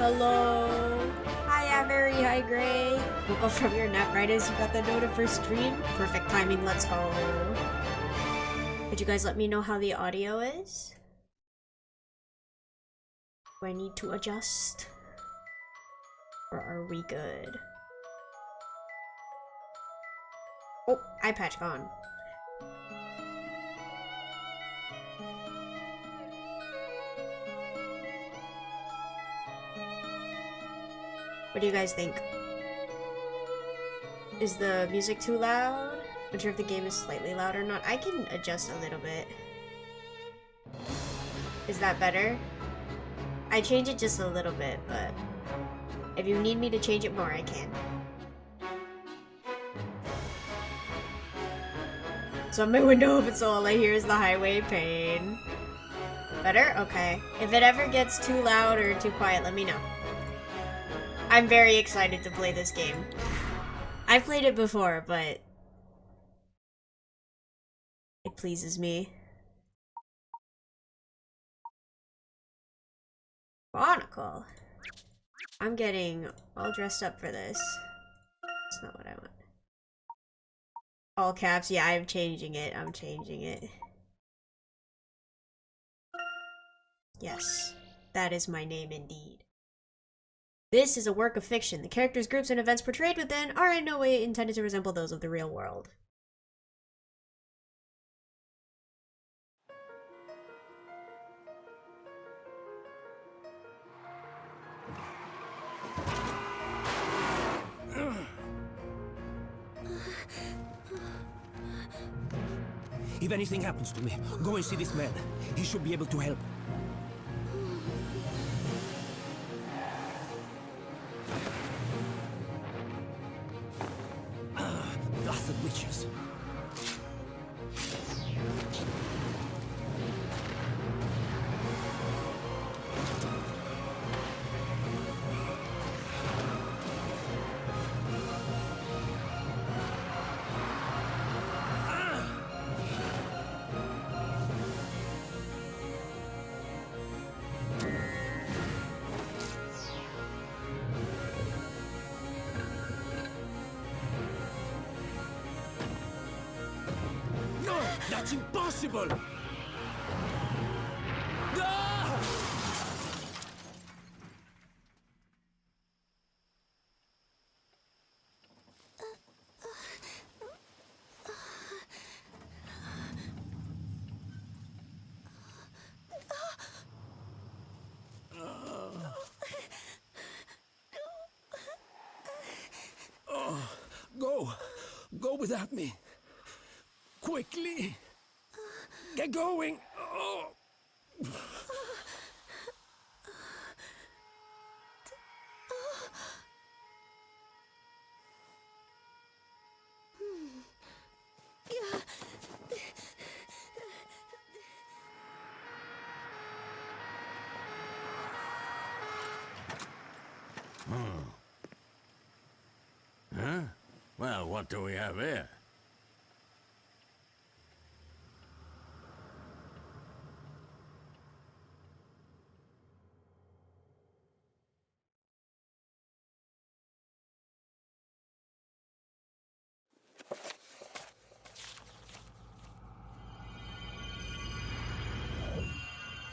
Hello. Hiya, very high grade. Woke up from your nap right as you got the note of first stream. Perfect timing, let's go. Could you guys let me know how the audio is? Do I need to adjust? Or are we good? Oh, eye patch gone. What do you guys think? Is the music too loud? I'm not sure if the game is slightly loud or not. I can adjust a little bit. Is that better? I change it just a little bit, but if you need me to change it more, I can. So my window open, so all I hear is the highway pain. Better? Okay. If it ever gets too loud or too quiet, let me know. I'm very excited to play this game. I've played it before, but it pleases me. Chronicle. I'm getting all dressed up for this. That's not what I want. All caps, yeah, I'm changing it. I'm changing it. Yes, that is my name indeed. This is a work of fiction. The characters, groups, and events portrayed within are in no way intended to resemble those of the real world. If anything happens to me, go and see this man. He should be able to help. Blasted witches. That's impossible! Ah! Go without me. Quickly. Get going. Oh. Huh? Well, what do we have here?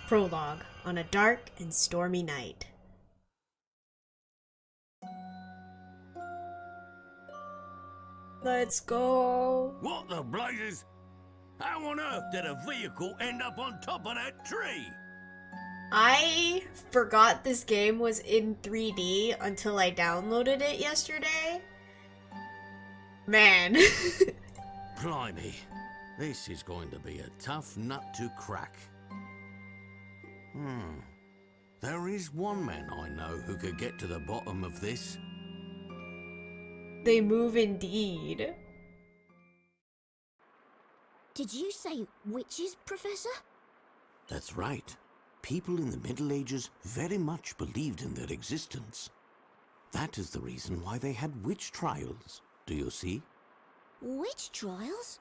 Prologue. On a dark and stormy night. Let's go. What the blazes? How on earth did a vehicle end up on top of that tree? I forgot this game was in 3D until I downloaded it yesterday. Man. Blimey, this is going to be a tough nut to crack. There is one man I know who could get to the bottom of this. They move indeed. Did you say witches, Professor? That's right. People in the Middle Ages very much believed in their existence. That is the reason why they had witch trials. Do you see? Witch trials?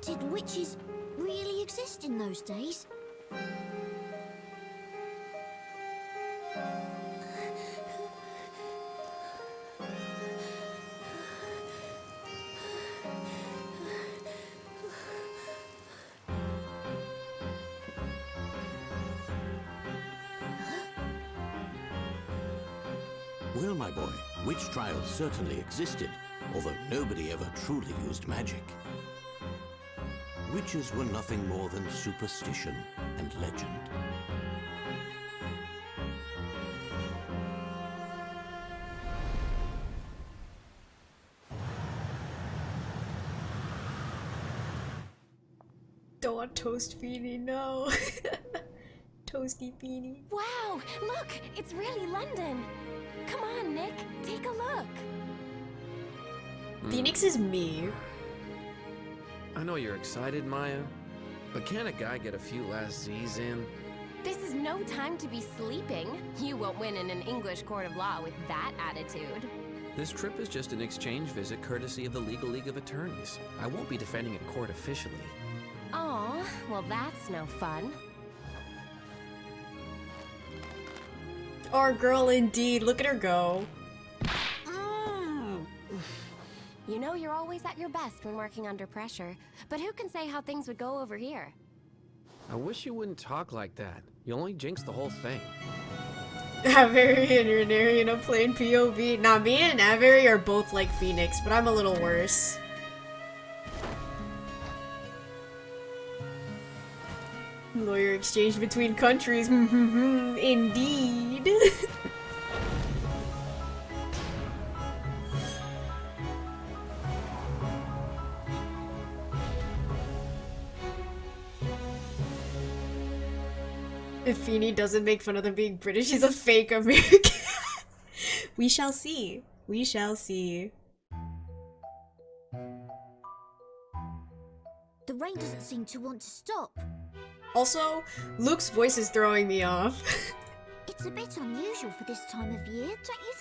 Did witches really exist in those days? Well, my boy, witch trials certainly existed, although nobody ever truly used magic. Witches were nothing more than superstition and legend. Don't want toast Feeny, no. Toasty Feeny. Wow, look, it's really London. Come on, Nick, take a look. Phoenix is me. I know you're excited, Maya, but can a guy get a few last Z's in? This is no time to be sleeping. You won't win in an English court of law with that attitude. This trip is just an exchange visit courtesy of the Legal League of Attorneys. I won't be defending a court officially. Oh, well that's no fun. Our girl indeed, look at her go. You know you're always at your best when working under pressure, but who can say how things would go over here? I wish you wouldn't talk like that. You only jinx the whole thing. Avery and Renary in a plain POV. Nah, me and Avery are both like Phoenix, but I'm a little worse. Lawyer exchange between countries. Indeed. If Feeny doesn't make fun of them being British, he's a fake American. We shall see. We shall see. The rain doesn't seem to want to stop. Also, Luke's voice is throwing me off. It's a bit unusual for this time of year, don't you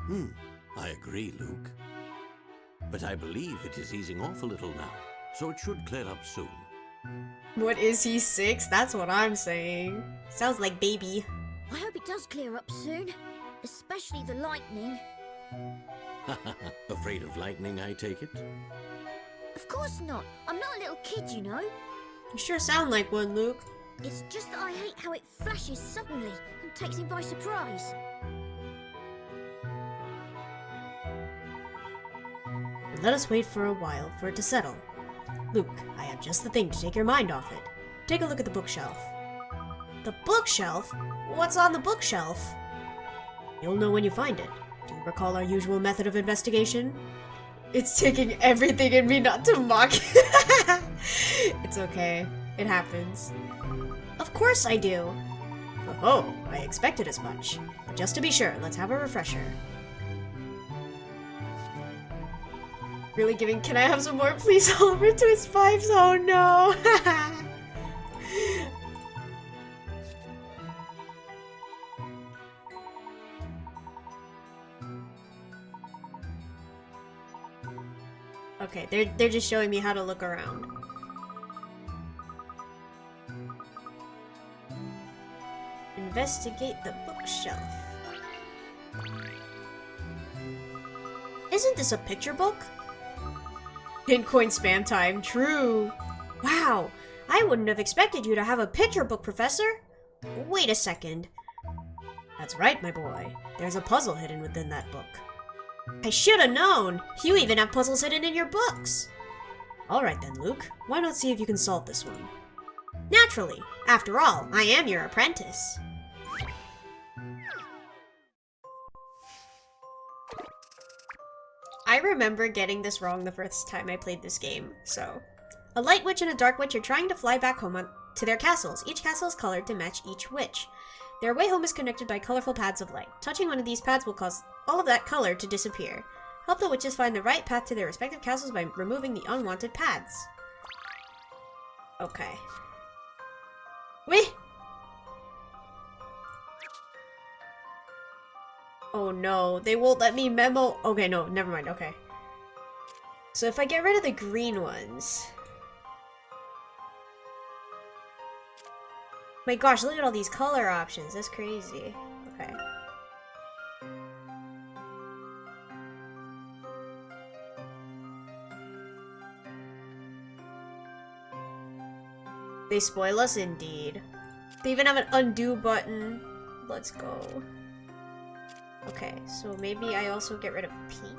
think? I agree, Luke. But I believe it is easing off a little now, so it should clear up soon. What is he, 6? That's what I'm saying. Sounds like baby. I hope it does clear up soon, especially the lightning. Afraid of lightning, I take it? Of course not. I'm not a little kid, you know. You sure sound like one, Luke. It's just that I hate how it flashes suddenly and takes me by surprise. Let us wait for a while for it to settle. Luke, I have just the thing to take your mind off it. Take a look at the bookshelf. The bookshelf? What's on the bookshelf? You'll know when you find it. Do you recall our usual method of investigation? It's taking everything in me not to mock. It's okay. It happens. Of course I do. Oh, I expected as much. But just to be sure, let's have a refresher. Really giving, can I have some more, please, Oliver Twist 5s? Oh no! Okay, they're just showing me how to look around. Investigate the bookshelf. Isn't this a picture book? Coin spam time, true. Wow, I wouldn't have expected you to have a picture book, Professor. Wait a second. That's right, my boy. There's a puzzle hidden within that book. I should have known. You even have puzzles hidden in your books. Alright then, Luke. Why not see if you can solve this one? Naturally. After all, I am your apprentice. I remember getting this wrong the first time I played this game, so. A light witch and a dark witch are trying to fly back home to their castles. Each castle is colored to match each witch. Their way home is connected by colorful paths of light. Touching one of these paths will cause all of that color to disappear. Help the witches find the right path to their respective castles by removing the unwanted paths. Okay. Wait! Oh no, they won't let me memo. Okay, no, never mind, okay. So if I get rid of the green ones... My gosh, look at all these color options. That's crazy. Okay. They spoil us indeed. They even have an undo button. Let's go. Okay, so maybe I also get rid of pink.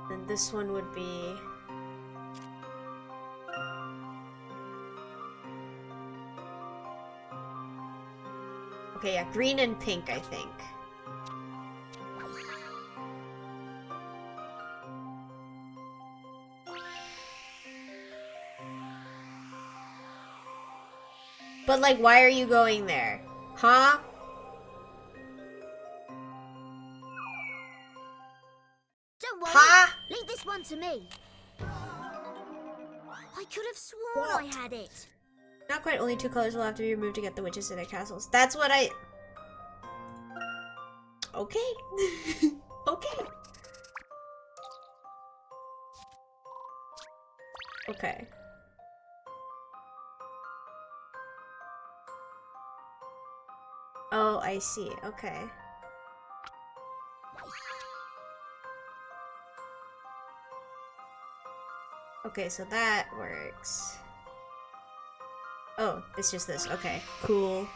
And this one would be... Okay, yeah, green and pink, I think. But, like, why are you going there? Huh? Don't worry. Ha! Leave this one to me. I could have sworn I had it. Not quite. Only 2 colors will have to be removed to get the witches to their castles. That's what I... Okay. Okay. Okay. Oh, I see. Okay. Okay, so that works. Oh, it's just this. Okay, cool.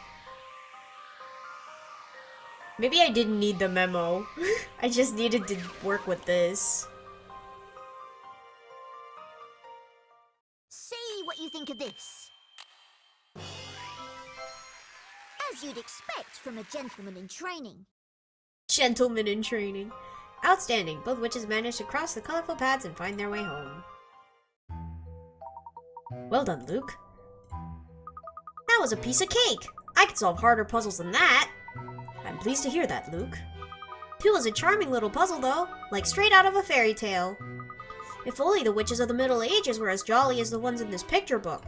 Maybe I didn't need the memo. I just needed to work with this. See what you think of this. As you'd expect from a gentleman in training. Gentlemen in training. Outstanding. Both witches managed to cross the colorful paths and find their way home. Well done, Luke. That was a piece of cake. I could solve harder puzzles than that. I'm pleased to hear that, Luke. It was a charming little puzzle, though, like straight out of a fairy tale. If only the witches of the Middle Ages were as jolly as the ones in this picture book.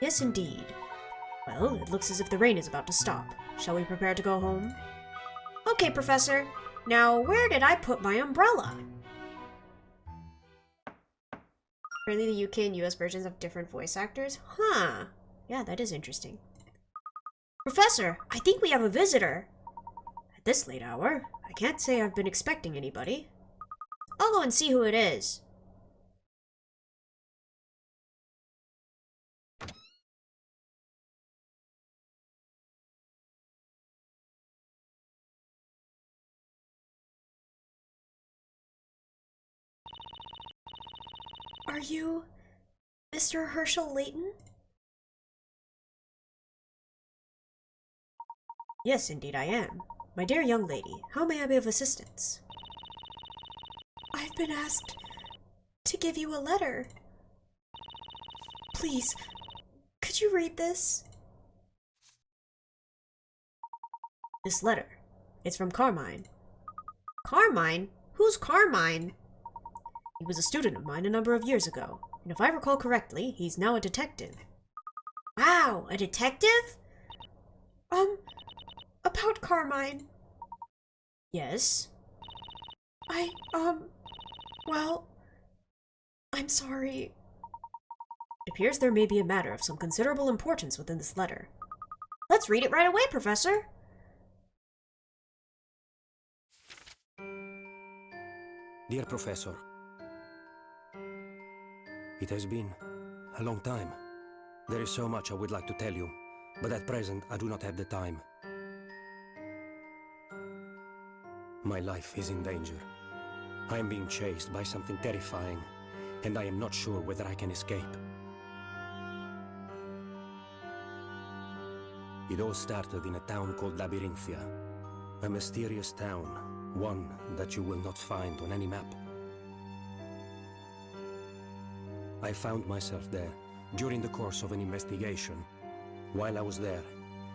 Yes, indeed. Well, it looks as if the rain is about to stop. Shall we prepare to go home? Okay, Professor. Now, where did I put my umbrella? Apparently the UK and US versions have different voice actors? Huh. Yeah, that is interesting. Professor, I think we have a visitor. At this late hour, I can't say I've been expecting anybody. I'll go and see who it is. Are you Mr. Herschel Layton? Yes, indeed I am. My dear young lady, how may I be of assistance? I've been asked to give you a letter. Please, could you read this? This letter. It's from Carmine. Carmine? Who's Carmine? He was a student of mine a number of years ago, and if I recall correctly, he's now a detective. Wow, a detective? About Carmine. Yes? Well, I'm sorry. It appears there may be a matter of some considerable importance within this letter. Let's read it right away, Professor. Dear Professor, it has been a long time. There is so much I would like to tell you, but at present I do not have the time. My life is in danger. I am being chased by something terrifying, and I am not sure whether I can escape. It all started in a town called Labyrinthia, a mysterious town, one that you will not find on any map. I found myself there during the course of an investigation. While I was there,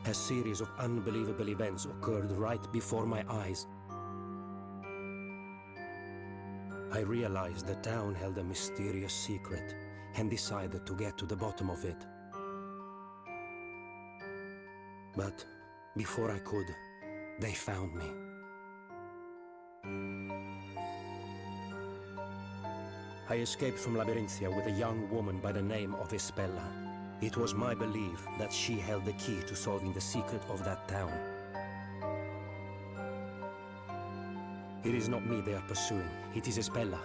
a series of unbelievable events occurred right before my eyes. I realized the town held a mysterious secret, and decided to get to the bottom of it. But before I could, they found me. I escaped from Labyrinthia with a young woman by the name of Espella. It was my belief that she held the key to solving the secret of that town. It is not me they are pursuing, it is Espella.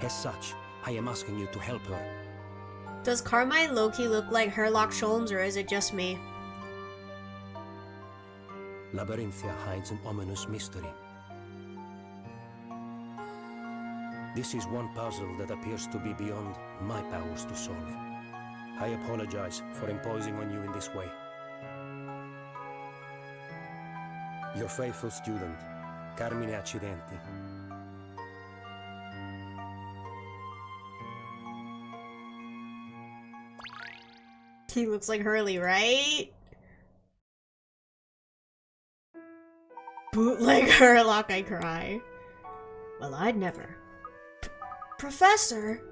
As such, I am asking you to help her. Does Carmine Loki look like Herlock Sholmes, or is it just me? Labyrinthia hides an ominous mystery. This is one puzzle that appears to be beyond my powers to solve. I apologize for imposing on you in this way. Your faithful student, Carmine Accidenti. He looks like Hurley, right? Bootleg Herlock, I cry. Well, I'd never. Professor!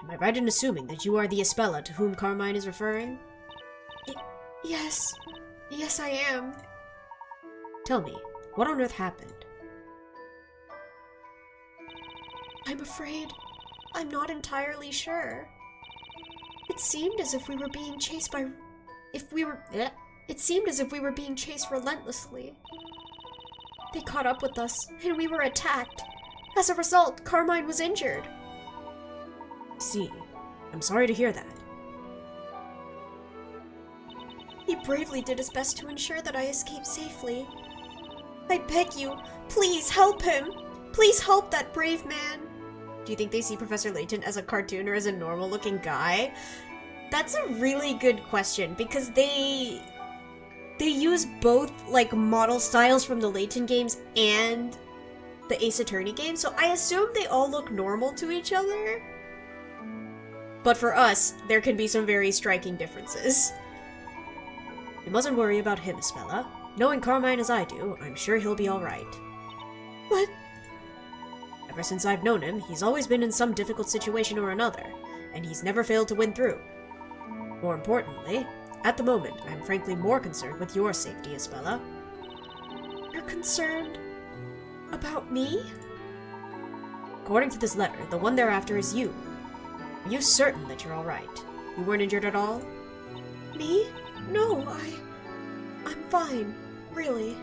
Am I right in assuming that you are the Espella to whom Carmine is referring? Yes. Yes, I am. Tell me, what on earth happened? I'm afraid I'm not entirely sure. It seemed as if we were being chased by... It seemed as if we were being chased relentlessly. They caught up with us, and we were attacked. As a result, Carmine was injured. See, I'm sorry to hear that. He bravely did his best to ensure that I escaped safely. I beg you, please help him! Please help that brave man! Do you think they see Professor Layton as a cartoon or as a normal-looking guy? That's a really good question, because they use both, like, model styles from the Layton games and the Ace Attorney game, so I assume they all look normal to each other. But for us, there can be some very striking differences. You mustn't worry about him, Espella. Knowing Carmine as I do, I'm sure he'll be alright. But... ever since I've known him, he's always been in some difficult situation or another, and he's never failed to win through. More importantly, at the moment, I'm frankly more concerned with your safety, Espella. You're concerned about me? According to this letter, the one they're after is you. Are you certain that you're alright? You weren't injured at all? Me? No, I'm fine. Really.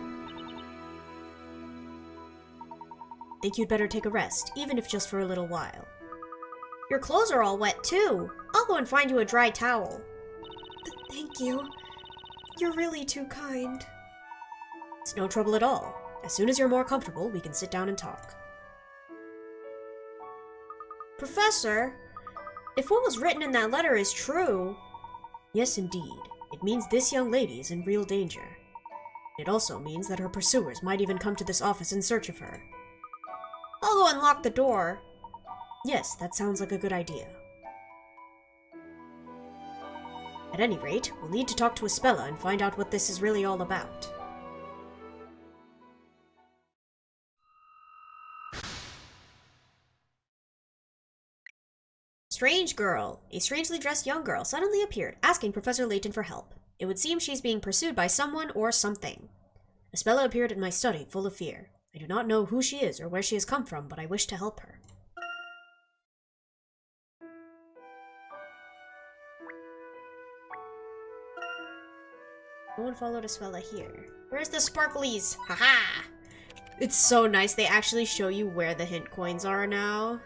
Think you'd better take a rest, even if just for a little while. Your clothes are all wet, too. I'll go and find you a dry towel. Thank you. You're really too kind. It's no trouble at all. As soon as you're more comfortable, we can sit down and talk. Professor, if what was written in that letter is true... Yes, indeed. It means this young lady is in real danger. It also means that her pursuers might even come to this office in search of her. I'll go and lock the door. Yes, that sounds like a good idea. At any rate, we'll need to talk to Espella and find out what this is really all about. Strange girl. A strangely dressed young girl suddenly appeared, asking Professor Layton for help. It would seem she's being pursued by someone or something. Espella appeared in my study, full of fear. I do not know who she is or where she has come from, but I wish to help her. No one followed Espella here. Where's the sparklies? Haha! It's so nice they actually show you where the hint coins are now.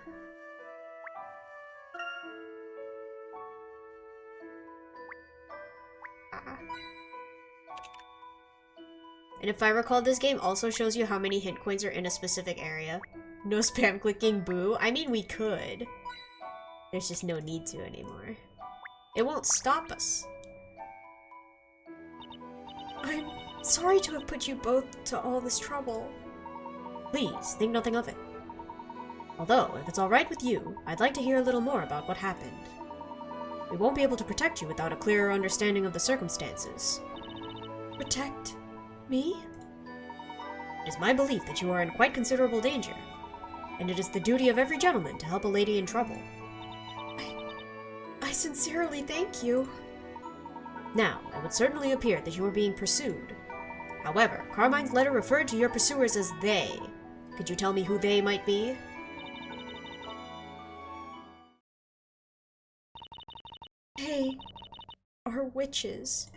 And if I recall, this game also shows you how many hint coins are in a specific area. No spam clicking, boo. I mean, we could. There's just no need to anymore. It won't stop us. I'm sorry to have put you both to all this trouble. Please, think nothing of it. Although, if it's alright with you, I'd like to hear a little more about what happened. We won't be able to protect you without a clearer understanding of the circumstances. Protect me? It is my belief that you are in quite considerable danger, and it is the duty of every gentleman to help a lady in trouble. I sincerely thank you. Now, it would certainly appear that you are being pursued. However, Carmine's letter referred to your pursuers as they. Could you tell me who they might be? They are witches.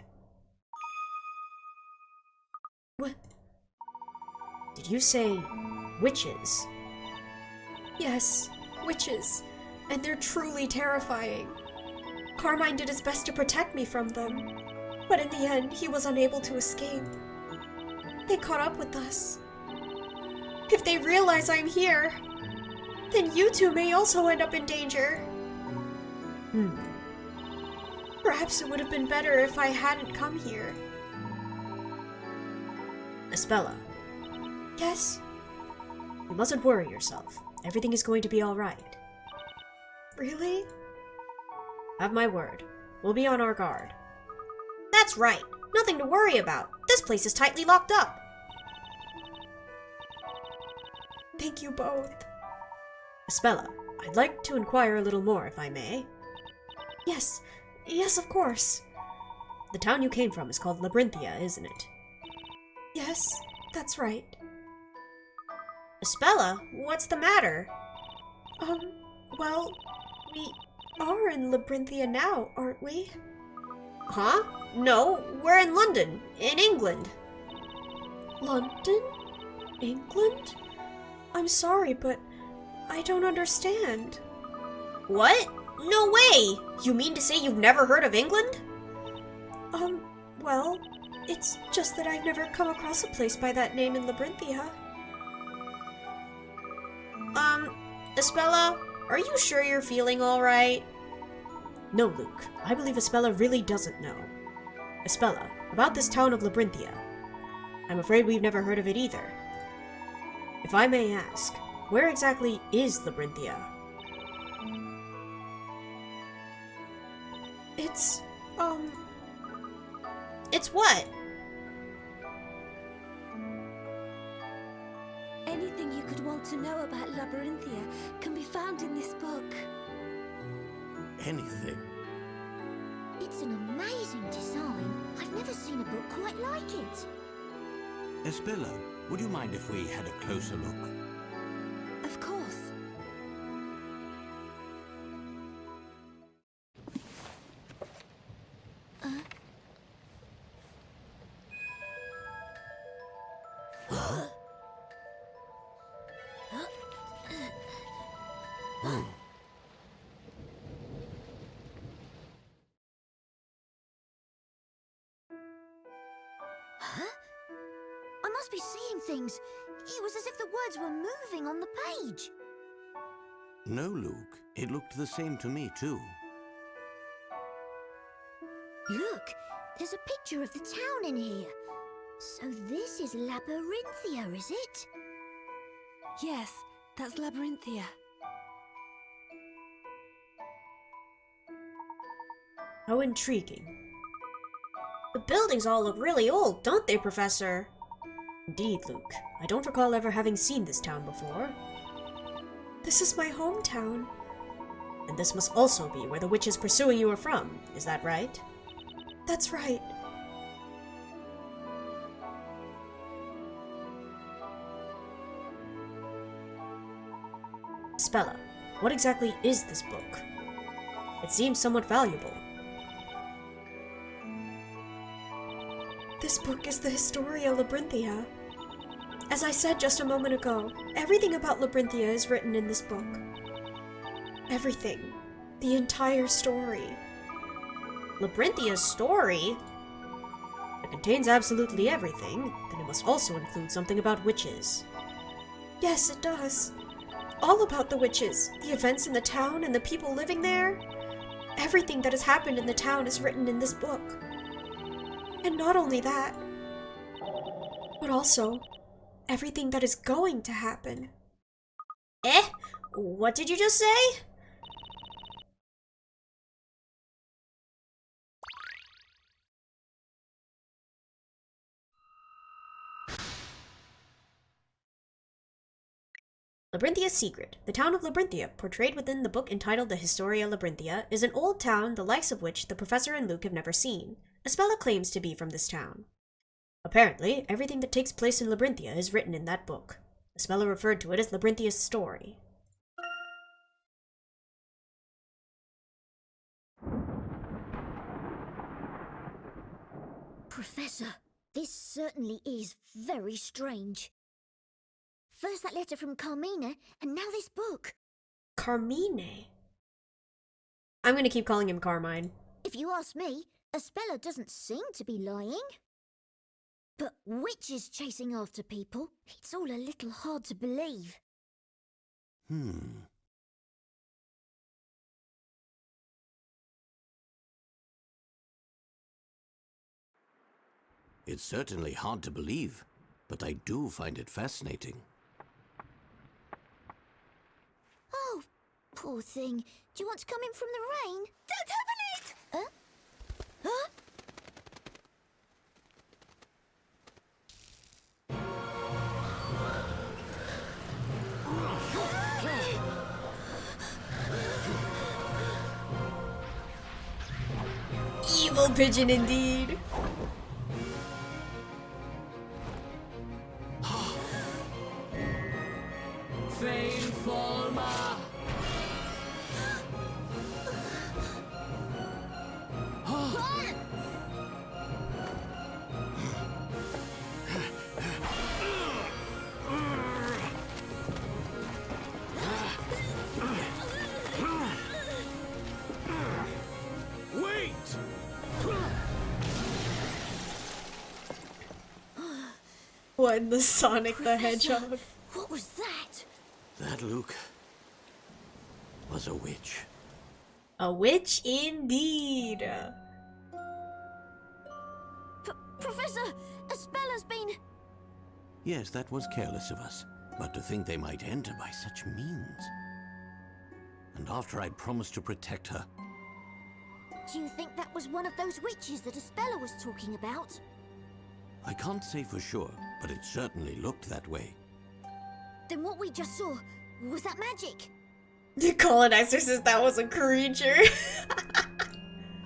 What? Did you say witches? Yes, witches. And they're truly terrifying. Carmine did his best to protect me from them, but in the end, he was unable to escape. They caught up with us. If they realize I'm here, then you two may also end up in danger. Perhaps it would have been better if I hadn't come here. Espella. Yes? You mustn't worry yourself. Everything is going to be alright. Really? Have my word. We'll be on our guard. That's right. Nothing to worry about. This place is tightly locked up. Thank you both. Espella, I'd like to inquire a little more, if I may. Yes. Yes, of course. The town you came from is called Labyrinthia, isn't it? Yes, that's right. Espella, what's the matter? Well, we are in Labyrinthia now, aren't we? Huh? No, we're in London, in England. London? England? I'm sorry, but I don't understand. What? No way! You mean to say you've never heard of England? Well, it's just that I've never come across a place by that name in Labyrinthia. Espella, are you sure you're feeling alright? No, Luke. I believe Espella really doesn't know. Espella, about this town of Labyrinthia. I'm afraid we've never heard of it either. If I may ask, where exactly is Labyrinthia? It's what? Anything you could want to know about Labyrinthia can be found in this book. Anything? It's an amazing design. I've never seen a book quite like it. Espella, would you mind if we had a closer look? Of course. I must be seeing things. It was as if the words were moving on the page. No, Luke. It looked the same to me, too. Look, there's a picture of the town in here. So this is Labyrinthia, is it? Yes, that's Labyrinthia. How intriguing. The buildings all look really old, don't they, Professor? Indeed, Luke. I don't recall ever having seen this town before. This is my hometown. And this must also be where the witches pursuing you are from, is that right? That's right. Spella, what exactly is this book? It seems somewhat valuable. This book is the Historia Labyrinthia. As I said just a moment ago, everything about Labyrinthia is written in this book. Everything. The entire story. Labyrinthia's story? It contains absolutely everything, then it must also include something about witches. Yes, it does. All about the witches, the events in the town and the people living there. Everything that has happened in the town is written in this book. And not only that, but also everything that is going to happen. Eh? What did you just say? Labyrinthia's secret. The town of Labyrinthia, portrayed within the book entitled The Historia Labyrinthia, is an old town the likes of which the Professor and Luke have never seen. Espella claims to be from this town. Apparently, everything that takes place in Labyrinthia is written in that book. Espella referred to it as Labyrintia's story. Professor, this certainly is very strange. First that letter from Carmina, and now this book. Carmine? I'm gonna keep calling him Carmine. If you ask me, Espella doesn't seem to be lying. But witches chasing after people, it's all a little hard to believe. It's certainly hard to believe, but I do find it fascinating. Oh, poor thing. Do you want to come in from the rain? Don't open it! Huh? Huh? Evil pigeon indeed. What in the Sonic the Hedgehog? What was that? That, Luke, was a witch. A witch indeed. Professor, Espella's been... Yes, that was careless of us. But to think they might enter by such means. And after I'd promised to protect her. Do you think that was one of those witches that Espella was talking about? I can't say for sure, but it certainly looked that way. Then what we just saw, was that magic? You call an exorcist that was a creature?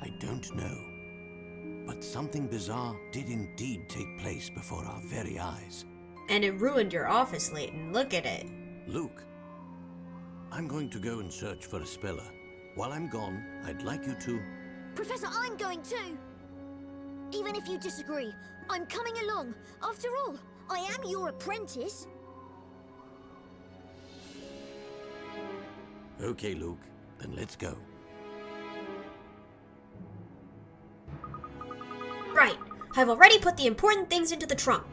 I don't know. But something bizarre did indeed take place before our very eyes. And it ruined your office, Layton. Look at it. Luke, I'm going to go and search for Espella. While I'm gone, I'd like you to... Professor, I'm going too. Even if you disagree, I'm coming along. After all, I am your apprentice. Okay, Luke, then let's go. Right. I've already put the important things into the trunk.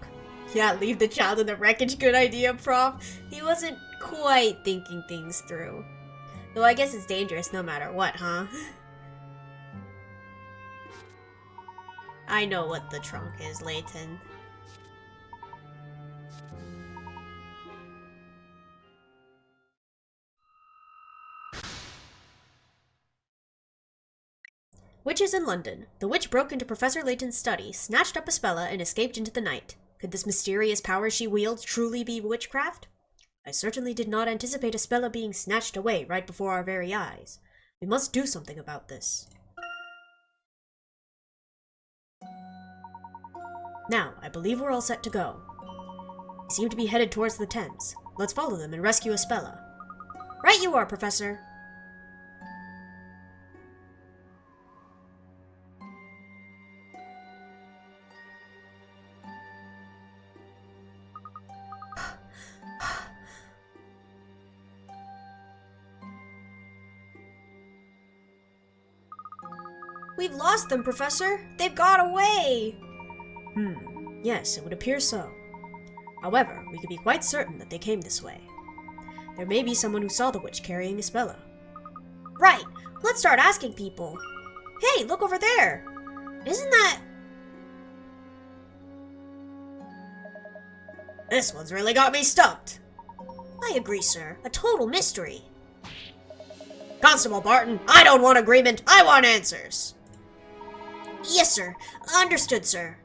Yeah, leave the child in the wreckage. Good idea, Prof. He wasn't quite thinking things through. Though I guess it's dangerous no matter what, huh? I know what the trunk is, Layton. Witches in London. The witch broke into Professor Layton's study, snatched up Espella, and escaped into the night. Could this mysterious power she wields truly be witchcraft? I certainly did not anticipate Espella being snatched away right before our very eyes. We must do something about this. Now, I believe we're all set to go. They seem to be headed towards the Thames. Let's follow them and rescue Espella. Right you are, Professor. We've lost them, Professor. They've got away. Yes, it would appear so. However, we can be quite certain that they came this way. There may be someone who saw the witch carrying Espella. Right! Let's start asking people. Hey, look over there! Isn't that... This one's really got me stumped. I agree, sir. A total mystery. Constable Barton, I don't want agreement. I want answers. Yes, sir. Understood, sir.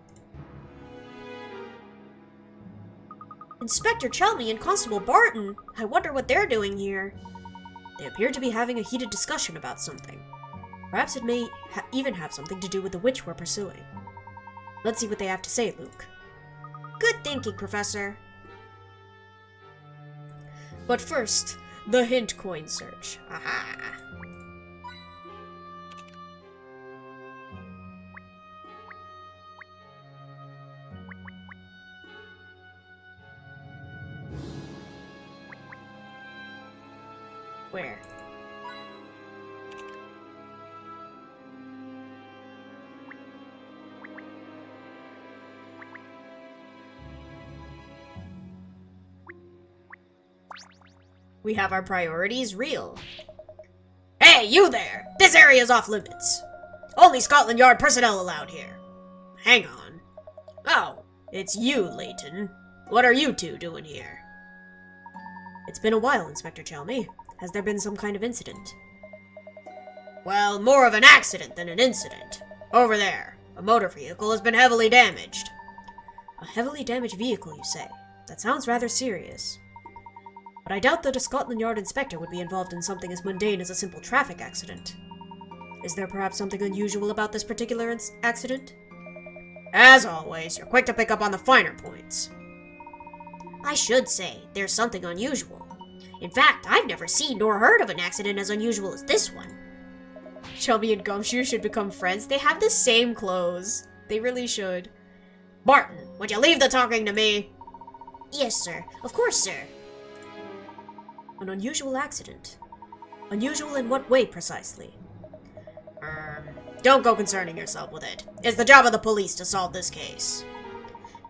Inspector Chelmy and Constable Barton! I wonder what they're doing here. They appear to be having a heated discussion about something. Perhaps it may even have something to do with the witch we're pursuing. Let's see what they have to say, Luke. Good thinking, Professor. But first, the hint coin search. Aha! Where? We have our priorities real. Hey, you there! This area's off limits. Only Scotland Yard personnel allowed here. Hang on. Oh, it's you, Layton. What are you two doing here? It's been a while, Inspector Chelmy. Has there been some kind of incident? Well, more of an accident than an incident. Over there, a motor vehicle has been heavily damaged. A heavily damaged vehicle, you say? That sounds rather serious. But I doubt that a Scotland Yard inspector would be involved in something as mundane as a simple traffic accident. Is there perhaps something unusual about this particular accident? As always, you're quick to pick up on the finer points. I should say, there's something unusual. In fact, I've never seen nor heard of an accident as unusual as this one. Shelby and Gumshoe should become friends. They have the same clothes. They really should. Barton, would you leave the talking to me? Yes, sir. Of course, sir. An unusual accident. Unusual in what way, precisely? Don't go concerning yourself with it. It's the job of the police to solve this case.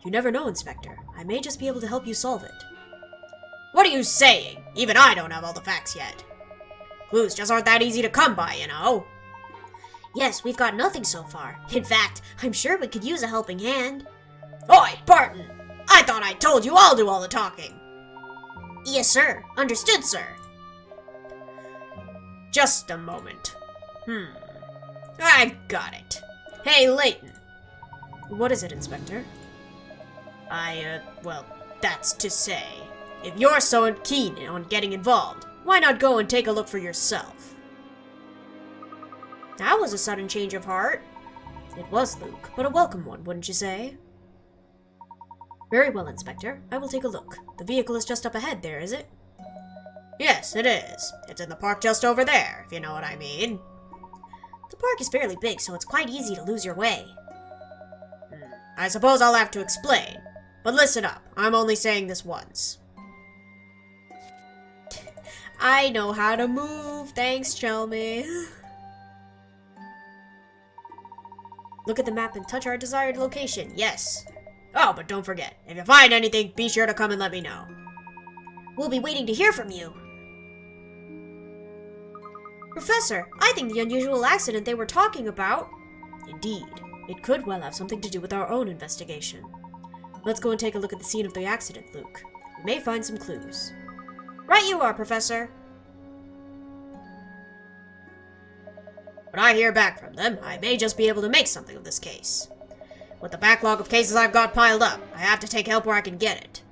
You never know, Inspector. I may just be able to help you solve it. What are you saying? Even I don't have all the facts yet. Clues just aren't that easy to come by, you know. Yes, we've got nothing so far. In fact, I'm sure we could use a helping hand. Oi, Barton! I thought I told you I'll do all the talking. Yes, sir. Understood, sir. Just a moment. I've got it. Hey, Layton. What is it, Inspector? Well, that's to say, if you're so keen on getting involved, why not go and take a look for yourself? That was a sudden change of heart. It was, Luke, but a welcome one, wouldn't you say? Very well, Inspector. I will take a look. The vehicle is just up ahead there, is it? Yes, it is. It's in the park just over there, if you know what I mean. The park is fairly big, so it's quite easy to lose your way. I suppose I'll have to explain. But listen up, I'm only saying this once. I know how to move, thanks, Chelmy. Look at the map and touch our desired location, yes. Oh, but don't forget, if you find anything, be sure to come and let me know. We'll be waiting to hear from you. Professor, I think the unusual accident they were talking about... Indeed, it could well have something to do with our own investigation. Let's go and take a look at the scene of the accident, Luke. We may find some clues. Right you are, Professor. When I hear back from them, I may just be able to make something of this case. With the backlog of cases I've got piled up, I have to take help where I can get it.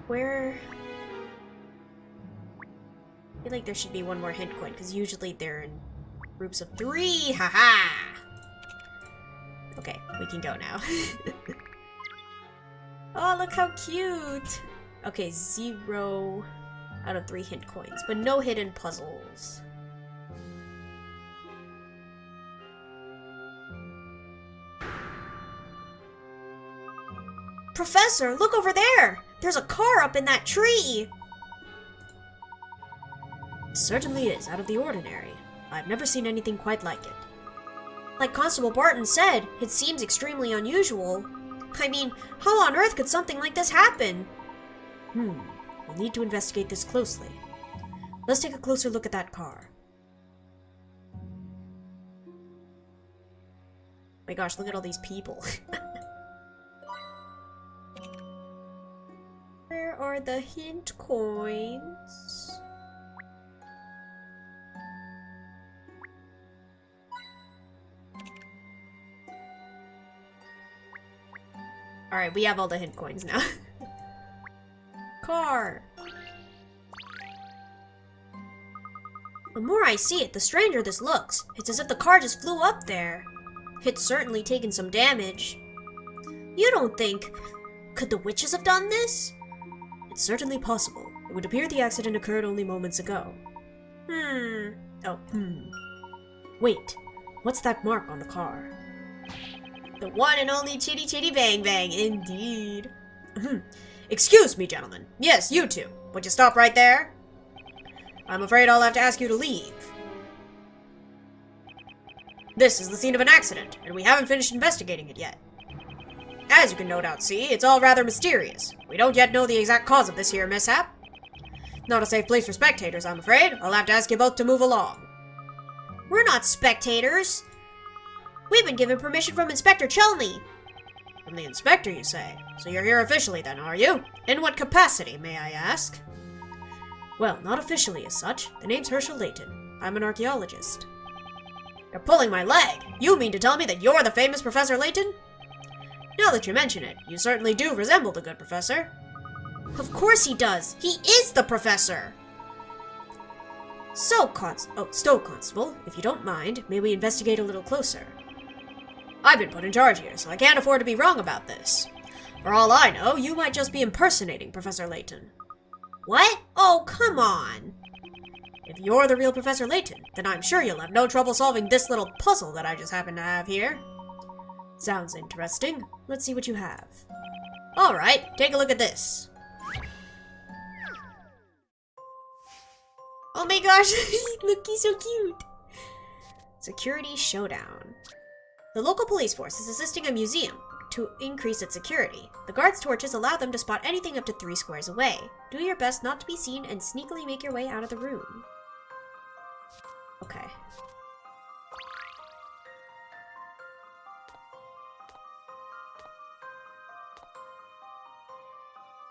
Where... I feel like there should be one more hint coin, because usually they're in groups of 3. Haha! Okay, we can go now. Oh, look how cute! Okay, 0 out of 3 hint coins, but no hidden puzzles. Professor, look over there! There's a car up in that tree! It certainly is out of the ordinary. I've never seen anything quite like it. Like Constable Barton said, it seems extremely unusual. I mean, how on earth could something like this happen? We'll need to investigate this closely. Let's take a closer look at that car. My gosh, look at all these people. Where are the hint coins? Alright, we have all the hint coins now. Car! The more I see it, the stranger this looks. It's as if the car just flew up there. It's certainly taken some damage. You don't think... Could the witches have done this? It's certainly possible. It would appear the accident occurred only moments ago. Wait, what's that mark on the car? The one and only Chitty Chitty Bang Bang, indeed. Excuse me, gentlemen. Yes, you two. Would you stop right there? I'm afraid I'll have to ask you to leave. This is the scene of an accident, and we haven't finished investigating it yet. As you can no doubt see, it's all rather mysterious. We don't yet know the exact cause of this here mishap. Not a safe place for spectators, I'm afraid. I'll have to ask you both to move along. We're not spectators. We've been given permission from Inspector Chelmy. From the inspector, you say? So you're here officially then, are you? In what capacity, may I ask? Well, not officially as such. The name's Herschel Layton. I'm an archaeologist. You're pulling my leg. You mean to tell me that you're the famous Professor Layton? Now that you mention it, you certainly do resemble the good professor. Of course he does. He is the professor. So, Stowe Constable, if you don't mind, may we investigate a little closer? I've been put in charge here, so I can't afford to be wrong about this. For all I know, you might just be impersonating Professor Layton. What? Oh, come on. If you're the real Professor Layton, then I'm sure you'll have no trouble solving this little puzzle that I just happen to have here. Sounds interesting. Let's see what you have. Alright, take a look at this. Oh my gosh, look, he's so cute. Security Showdown. The local police force is assisting a museum to increase its security. The guards' torches allow them to spot anything up to 3 squares away. Do your best not to be seen and sneakily make your way out of the room. Okay.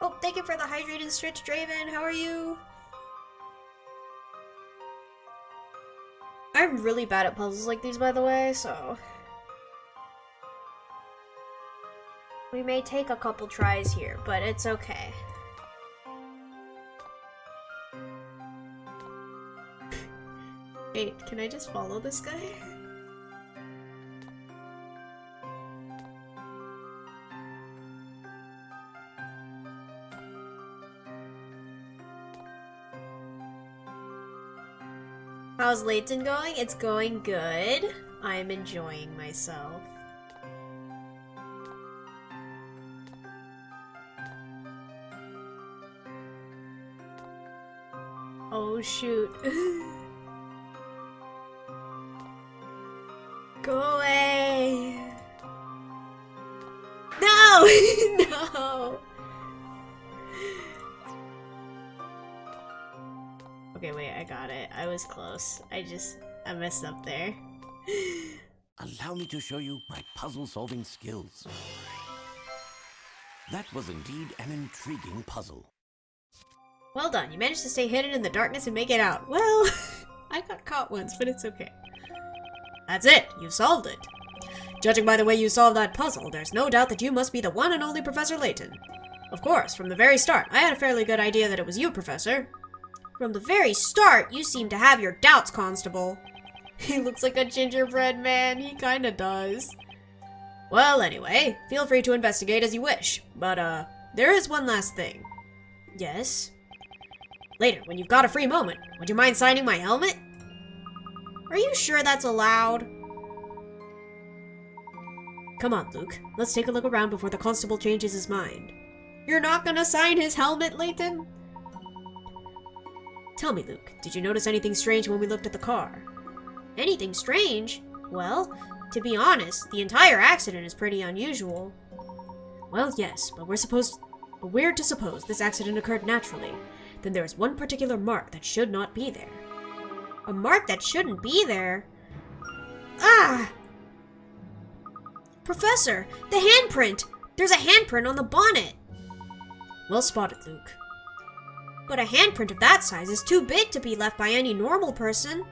Oh, thank you for the hydrated stretch, Draven. How are you? I'm really bad at puzzles like these, by the way, so... we may take a couple tries here, but it's okay. Wait, can I just follow this guy? How's Layton going? It's going good. I'm enjoying myself. Oh shoot. Go away. No! No! Okay, wait, I got it. I was close. I messed up there. Allow me to show you my puzzle-solving skills. That was indeed an intriguing puzzle. Well done. You managed to stay hidden in the darkness and make it out. Well, I got caught once, but it's okay. That's it. You solved it. Judging by the way you solved that puzzle, there's no doubt that you must be the one and only Professor Layton. Of course, from the very start, I had a fairly good idea that it was you, Professor. From the very start, you seem to have your doubts, Constable. He looks like a gingerbread man. He kinda does. Well, anyway, feel free to investigate as you wish. But, there is one last thing. Yes? Later, when you've got a free moment, would you mind signing my helmet? Are you sure that's allowed? Come on, Luke. Let's take a look around before the constable changes his mind. You're not gonna sign his helmet, Layton? Tell me, Luke, did you notice anything strange when we looked at the car? Anything strange? Well, to be honest, the entire accident is pretty unusual. Well, yes, but we're to suppose this accident occurred naturally. Then there is one particular mark that should not be there. A mark that shouldn't be there? Ah! Professor, the handprint! There's a handprint on the bonnet! Well spotted, Luke. But a handprint of that size is too big to be left by any normal person.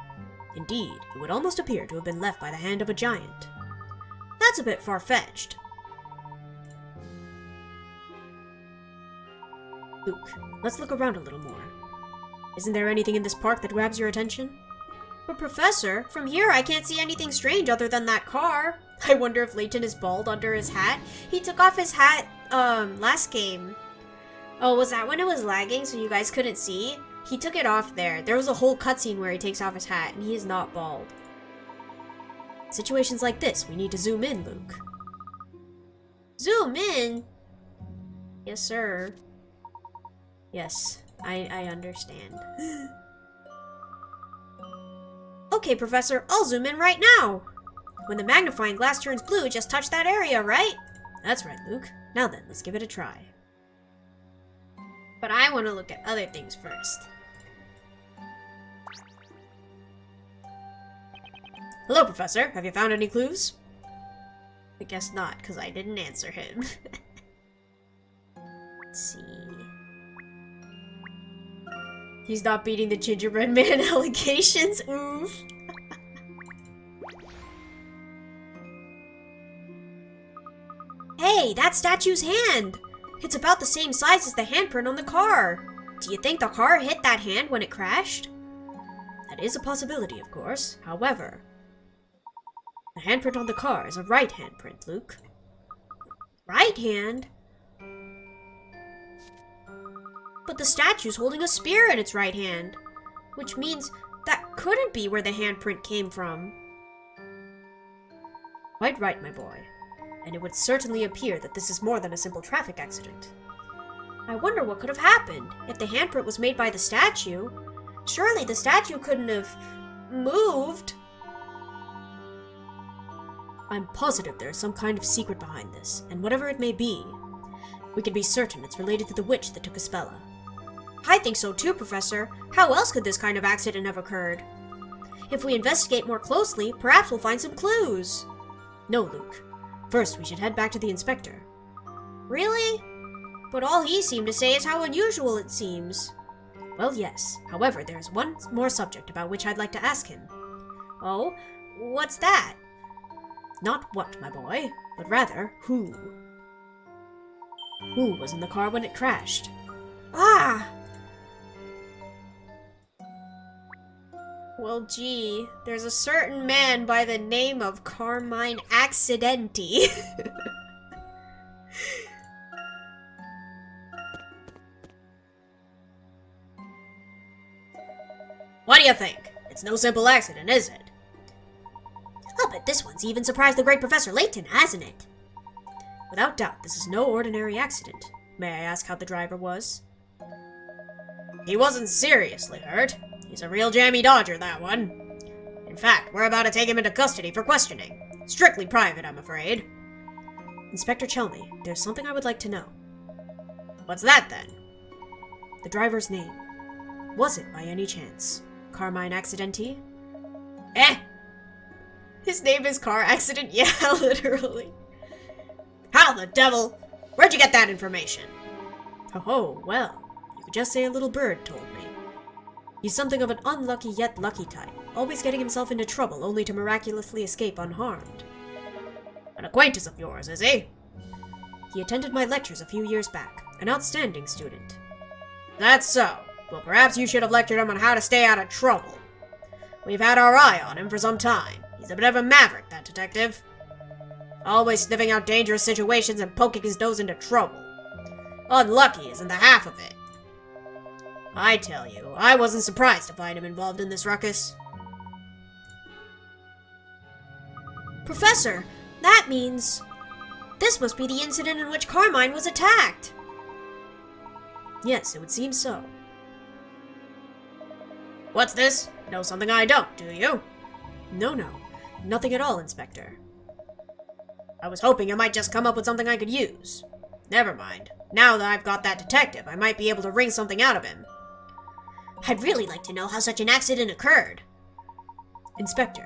Indeed, it would almost appear to have been left by the hand of a giant. That's a bit far-fetched. Luke, let's look around a little more. Isn't there anything in this park that grabs your attention? But Professor, from here I can't see anything strange other than that car. I wonder if Layton is bald under his hat. He took off his hat, last game. Oh, was that when it was lagging so you guys couldn't see? He took it off there. There was a whole cutscene where he takes off his hat, and he is not bald. Situations like this, we need to zoom in, Luke. Zoom in? Yes, sir. Yes, I understand. Okay, Professor, I'll zoom in right now. When the magnifying glass turns blue, just touch that area, right? That's right, Luke. Now then, let's give it a try. But I want to look at other things first. Hello, Professor. Have you found any clues? I guess not, because I didn't answer him. Let's see. He's not beating the gingerbread man allegations. Oof. Hey, that statue's hand! It's about the same size as the handprint on the car. Do you think the car hit that hand when it crashed? That is a possibility, of course. However, the handprint on the car is a right handprint, Luke. Right hand? But the statue's holding a spear in its right hand, which means that couldn't be where the handprint came from. Quite right, my boy. And it would certainly appear that this is more than a simple traffic accident. I wonder what could have happened if the handprint was made by the statue. Surely the statue couldn't have moved. I'm positive there is some kind of secret behind this, and whatever it may be, we can be certain it's related to the witch that took Espella. I think so too, Professor. How else could this kind of accident have occurred? If we investigate more closely, perhaps we'll find some clues. No, Luke. First, we should head back to the inspector. Really? But all he seemed to say is how unusual it seems. Well, yes. However, there is one more subject about which I'd like to ask him. Oh? What's that? Not what, my boy, but rather, who? Who was in the car when it crashed? Ah! Well, gee, there's a certain man by the name of Carmine Accidenti. What do you think? It's no simple accident, is it? I'll bet this one's even surprised the great Professor Layton, hasn't it? Without doubt, this is no ordinary accident. May I ask how the driver was? He wasn't seriously hurt. He's a real jammy dodger, that one. In fact, we're about to take him into custody for questioning. Strictly private, I'm afraid. Inspector Chelmy, there's something I would like to know. What's that, then? The driver's name. Was it, by any chance, Carmine Accidenti? Eh? His name is Car Accident? Yeah, literally. How the devil? Where'd you get that information? Oh, well, you could just say a little bird told me. He's something of an unlucky yet lucky type, always getting himself into trouble only to miraculously escape unharmed. An acquaintance of yours, is he? He attended my lectures a few years back, an outstanding student. That's so. Well, perhaps you should have lectured him on how to stay out of trouble. We've had our eye on him for some time. He's a bit of a maverick, that detective. Always sniffing out dangerous situations and poking his nose into trouble. Unlucky isn't the half of it. I tell you, I wasn't surprised to find him involved in this ruckus. Professor, that means this must be the incident in which Carmine was attacked. Yes, it would seem so. What's this? Know something I don't, do you? No. Nothing at all, Inspector. I was hoping you might just come up with something I could use. Never mind. Now that I've got that detective, I might be able to wring something out of him. I'd really like to know how such an accident occurred. Inspector,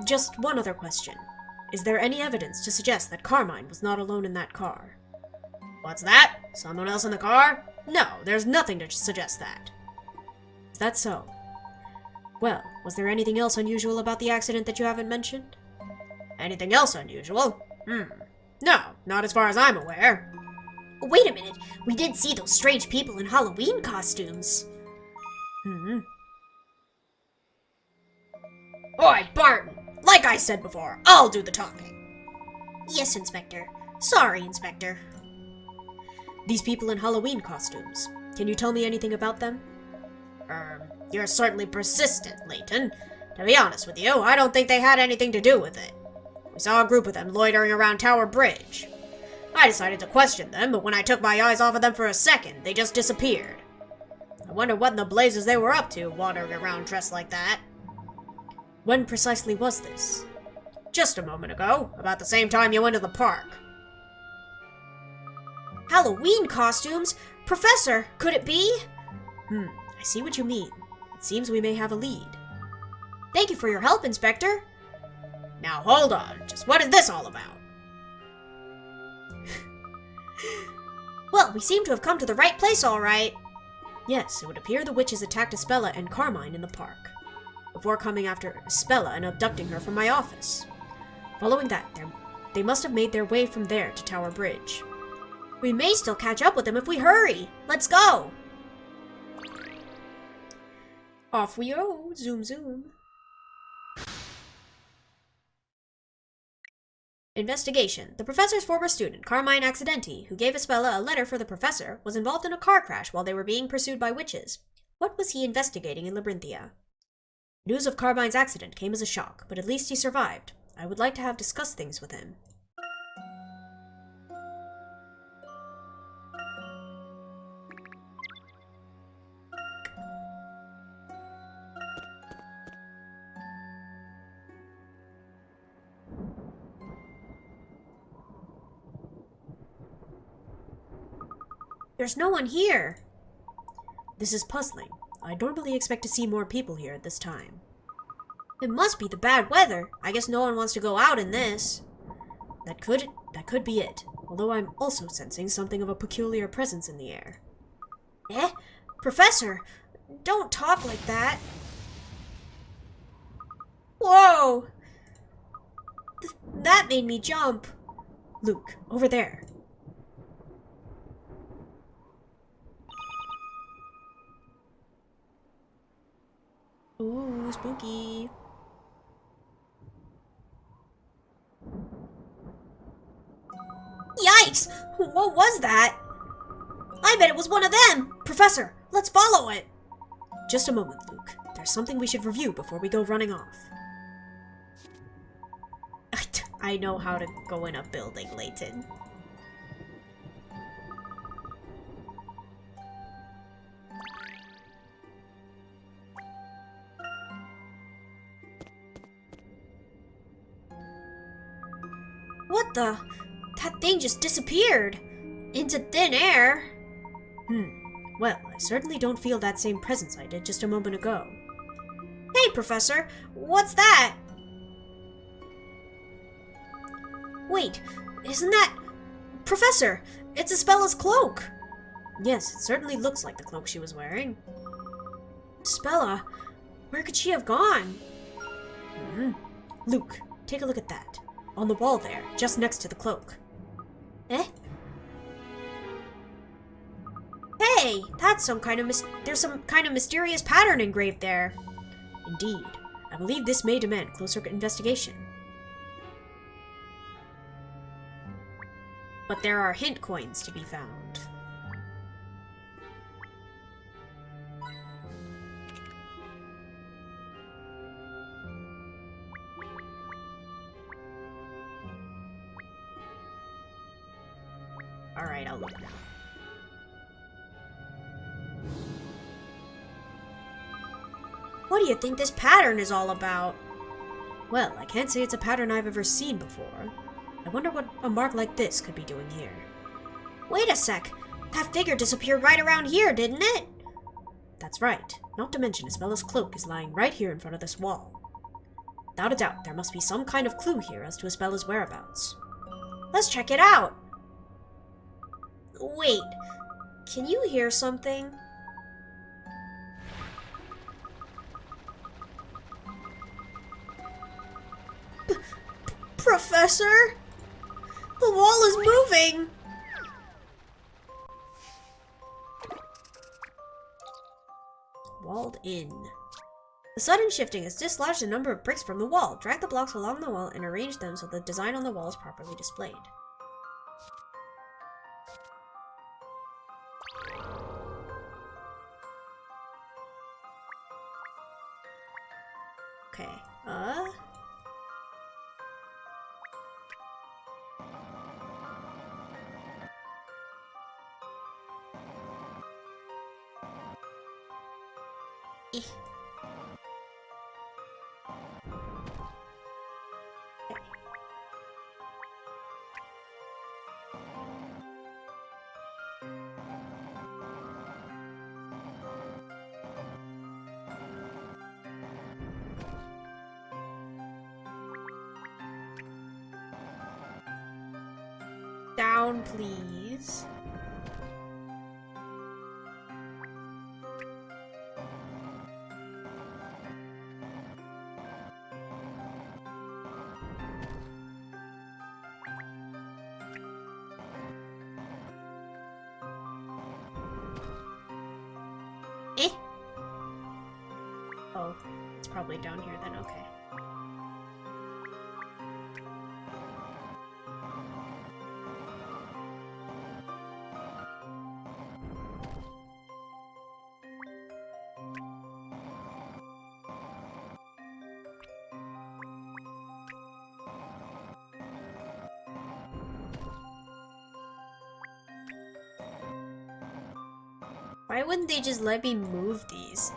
just one other question. Is there any evidence to suggest that Carmine was not alone in that car? What's that? Someone else in the car? No, there's nothing to suggest that. Is that so? Well, was there anything else unusual about the accident that you haven't mentioned? Anything else unusual? No, not as far as I'm aware. Wait a minute. We did see those strange people in Halloween costumes. Oi, Barton! Like I said before, I'll do the talking. Yes, Inspector. Sorry, Inspector. These people in Halloween costumes. Can you tell me anything about them? You're certainly persistent, Layton. To be honest with you, I don't think they had anything to do with it. We saw a group of them loitering around Tower Bridge. I decided to question them, but when I took my eyes off of them for a second, they just disappeared. I wonder what in the blazes they were up to, wandering around dressed like that. When precisely was this? Just a moment ago, about the same time you went to the park. Halloween costumes? Professor, could it be? I see what you mean. It seems we may have a lead. Thank you for your help, Inspector. Now hold on, just what is this all about? Well, we seem to have come to the right place, all right. Yes, it would appear the witches attacked Espella and Carmine in the park, before coming after Espella and abducting her from my office. Following that, they must have made their way from there to Tower Bridge. We may still catch up with them if we hurry. Let's go! Off we go. Zoom, zoom. Investigation. The professor's former student, Carmine Accidenti, who gave Espella a letter for the professor, was involved in a car crash while they were being pursued by witches. What was he investigating in Labyrinthia? News of Carmine's accident came as a shock, but at least he survived. I would like to have discussed things with him. There's no one here. This is puzzling. I normally expect to see more people here at this time. It must be the bad weather. I guess no one wants to go out in this. That could be it. Although I'm also sensing something of a peculiar presence in the air. Eh? Professor, don't talk like that. Whoa! That made me jump. Luke, over there. Ooh, spooky. Yikes! What was that? I bet it was one of them! Professor, let's follow it! Just a moment, Luke. There's something we should review before we go running off. I know how to go in a building, Layton. What the? That thing just disappeared! Into thin air! Well, I certainly don't feel that same presence I did just a moment ago. Hey, Professor! What's that? Wait, isn't that... Professor! It's Espella's cloak! Yes, it certainly looks like the cloak she was wearing. Espella, where could she have gone? Luke, take a look at that. On the wall there, just next to the cloak. Eh? Hey, that's there's some kind of mysterious pattern engraved there. Indeed. I believe this may demand closer investigation. But there are hint coins to be found. Alright, I'll look now. What do you think this pattern is all about? Well, I can't say it's a pattern I've ever seen before. I wonder what a mark like this could be doing here. Wait a sec! That figure disappeared right around here, didn't it? That's right. Not to mention Espella's cloak is lying right here in front of this wall. Without a doubt, there must be some kind of clue here as to Espella's whereabouts. Let's check it out! Wait, can you hear something? Professor? The wall is moving! in. The sudden shifting has dislodged a number of bricks from the wall. Drag the blocks along the wall and arrange them so the design on the wall is properly displayed. Okay, down, please. Eh? Oh, it's probably down here then, okay. Why wouldn't they just let me move these?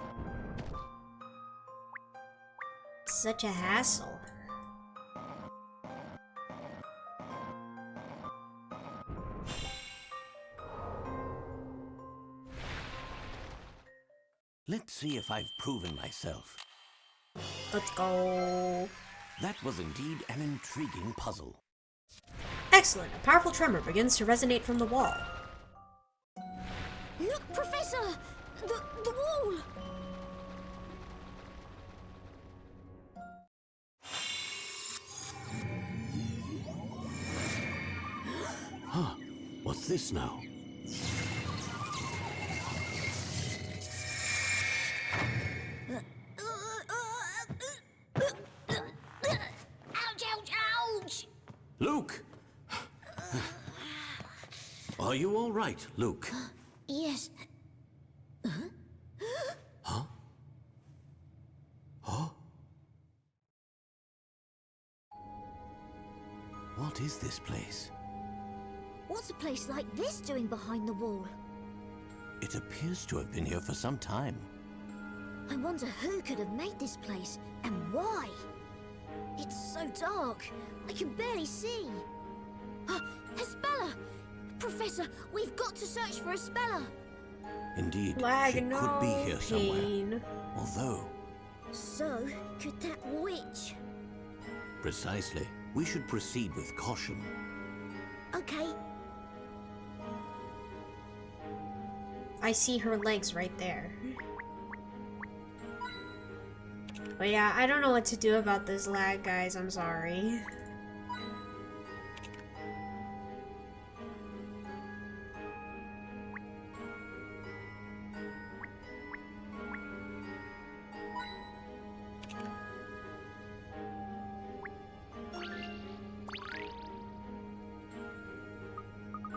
Such a hassle. Let's see if I've proven myself. Let's go. That was indeed an intriguing puzzle. Excellent. A powerful tremor begins to resonate from the wall. Look, Professor! The wall! Huh. What's this now? Ouch, ouch, ouch! Luke! Are you all right, Luke? Yes. Huh? Huh? What is this place? What's a place like this doing behind the wall? It appears to have been here for some time. I wonder who could have made this place, and why? It's so dark, I can barely see. Espella! Professor, we've got to search for Espella! Indeed, Lag, she no could be here somewhere. pain. Although, So, could that witch? precisely, we should proceed with caution. Okay. I see her legs right there. But yeah, I don't know what to do about this lag, guys. I'm sorry.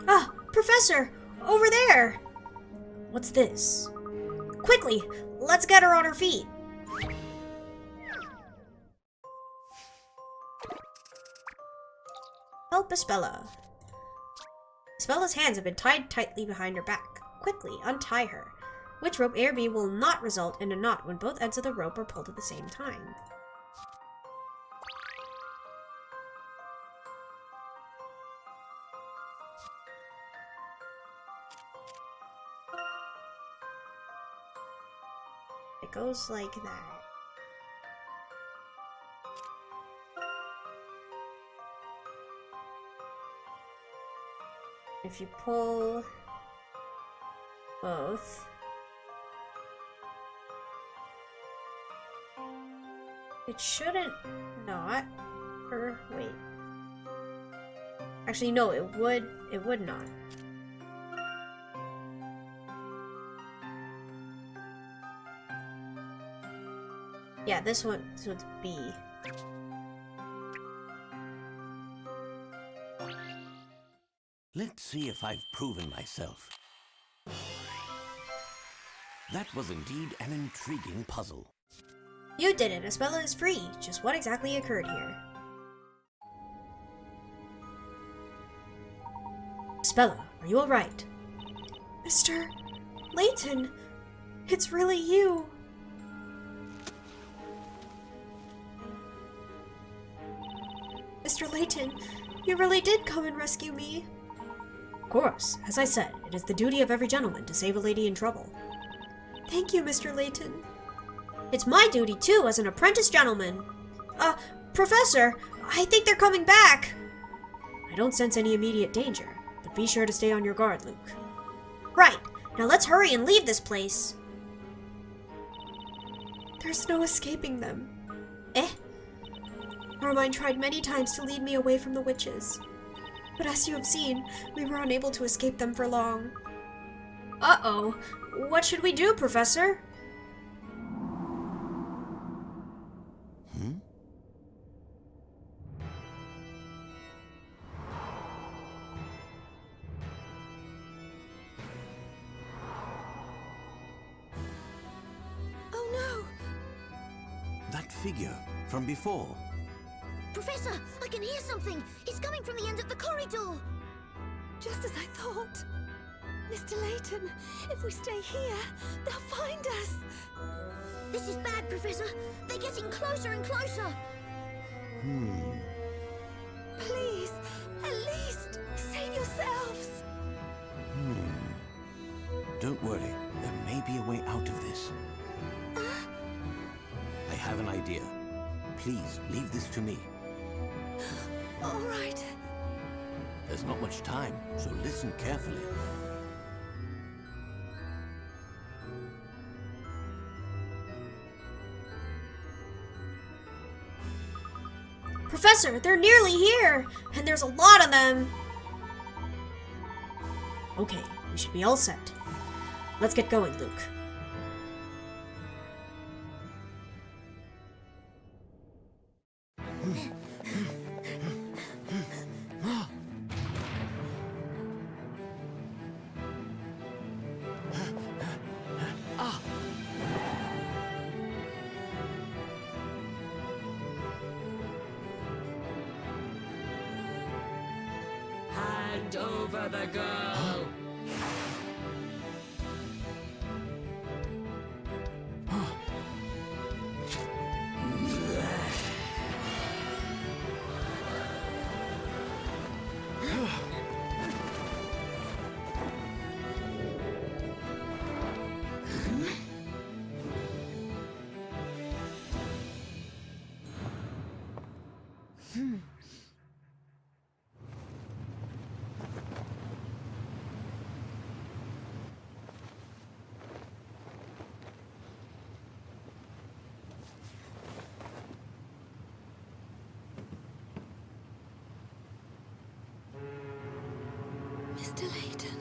Ah, Professor! Over there! What's this? Quickly, let's get her on her feet. Help Espella. Espella's hands have been tied tightly behind her back. Quickly, untie her. Witch rope AirB will not result in a knot when both ends of the rope are pulled at the same time. It goes like that. If you pull both, it shouldn't not, or wait. Actually, no, it would not. Yeah, this one's B. Let's see if I've proven myself. That was indeed an intriguing puzzle. You did it. Aspella is free. Just what exactly occurred here? Aspella, are you alright? Mr. Layton, it's really you. Mr. Layton, you really did come and rescue me. Of course. As I said, it is the duty of every gentleman to save a lady in trouble. Thank you, Mr. Layton. It's my duty, too, as an apprentice gentleman. Professor, I think they're coming back. I don't sense any immediate danger, but be sure to stay on your guard, Luke. Right. Now let's hurry and leave this place. There's no escaping them. Carmine tried many times to lead me away from the witches. But as you have seen, we were unable to escape them for long. Uh-oh. What should we do, Professor? Oh no! That figure from before. Professor, I can hear something! It's coming from the end of the corridor! Just as I thought. Mr. Layton, if we stay here, they'll find us. This is bad, Professor! They're getting closer and closer! Please, at least, save yourselves. Don't worry, there may be a way out of this. I have an idea. Please, leave this to me. All right. There's not much time, so listen carefully. Professor, they're nearly here! And there's a lot of them! Okay, we should be all set. Let's get going, Luke. Hand over the girl! Mr. Layton.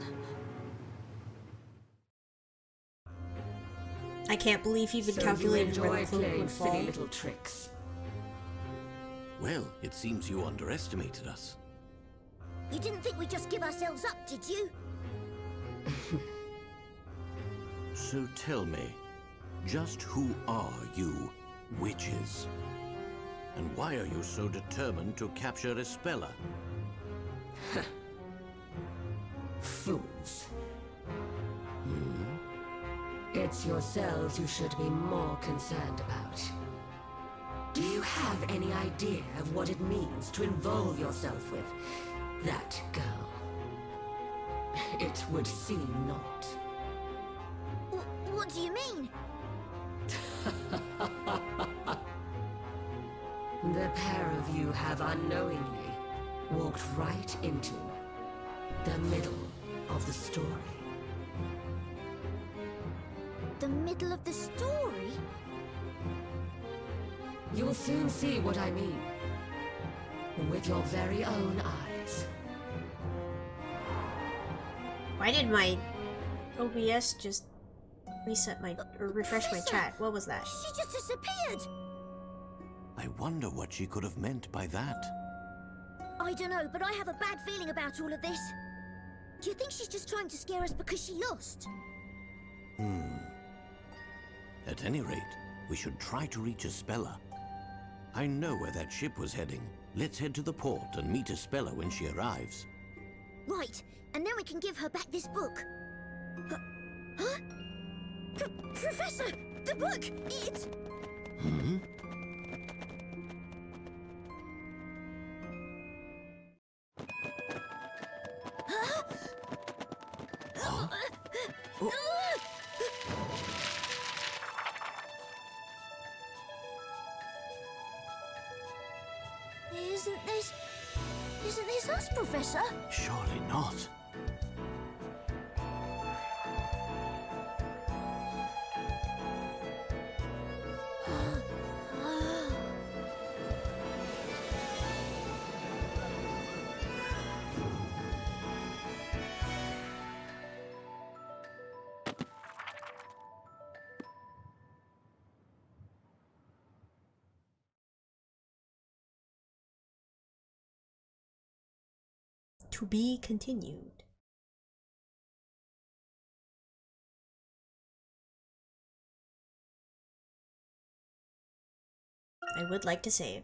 I can't believe he even calculated where the cloak would fall. silly little tricks. Well, it seems you underestimated us. You didn't think we'd just give ourselves up, did you? So tell me, just who are you, witches? And why are you so determined to capture Aspella? Fools. It's yourselves you should be more concerned about. Do you have any idea of what it means to involve yourself with that girl? It would seem not. What do you mean? The pair of you have unknowingly walked right into the middle of the story. The middle of the story? You'll soon see what I mean. With your very own eyes. Why did my OBS just reset my, or refresh my chat. What was that? She just disappeared! I wonder what she could have meant by that. I don't know, but I have a bad feeling about all of this. Do you think she's just trying to scare us because she lost? At any rate, we should try to reach Espella. I know where that ship was heading. Let's head to the port and meet Espella when she arrives. Right, and then we can give her back this book. Huh? Professor! The book! It's... Isn't this us, Professor? Surely not. To be continued. I would like to save.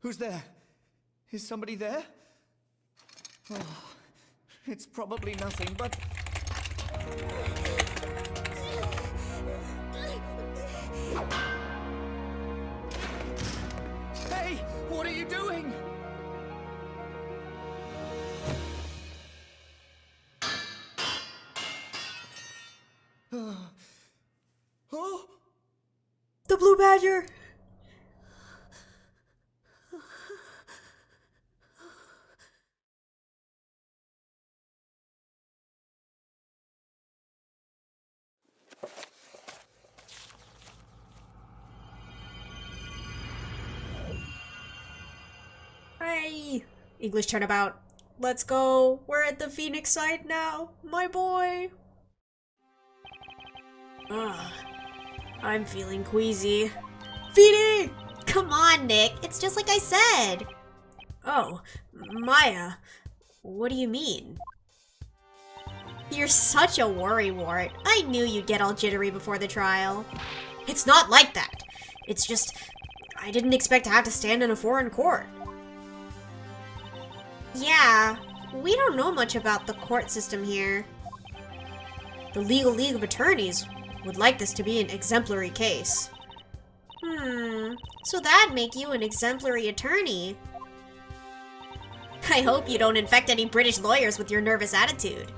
Who's there? Is somebody there? Oh, it's probably nothing, but... Hey! What are you doing? Oh! The Blue Badger! Hey! English turnabout. Let's go. We're at the Phoenix site now. My boy. Ugh. I'm feeling queasy. Phoenix! Come on, Nick. It's just like I said. Oh, Maya. What do you mean? You're such a worrywart. I knew you'd get all jittery before the trial. It's not like that. It's just, I didn't expect to have to stand in a foreign court. Yeah, we don't know much about the court system here. The Legal League of Attorneys would like this to be an exemplary case. So that'd make you an exemplary attorney. I hope you don't infect any British lawyers with your nervous attitude.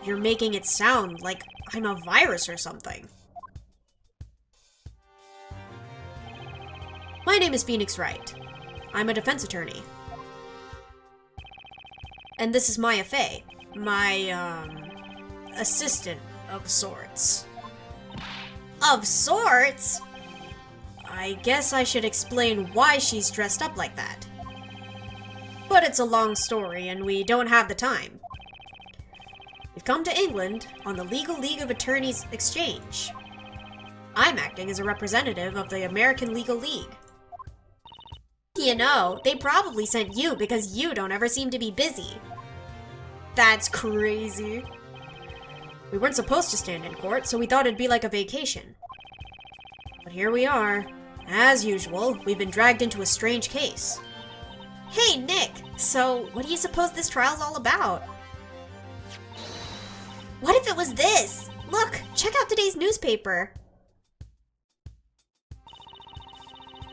You're making it sound like I'm a virus or something. My name is Phoenix Wright. I'm a defense attorney. And this is Maya Fey, my, assistant of sorts. Of sorts? I guess I should explain why she's dressed up like that. But it's a long story, and we don't have the time. We've come to England on the Legal League of Attorneys exchange. I'm acting as a representative of the American Legal League. You know, they probably sent you because you don't ever seem to be busy. That's crazy. We weren't supposed to stand in court, so we thought it'd be like a vacation. But here we are. As usual, we've been dragged into a strange case. Hey, Nick! So, what do you suppose this trial's all about? What if it was this? Look, check out today's newspaper.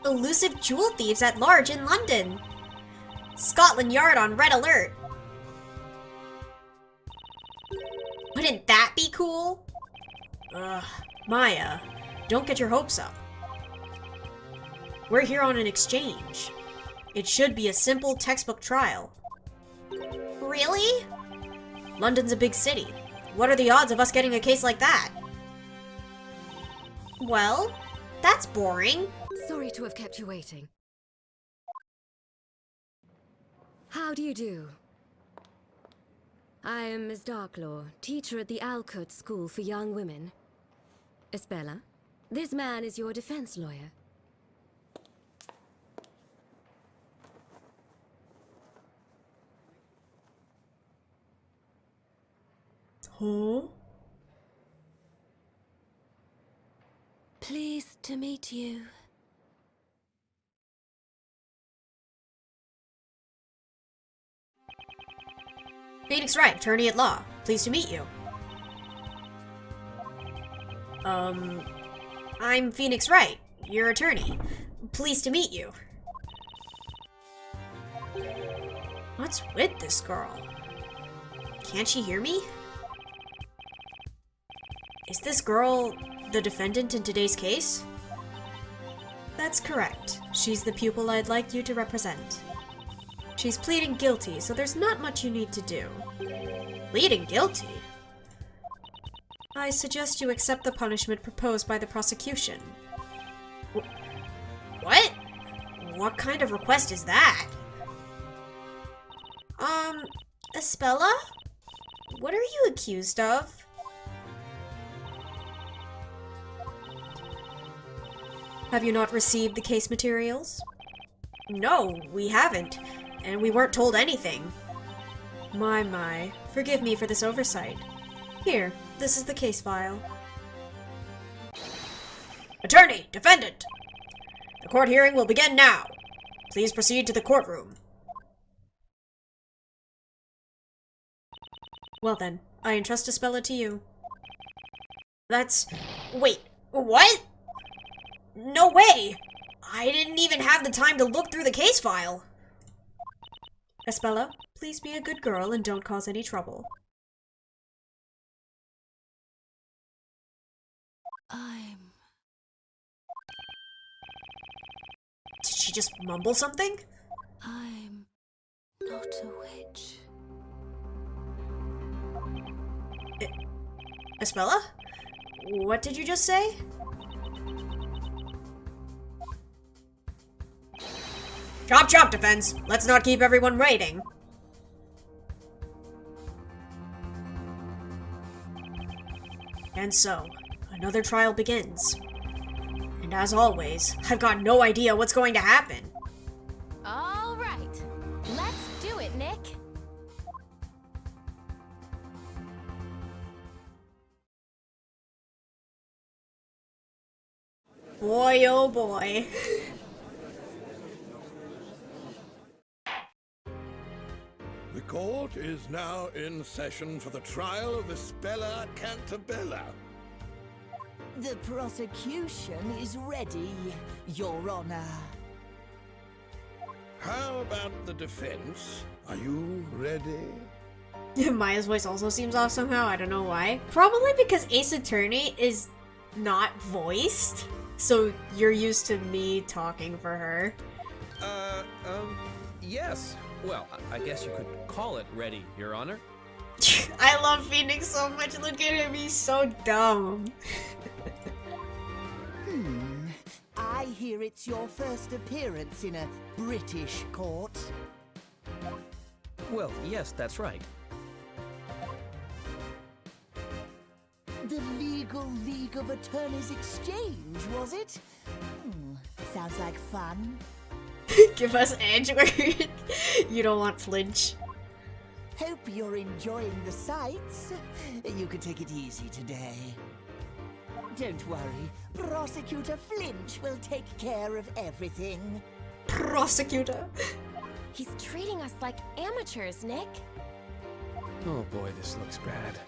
Elusive jewel thieves at large in London. Scotland Yard on red alert. Wouldn't that be cool? Ugh, Maya, don't get your hopes up. We're here on an exchange. It should be a simple textbook trial. Really? London's a big city. What are the odds of us getting a case like that? Well, that's boring. Sorry to have kept you waiting. How do you do? I am Miss Darklaw, teacher at the Alcott School for Young Women. Isabella, this man is your defense lawyer. Huh? Pleased to meet you. Phoenix Wright, attorney at law. Pleased to meet you. I'm Phoenix Wright, your attorney. Pleased to meet you. What's with this girl? Can't she hear me? Is this girl the defendant in today's case? That's correct. She's the pupil I'd like you to represent. She's pleading guilty, so there's not much you need to do. Pleading guilty? I suggest you accept the punishment proposed by the prosecution. What? What kind of request is that? Espella? What are you accused of? Have you not received the case materials? No, we haven't, and we weren't told anything. My, forgive me for this oversight. Here, this is the case file. Attorney, defendant! The court hearing will begin now. Please proceed to the courtroom. Well then, I entrust Isabella to you. Wait, what? No way! I didn't even have the time to look through the case file. Isabella, please be a good girl and don't cause any trouble. Did she just mumble something? I'm not a witch. Isabella? What did you just say? Chop chop, defense! Let's not keep everyone waiting. And so, another trial begins. And as always, I've got no idea what's going to happen. All right, let's do it, Nick. Boy, oh boy. The court is now in session for the trial of Isabella Cantabella. The prosecution is ready, Your Honor. How about the defense? Are you ready? Maya's voice also seems off somehow, I don't know why. Probably because Ace Attorney is not voiced, so you're used to me talking for her. Yes. Well, I guess you could call it ready, Your Honor. I love Phoenix so much, look at him, he's so dumb. I hear it's your first appearance in a British court. Well, yes, that's right. The Legal League of Attorneys Exchange, was it? Sounds like fun. Give us Edgeworth. You don't want flinch. Hope you're enjoying the sights. You can take it easy today. Don't worry, Prosecutor Flinch will take care of everything. Prosecutor? He's treating us like amateurs, Nick. Oh boy, this looks bad.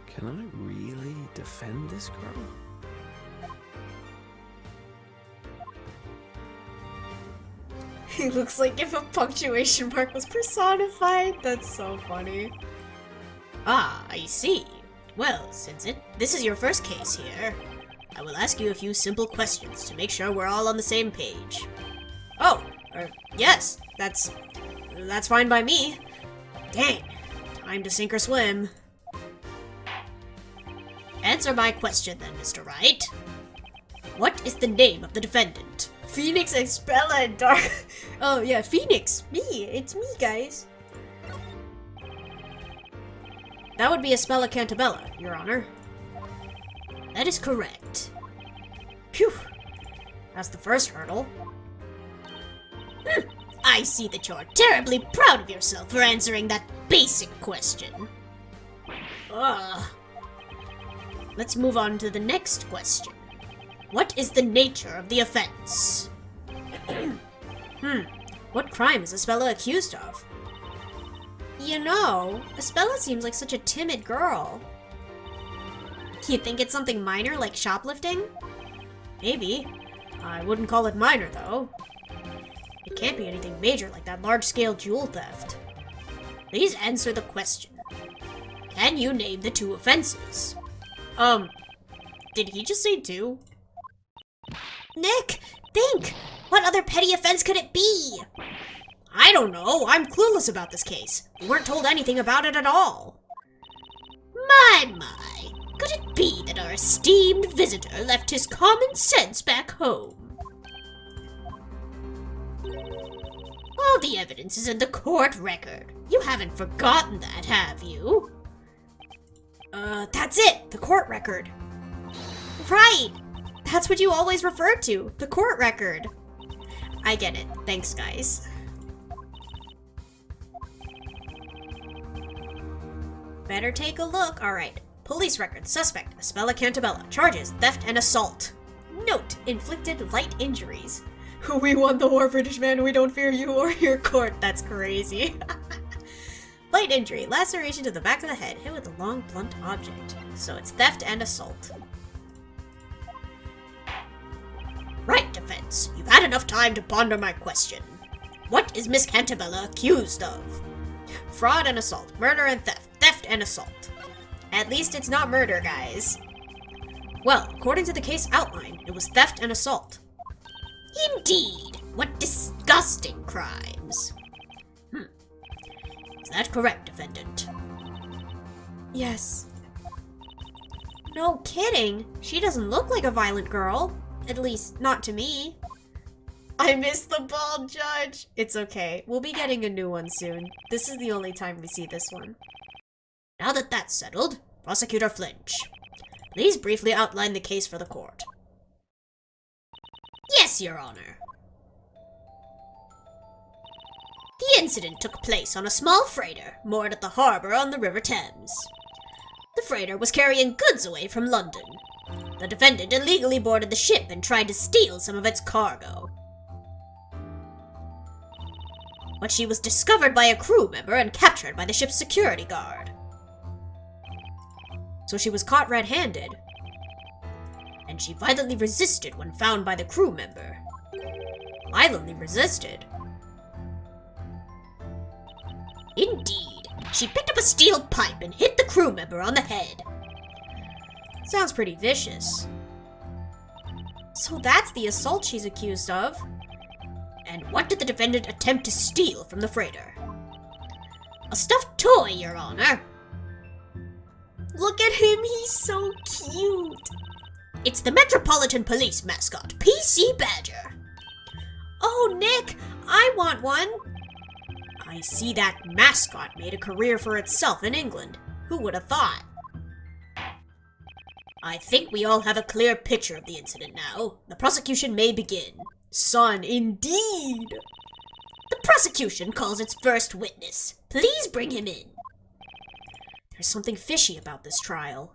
Can I really defend this girl? He looks like if a punctuation mark was personified. That's so funny. Ah, I see. Well, since this is your first case here, I will ask you a few simple questions to make sure we're all on the same page. Oh, yes, that's fine by me. Dang, time to sink or swim. Answer my question then, Mr. Wright. What is the name of the defendant? Phoenix, Expella, and Dark... Oh, yeah, Phoenix. Me. It's me, guys. That would be Expella Cantabella, Your Honor. That is correct. Phew. That's the first hurdle. I see that you're terribly proud of yourself for answering that basic question. Ugh. Let's move on to the next question. What is the nature of the offense? What crime is Expella accused of? You know, Expella seems like such a timid girl. You think it's something minor like shoplifting? Maybe. I wouldn't call it minor, though. It can't be anything major like that large-scale jewel theft. Please answer the question. Can you name the two offenses? Did he just say two? Nick, think! What other petty offense could it be? I don't know. I'm clueless about this case. We weren't told anything about it at all. My. Could it be that our esteemed visitor left his common sense back home? All the evidence is in the court record. You haven't forgotten that, have you? That's it! The court record. Right! That's what you always refer to, the court record. I get it. Thanks, guys. Better take a look. Alright. Police record. Suspect. Expella Cantabella. Charges. Theft and assault. Note. Inflicted light injuries. We won the war, British man. We don't fear you or your court. That's crazy. Light injury. Laceration to the back of the head. Hit with a long, blunt object. So it's theft and assault. Right, defense. You've had enough time to ponder my question. What is Miss Cantabella accused of? Fraud and assault. Murder and theft. Theft and assault. At least it's not murder, guys. Well, according to the case outline, it was theft and assault. Indeed! What disgusting crimes! Is that correct, defendant? Yes. No kidding! She doesn't look like a violent girl. At least, not to me. I missed the bald judge! It's okay. We'll be getting a new one soon. This is the only time we see this one. Now that that's settled, Prosecutor Flinch, please briefly outline the case for the court. Yes, Your Honor. The incident took place on a small freighter moored at the harbor on the River Thames. The freighter was carrying goods away from London. The defendant illegally boarded the ship and tried to steal some of its cargo. But she was discovered by a crew member and captured by the ship's security guard. So she was caught red-handed. And she violently resisted when found by the crew member. Violently resisted? Indeed. She picked up a steel pipe and hit the crew member on the head. Sounds pretty vicious. So that's the assault she's accused of. And what did the defendant attempt to steal from the freighter? A stuffed toy, Your Honor. Look at him, he's so cute. It's the Metropolitan Police mascot, PC Badger. Oh, Nick, I want one. I see that mascot made a career for itself in England. Who would have thought? I think we all have a clear picture of the incident now. The prosecution may begin. Son, indeed! The prosecution calls its first witness. Please bring him in. There's something fishy about this trial.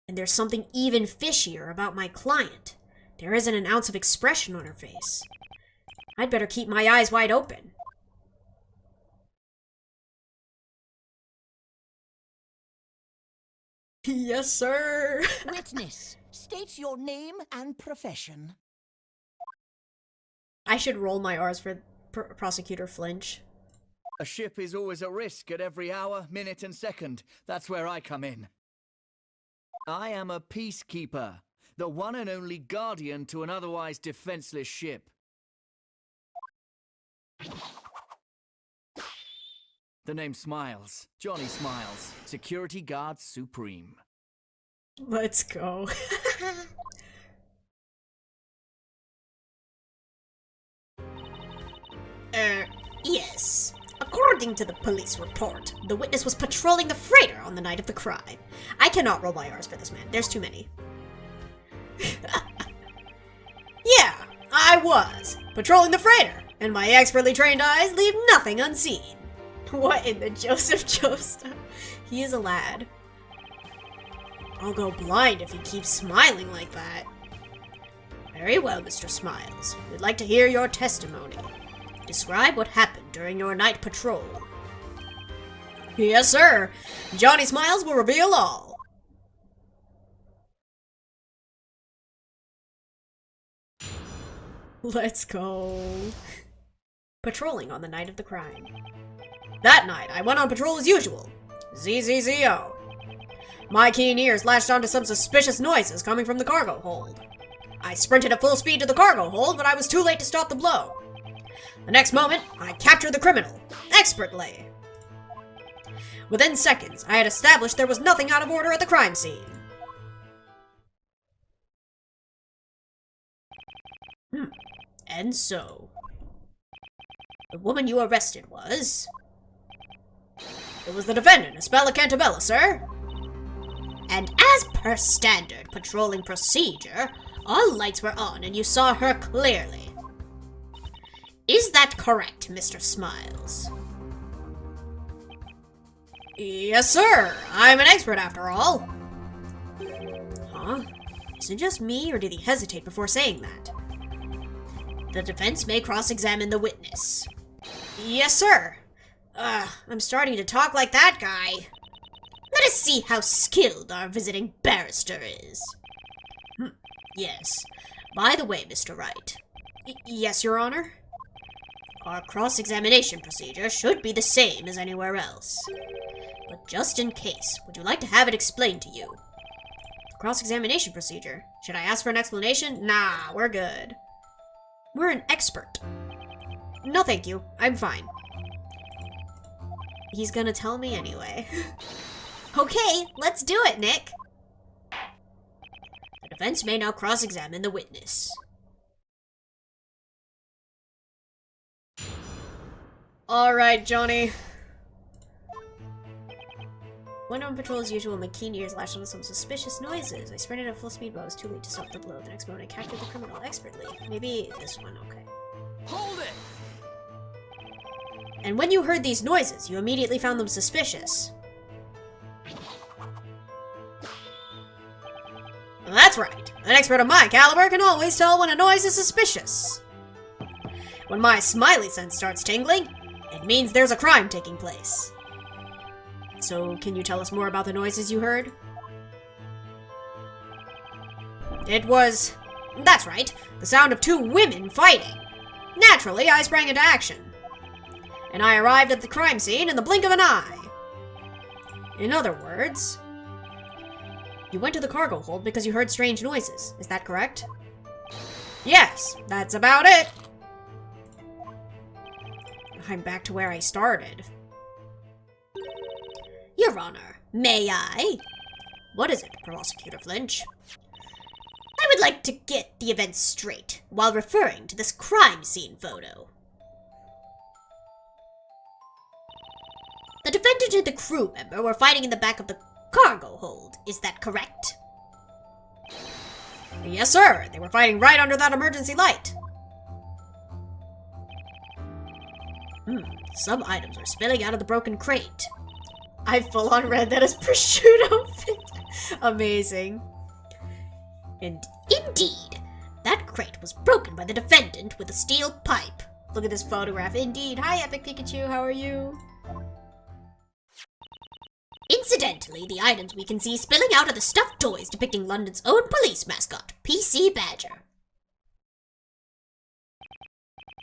And there's something even fishier about my client. There isn't an ounce of expression on her face. I'd better keep my eyes wide open. Yes, sir. Witness, state your name and profession. I should roll my R's for Prosecutor Flinch. A ship is always at risk at every hour, minute, and second. That's where I come in. I am a peacekeeper, the one and only guardian to an otherwise defenseless ship. The name Smiles. Johnny Smiles. Security Guard Supreme. Let's go. Yes. According to the police report, the witness was patrolling the freighter on the night of the crime. I cannot roll my R's for this man. There's too many. Yeah, I was. Patrolling the freighter, and my expertly trained eyes leave nothing unseen. What in the Joseph Joestar? He is a lad. I'll go blind if he keeps smiling like that. Very well, Mr. Smiles. We'd like to hear your testimony. Describe what happened during your night patrol. Yes, sir. Johnny Smiles will reveal all. Let's go. Patrolling on the night of the crime. That night, I went on patrol as usual. ZZZO. My keen ears latched onto some suspicious noises coming from the cargo hold. I sprinted at full speed to the cargo hold, but I was too late to stop the blow. The next moment, I captured the criminal, expertly. Within seconds, I had established there was nothing out of order at the crime scene. And so, the woman you arrested was... It was the defendant, Espella Cantabella, sir. And as per standard patrolling procedure, all lights were on and you saw her clearly. Is that correct, Mr. Smiles? Yes, sir. I'm an expert after all. Huh? Is it just me, or did he hesitate before saying that? The defense may cross-examine the witness. Yes, sir. I'm starting to talk like that guy. Let us see how skilled our visiting barrister is. Yes. By the way, Mr. Wright. Yes, Your Honor? Our cross-examination procedure should be the same as anywhere else. But just in case, would you like to have it explained to you? Cross-examination procedure? Should I ask for an explanation? Nah, we're good. We're an expert. No, thank you. I'm fine. He's gonna tell me anyway. Okay, let's do it, Nick. The defense may now cross-examine the witness. Alright, Johnny. Went on patrol as usual, my keen ears latched onto some suspicious noises. I sprinted at full speed, but I was too late to stop the blow. The next moment, I captured the criminal expertly. Maybe this one, okay. Hold it! And when you heard these noises, you immediately found them suspicious. Well, that's right. An expert of my caliber can always tell when a noise is suspicious. When my smiley sense starts tingling, it means there's a crime taking place. So, can you tell us more about the noises you heard? It was... That's right, the sound of two women fighting. Naturally, I sprang into action. And I arrived at the crime scene in the blink of an eye. In other words... You went to the cargo hold because you heard strange noises, is that correct? Yes, that's about it. I'm back to where I started. Your Honor, may I? What is it, Prosecutor Flinch? I would like to get the events straight while referring to this crime scene photo. The defendant and the crew member were fighting in the back of the cargo hold, is that correct? Yes, sir. They were fighting right under that emergency light. Some items are spilling out of the broken crate. I full on read that as prosciutto fit. Amazing. And indeed, that crate was broken by the defendant with a steel pipe. Look at this photograph. Indeed. Hi, Epic Pikachu. How are you? Incidentally, the items we can see spilling out are the stuffed toys depicting London's own police mascot, PC Badger.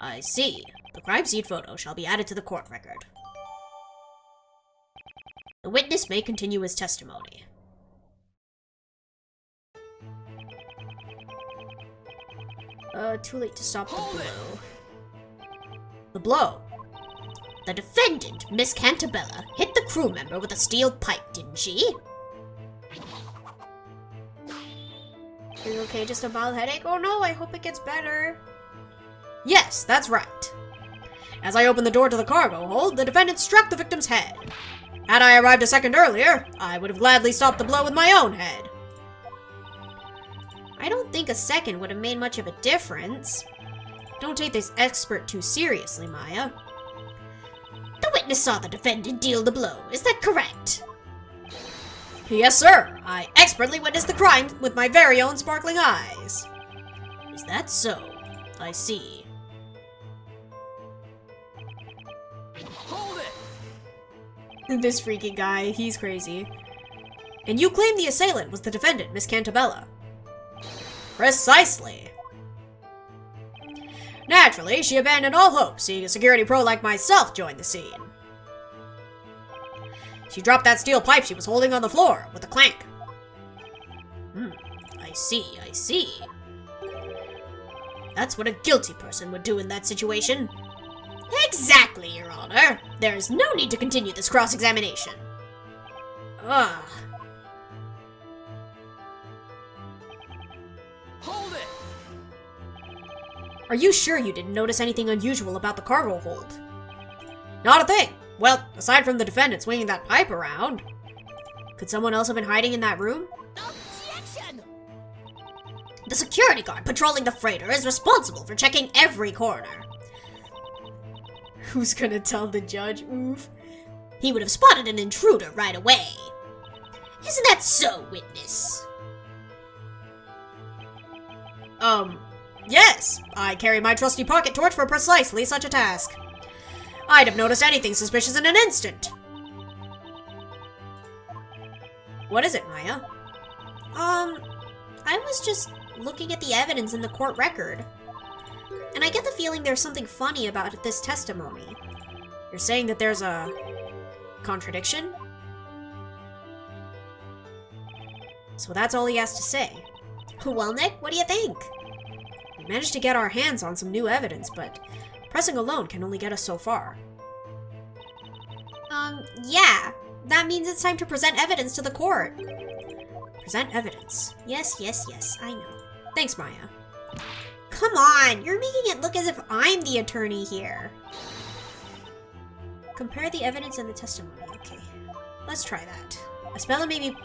I see. The crime scene photo shall be added to the court record. The witness may continue his testimony. Too late to stop the blow. The blow. The defendant, Miss Cantabella, hit the crew member with a steel pipe, didn't she? Is it okay, just a mild headache? Oh no, I hope it gets better. Yes, that's right. As I opened the door to the cargo hold, the defendant struck the victim's head. Had I arrived a second earlier, I would have gladly stopped the blow with my own head. I don't think a second would have made much of a difference. Don't take this expert too seriously, Maya. The witness saw the defendant deal the blow, is that correct? Yes, sir. I expertly witnessed the crime with my very own sparkling eyes. Is that so? I see. Hold it! This freaking guy, he's crazy. And you claim the assailant was the defendant, Miss Cantabella. Precisely. Naturally, she abandoned all hope, seeing a security pro like myself join the scene. She dropped that steel pipe she was holding on the floor with a clank. I see. That's what a guilty person would do in that situation. Exactly, Your Honor. There's no need to continue this cross-examination. Ugh. Hold it! Are you sure you didn't notice anything unusual about the cargo hold? Not a thing. Well, aside from the defendant swinging that pipe around. Could someone else have been hiding in that room? Objection! The security guard patrolling the freighter is responsible for checking every corner. Who's gonna tell the judge? Oof. He would have spotted an intruder right away. Isn't that so, witness? Yes. I carry my trusty pocket torch for precisely such a task. I'd have noticed anything suspicious in an instant. What is it, Maya? I was just looking at the evidence in the court record. And I get the feeling there's something funny about this testimony. You're saying that there's a contradiction? So that's all he has to say. Well, Nick, what do you think? We managed to get our hands on some new evidence, but pressing alone can only get us so far. Yeah. That means it's time to present evidence to the court. Present evidence. Yes, I know. Thanks, Maya. Come on, you're making it look as if I'm the attorney here. Compare the evidence and the testimony. Okay, let's try that. Aspella may be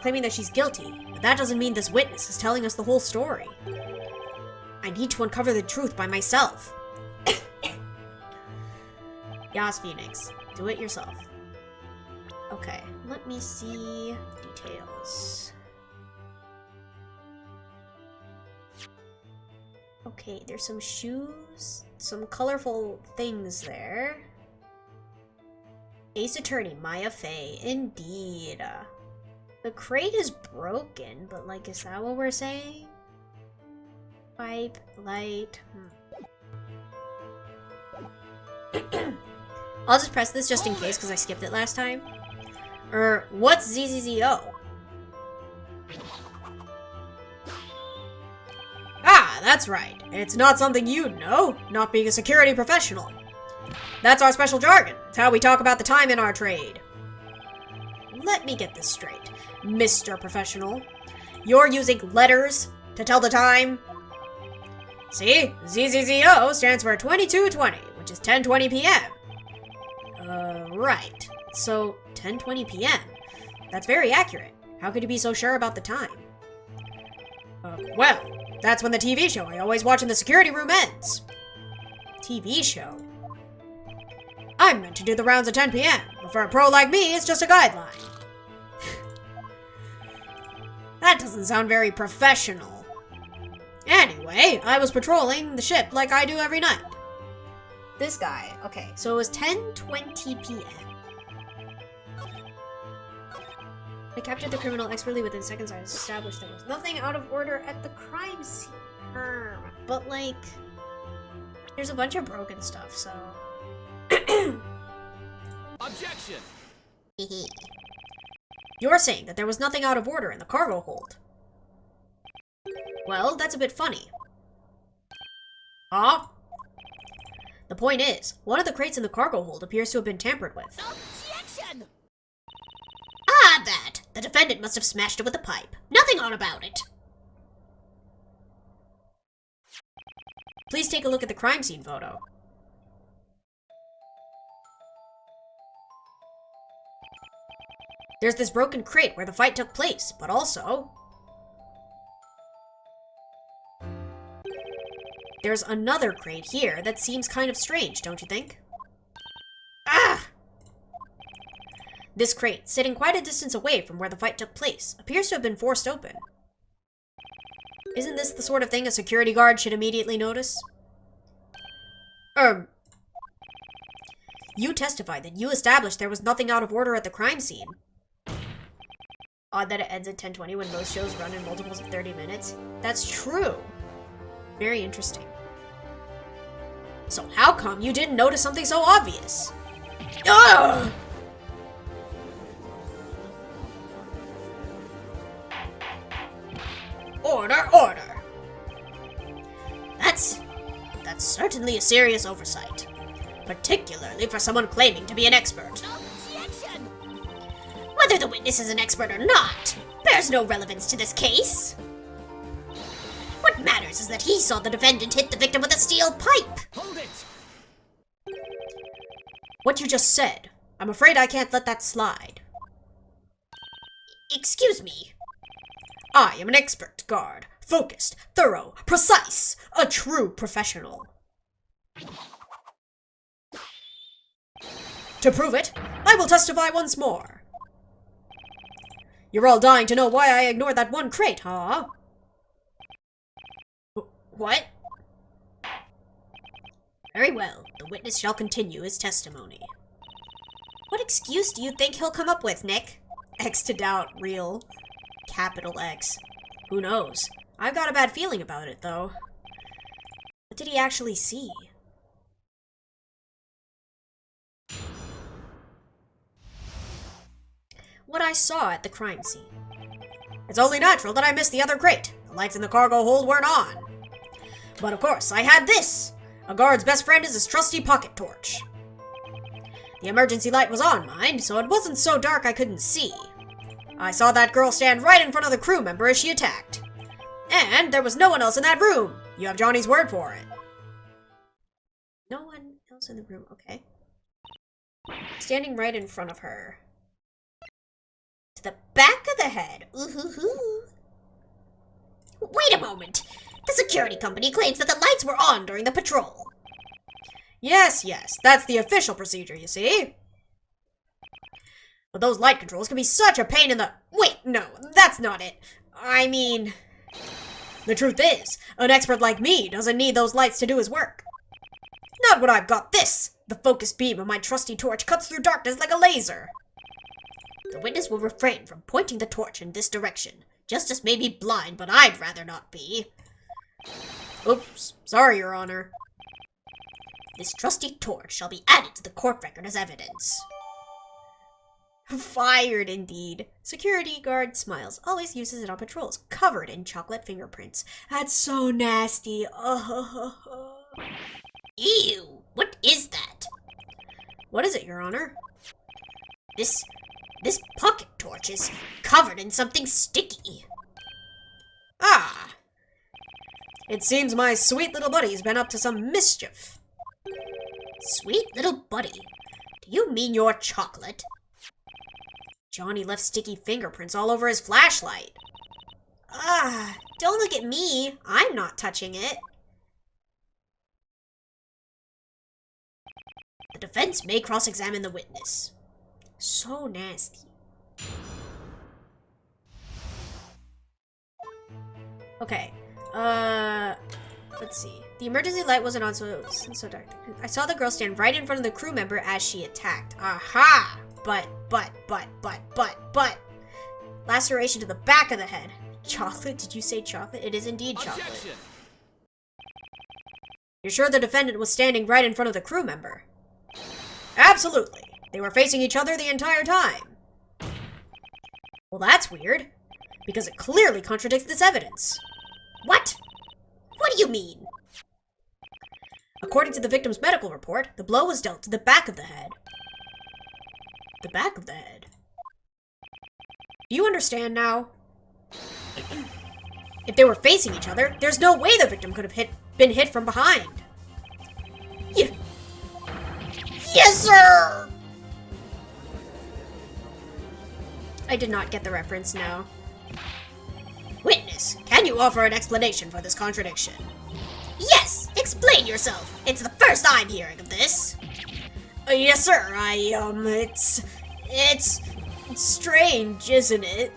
claiming that she's guilty, but that doesn't mean this witness is telling us the whole story. I need to uncover the truth by myself. Yas, Phoenix. Do it yourself. Okay, let me see details. Okay, there's some shoes, some colorful things there. Ace Attorney, Maya Fey. Indeed. The crate is broken, but like, is that what we're saying? Pipe, light. I'll just press this just in case because I skipped it last time. What's ZZZO? Ah, that's right. It's not something you'd know, not being a security professional. That's our special jargon. It's how we talk about the time in our trade. Let me get this straight, Mr. Professional. You're using letters to tell the time? See, ZZZO stands for 22:20, which is 10:20 p.m. Right. So, 10:20 p.m. That's very accurate. How could you be so sure about the time? Well, that's when the TV show I always watch in the security room ends. TV show? I'm meant to do the rounds at 10 p.m., but for a pro like me, it's just a guideline. That doesn't sound very professional. Anyway, I was patrolling the ship like I do every night. This guy. Okay, so it was 10:20 p.m. I captured the criminal expertly within seconds. I established there was nothing out of order at the crime scene. But like, there's a bunch of broken stuff, so. Objection! You're saying that there was nothing out of order in the cargo hold. Well, that's a bit funny. Huh? The point is, one of the crates in the cargo hold appears to have been tampered with. Objection! Ah, that! The defendant must have smashed it with a pipe. Nothing odd about it. Please take a look at the crime scene photo. There's this broken crate where the fight took place, but also... there's another crate here that seems kind of strange, don't you think? Ah! This crate, sitting quite a distance away from where the fight took place, appears to have been forced open. Isn't this the sort of thing a security guard should immediately notice? You testified that you established there was nothing out of order at the crime scene. Odd that it ends at 10:20 when most shows run in multiples of 30 minutes. That's true. Very interesting. So how come you didn't notice something so obvious? Ugh! Order, order! That's certainly a serious oversight. Particularly for someone claiming to be an expert. Objection! Whether the witness is an expert or not, bears no relevance to this case. What matters is that he saw the defendant hit the victim with a steel pipe. Hold it! What you just said, I'm afraid I can't let that slide. Excuse me. I am an expert guard, focused, thorough, precise, a true professional. To prove it, I will testify once more. You're all dying to know why I ignored that one crate, huh? What? Very well, the witness shall continue his testimony. What excuse do you think he'll come up with, Nick? X to doubt, real. Capital X. Who knows? I've got a bad feeling about it, though. What did he actually see? What I saw at the crime scene. It's only natural that I missed the other crate. The lights in the cargo hold weren't on. But of course, I had this! A guard's best friend is his trusty pocket torch. The emergency light was on, mind, so it wasn't so dark I couldn't see. I saw that girl stand right in front of the crew member as she attacked. And there was no one else in that room! You have Johnny's word for it. No one else in the room, okay. Standing right in front of her. To the back of the head. Ooh-hoo-hoo. Wait a moment! The security company claims that the lights were on during the patrol. Yes, that's the official procedure, you see. But those light controls can be such a pain in the... Wait, no, that's not it. I mean... The truth is, an expert like me doesn't need those lights to do his work. Not when I've got this! The focus beam of my trusty torch cuts through darkness like a laser. The witness will refrain from pointing the torch in this direction. Justice may be blind, but I'd rather not be. Oops, sorry, Your Honor. This trusty torch shall be added to the court record as evidence. Fired, indeed. Security guard smiles. Always uses it on patrols. Covered in chocolate fingerprints. That's so nasty. Ew, what is that? What is it, Your Honor? This pocket torch is covered in something sticky. Ah. It seems my sweet little buddy's been up to some mischief. Sweet little buddy? Do you mean your chocolate? Johnny left sticky fingerprints all over his flashlight. Ah, don't look at me. I'm not touching it. The defense may cross-examine the witness. So nasty. Okay. Let's see. The emergency light wasn't on, so it wasn't so dark. I saw the girl stand right in front of the crew member as she attacked. Aha! But. Laceration to the back of the head. Chocolate? Did you say chocolate? It is indeed chocolate. Objection! You're sure the defendant was standing right in front of the crew member? Absolutely. They were facing each other the entire time. Well, that's weird, because it clearly contradicts this evidence. What? What do you mean? According to the victim's medical report, the blow was dealt to the back of the head. The back of the head? Do you understand now? If they were facing each other, there's no way the victim could have been hit from behind. Yes, sir! I did not get the reference, no. Witness, can you offer an explanation for this contradiction? Yes! Explain yourself! It's the first I'm hearing of this! Yes, sir, it's strange, isn't it?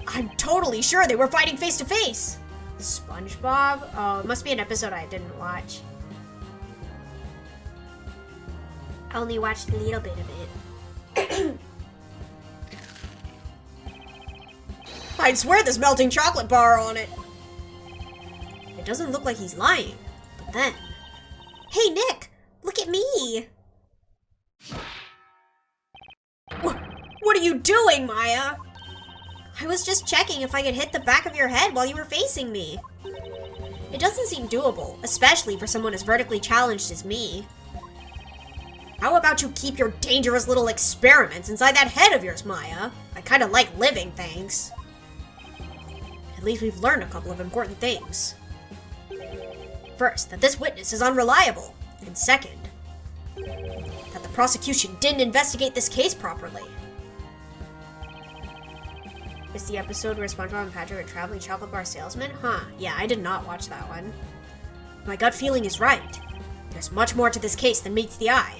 I'm totally sure they were fighting face to face! SpongeBob? Oh, it must be an episode I didn't watch. I only watched a little bit of it. I'd swear there's melting chocolate bar on it. It doesn't look like he's lying, but then... Hey, Nick! Look at me! What are you doing, Maya? I was just checking if I could hit the back of your head while you were facing me. It doesn't seem doable, especially for someone as vertically challenged as me. How about you keep your dangerous little experiments inside that head of yours, Maya? I kinda like living things. At least we've learned a couple of important things. First, that this witness is unreliable. And second, that the prosecution didn't investigate this case properly. It's the episode where SpongeBob and Patrick are traveling chocolate bar salesmen? Huh, yeah, I did not watch that one. My gut feeling is right. There's much more to this case than meets the eye.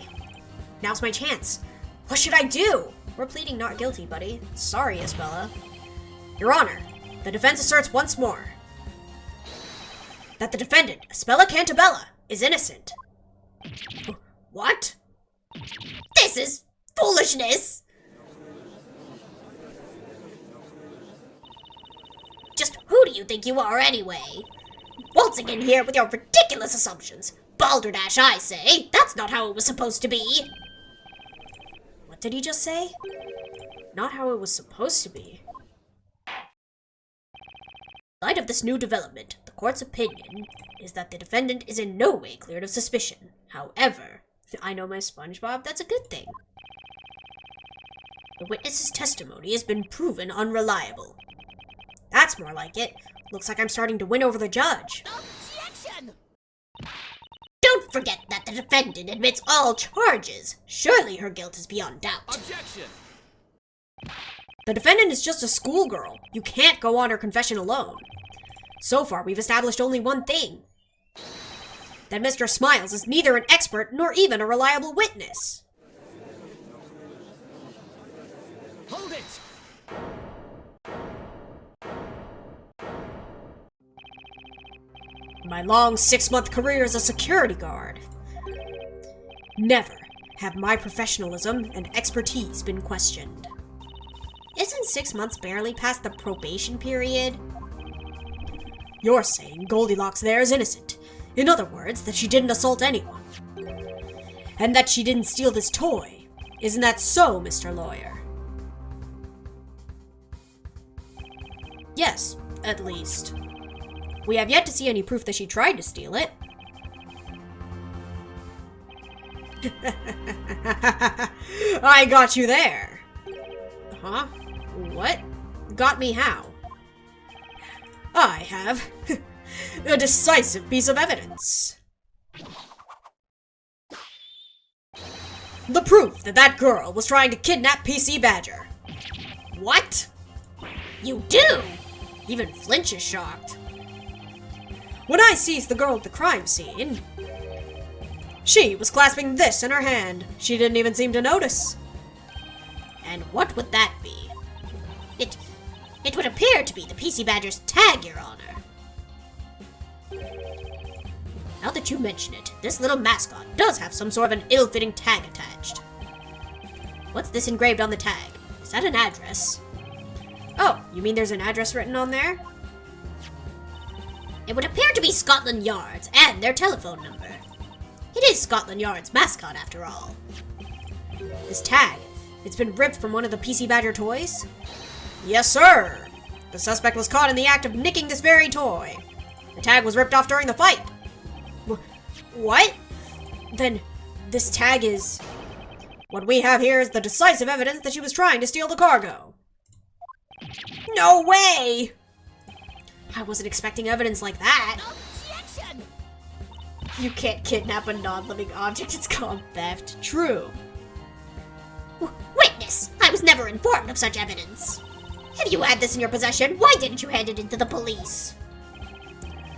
Now's my chance. What should I do? We're pleading not guilty, buddy. Sorry, Isabella. Your Honor, the defense asserts once more that the defendant, Isabella Cantabella, is innocent. What? This is foolishness! Just who do you think you are, anyway? Waltzing in here with your ridiculous assumptions. Balderdash, I say. That's not how it was supposed to be. What did he just say? Not how it was supposed to be. In light of this new development, the court's opinion is that the defendant is in no way cleared of suspicion. However, I know my SpongeBob, that's a good thing. The witness's testimony has been proven unreliable. That's more like it. Looks like I'm starting to win over the judge. Objection! Don't forget that the defendant admits all charges. Surely her guilt is beyond doubt. Objection! The defendant is just a schoolgirl. You can't go on her confession alone. So far, we've established only one thing. That Mr. Smiles is neither an expert nor even a reliable witness. Hold it! My long 6-month career as a security guard. Never have my professionalism and expertise been questioned. Isn't 6 months barely past the probation period? You're saying Goldilocks there is innocent. In other words, that she didn't assault anyone. And that she didn't steal this toy. Isn't that so, Mr. Lawyer? Yes, at least. We have yet to see any proof that she tried to steal it. I got you there. Huh? What? Got me how? I have a decisive piece of evidence. The proof that that girl was trying to kidnap PC Badger. What? You do? Even Flinch is shocked. When I seized the girl at the crime scene, she was clasping this in her hand. She didn't even seem to notice. And what would that be? It would appear to be the PC Badger's tag, Your Honor. Now that you mention it, this little mascot does have some sort of an ill-fitting tag attached. What's this engraved on the tag? Is that an address? Oh, you mean there's an address written on there? It would appear to be Scotland Yard's and their telephone number. It is Scotland Yard's mascot, after all. This tag, it's been ripped from one of the PC Badger toys? Yes, sir! The suspect was caught in the act of nicking this very toy. The tag was ripped off during the fight. What? Then this tag is... What we have here is the decisive evidence that she was trying to steal the cargo. No way! I wasn't expecting evidence like that. Objection! You can't kidnap a non-living object, it's called theft. True. Witness! I was never informed of such evidence. If you had this in your possession, why didn't you hand it in to the police?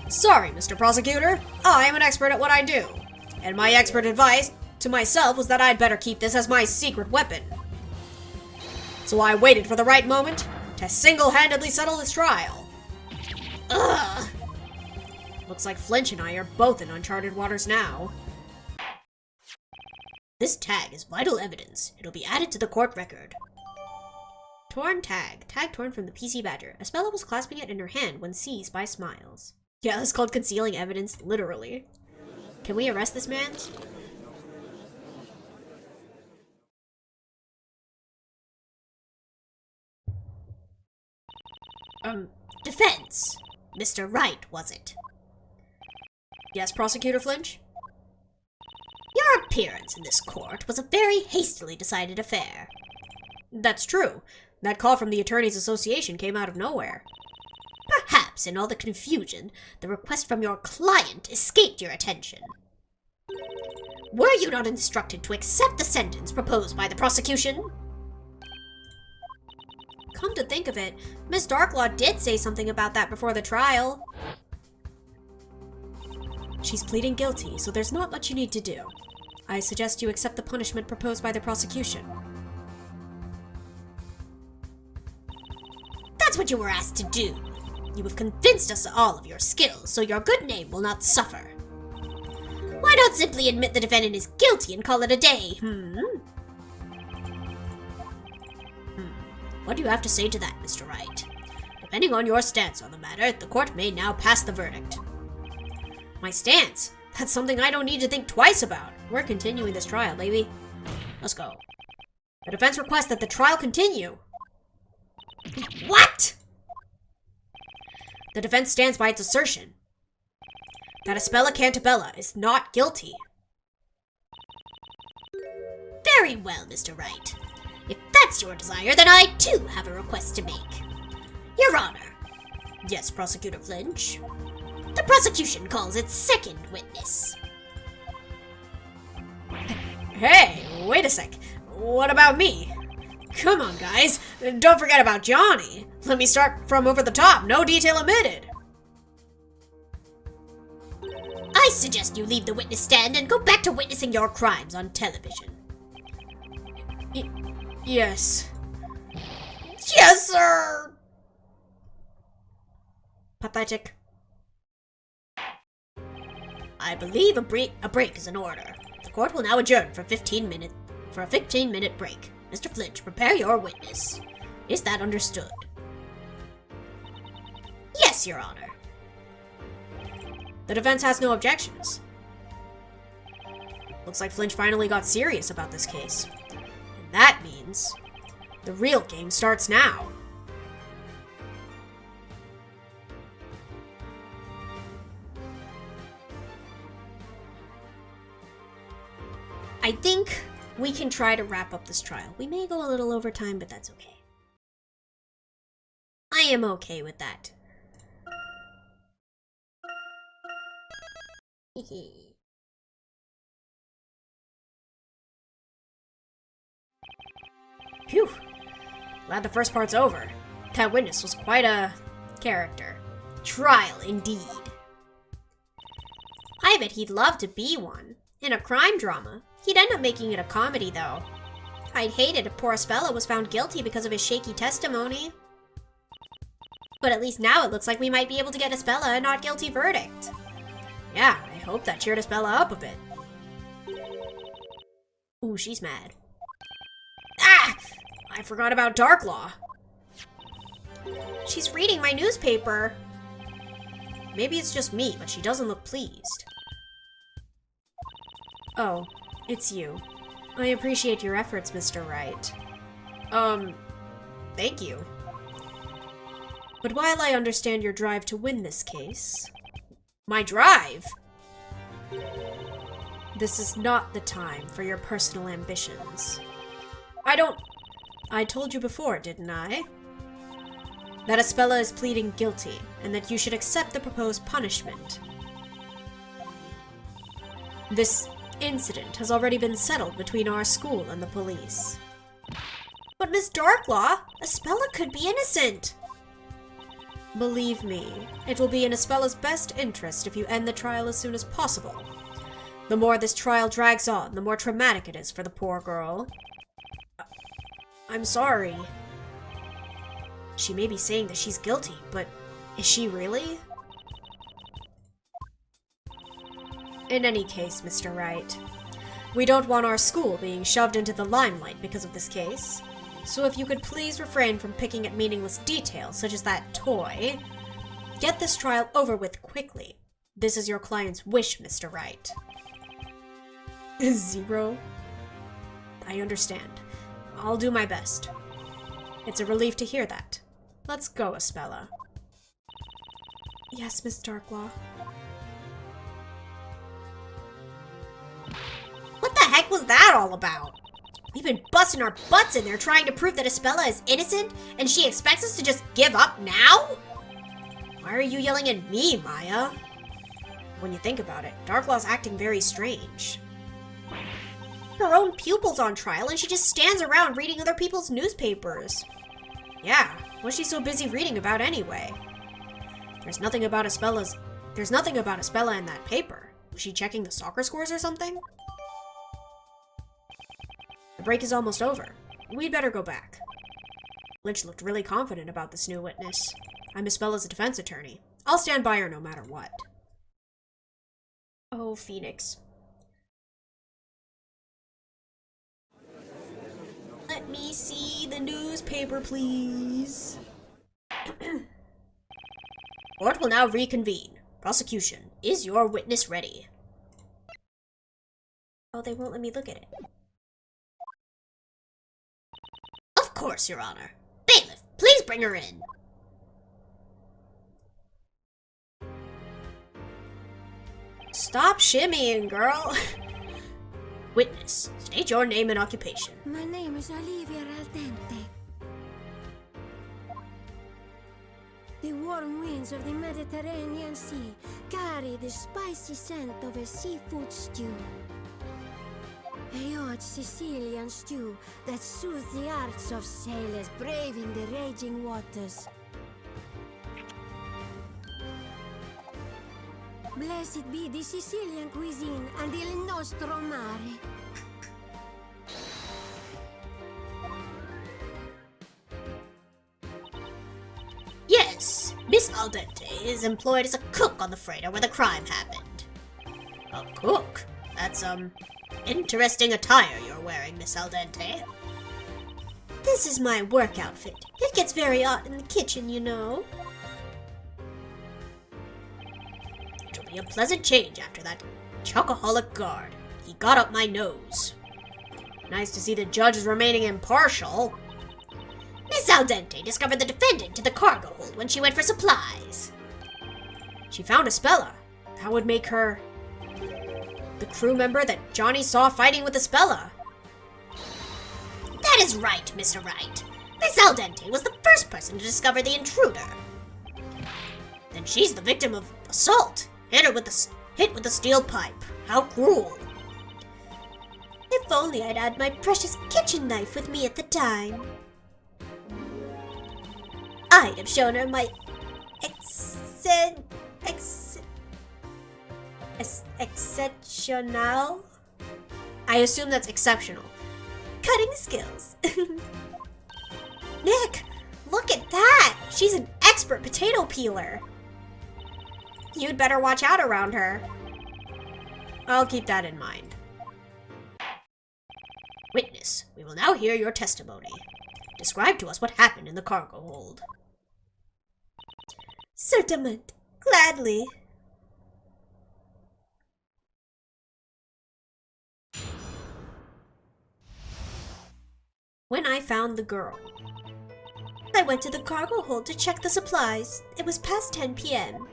Sorry, Mr. Prosecutor. I am an expert at what I do. And my expert advice to myself was that I'd better keep this as my secret weapon. So I waited for the right moment to single-handedly settle this trial. Ugh! Looks like Flinch and I are both in uncharted waters now. This tag is vital evidence. It'll be added to the court record. Torn tag. Tag torn from the PC Badger. Espella was clasping it in her hand when seized by Smiles. Yeah, that's called concealing evidence, literally. Can we arrest this man? Defense. Mr. Wright, was it? Yes, Prosecutor Flinch? Your appearance in this court was a very hastily decided affair. That's true. That call from the Attorneys Association came out of nowhere. Perhaps in all the confusion, the request from your client escaped your attention. Were you not instructed to accept the sentence proposed by the prosecution? Come to think of it, Miss Darklaw did say something about that before the trial. She's pleading guilty, so there's not much you need to do. I suggest you accept the punishment proposed by the prosecution. That's what you were asked to do. You have convinced us all of your skills, so your good name will not suffer. Why not simply admit the defendant is guilty and call it a day, What do you have to say to that, Mr. Wright? Depending on your stance on the matter, the court may now pass the verdict. My stance? That's something I don't need to think twice about. We're continuing this trial, baby. Let's go. The defense requests that the trial continue. What? The defense stands by its assertion that Espella Cantabella is not guilty. Very well, Mr. Wright. If that's your desire, then I too have a request to make. Your Honor. Yes, Prosecutor Flinch. The prosecution calls its second witness. Hey, wait a sec. What about me? Come on, guys. Don't forget about Johnny. Let me start from over the top. No detail omitted. I suggest you leave the witness stand and go back to witnessing your crimes on television. Yes. Yes, sir! Pathetic. I believe a break is in order. The court will now adjourn for a 15-minute break. Mr. Flinch, prepare your witness. Is that understood? Yes, Your Honor. The defense has no objections. Looks like Flinch finally got serious about this case. And that means the real game starts now. I think we can try to wrap up this trial. We may go a little over time, but that's okay. I am okay with that. Phew. Glad the first part's over. That witness was quite a character. Trial, indeed. I bet he'd love to be one. In a crime drama. He'd end up making it a comedy, though. I'd hate it if poor Espella was found guilty because of his shaky testimony. But at least now it looks like we might be able to get Espella a not guilty verdict. Yeah, I hope that cheered Espella up a bit. Ooh, she's mad. Ah! I forgot about Darklaw. She's reading my newspaper. Maybe it's just me, but she doesn't look pleased. Oh, it's you. I appreciate your efforts, Mr. Wright. Thank you. But while I understand your drive to win this case... My drive? This is not the time for your personal ambitions. I told you before, didn't I? That Espella is pleading guilty, and that you should accept the proposed punishment. This incident has already been settled between our school and the police. But Miss Darklaw, Espella could be innocent! Believe me, it will be in Espella's best interest if you end the trial as soon as possible. The more this trial drags on, the more traumatic it is for the poor girl. I'm sorry. She may be saying that she's guilty, but is she really? In any case, Mr. Wright, we don't want our school being shoved into the limelight because of this case. So if you could please refrain from picking at meaningless details, such as that toy. Get this trial over with quickly. This is your client's wish, Mr. Wright. 0? I understand. I'll do my best. It's a relief to hear that. Let's go, Espella. Yes, Miss Darklaw. What the heck was that all about? We've been busting our butts in there trying to prove that Espella is innocent, and she expects us to just give up now? Why are you yelling at me, Maya? When you think about it, Darklaw's acting very strange. Her own pupil's on trial, and she just stands around reading other people's newspapers. Yeah, what's she so busy reading about anyway? There's nothing about Espella in that paper. Was she checking the soccer scores or something? The break is almost over. We'd better go back. Lynch looked really confident about this new witness. I'm Espella's defense attorney. I'll stand by her no matter what. Oh, Phoenix. Let me see the newspaper, please. Court will now reconvene. Prosecution, is your witness ready? Oh, they won't let me look at it. Of course, Your Honor. Bailiff, please bring her in. Stop shimmying, girl. Witness, state your name and occupation. My name is Olivia Aldente. The warm winds of the Mediterranean Sea carry the spicy scent of a seafood stew. A hot Sicilian stew that soothes the hearts of sailors braving the raging waters. Blessed be the Sicilian cuisine and il nostro mare. Yes, Miss Aldente is employed as a cook on the freighter where the crime happened. A cook? That's, interesting attire you're wearing, Miss Aldente. This is my work outfit. It gets very hot in the kitchen, you know. It'll be a pleasant change after that chocoholic guard. He got up my nose. Nice to see the judge is remaining impartial. Miss Aldente discovered the defendant to the cargo hold when she went for supplies. She found Espella. That would make her the crew member that Johnny saw fighting with Espella. That is right, Mr. Wright. Miss Aldente was the first person to discover the intruder. Then she's the victim of assault. Hit with a steel pipe. How cruel. If only I'd had my precious kitchen knife with me at the time. I'd have shown her my exceptional? I assume that's exceptional. Cutting skills. Nick, look at that! She's an expert potato peeler. You'd better watch out around her. I'll keep that in mind. Witness, we will now hear your testimony. Describe to us what happened in the cargo hold. Certainment, gladly. When I found the girl. I went to the cargo hold to check the supplies. It was past 10 p.m.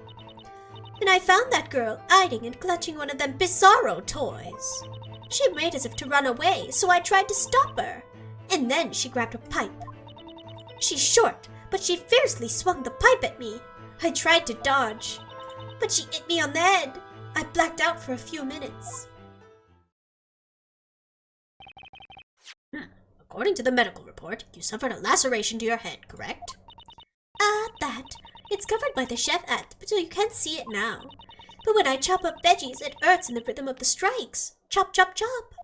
And I found that girl hiding and clutching one of them bizarro toys. She made as if to run away, so I tried to stop her. And then she grabbed a pipe. She's short, but she fiercely swung the pipe at me. I tried to dodge, but she hit me on the head. I blacked out for a few minutes. According to the medical report, you suffered a laceration to your head, correct? That. It's covered by the chef hat, so you can't see it now. But when I chop up veggies, it hurts in the rhythm of the strikes. Chop, chop, chop.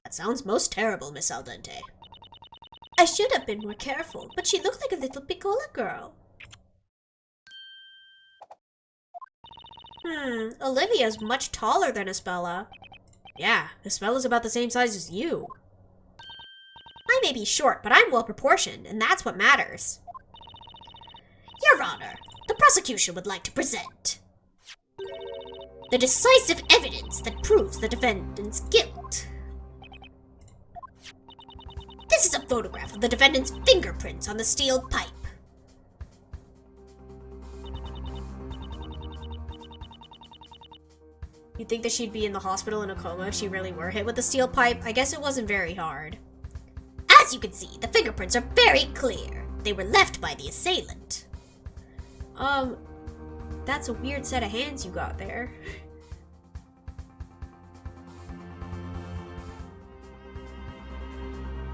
That sounds most terrible, Miss Al Dente. I should have been more careful, but she looked like a little Piccola girl. Olivia's much taller than Espella. Yeah, Espella's about the same size as you. I may be short, but I'm well proportioned, and that's what matters. Your Honor, the prosecution would like to present the decisive evidence that proves the defendant's guilt. This is a photograph of the defendant's fingerprints on the steel pipe. You'd think that she'd be in the hospital in a coma if she really were hit with the steel pipe. I guess it wasn't very hard. As you can see, the fingerprints are very clear. They were left by the assailant. That's a weird set of hands you got there.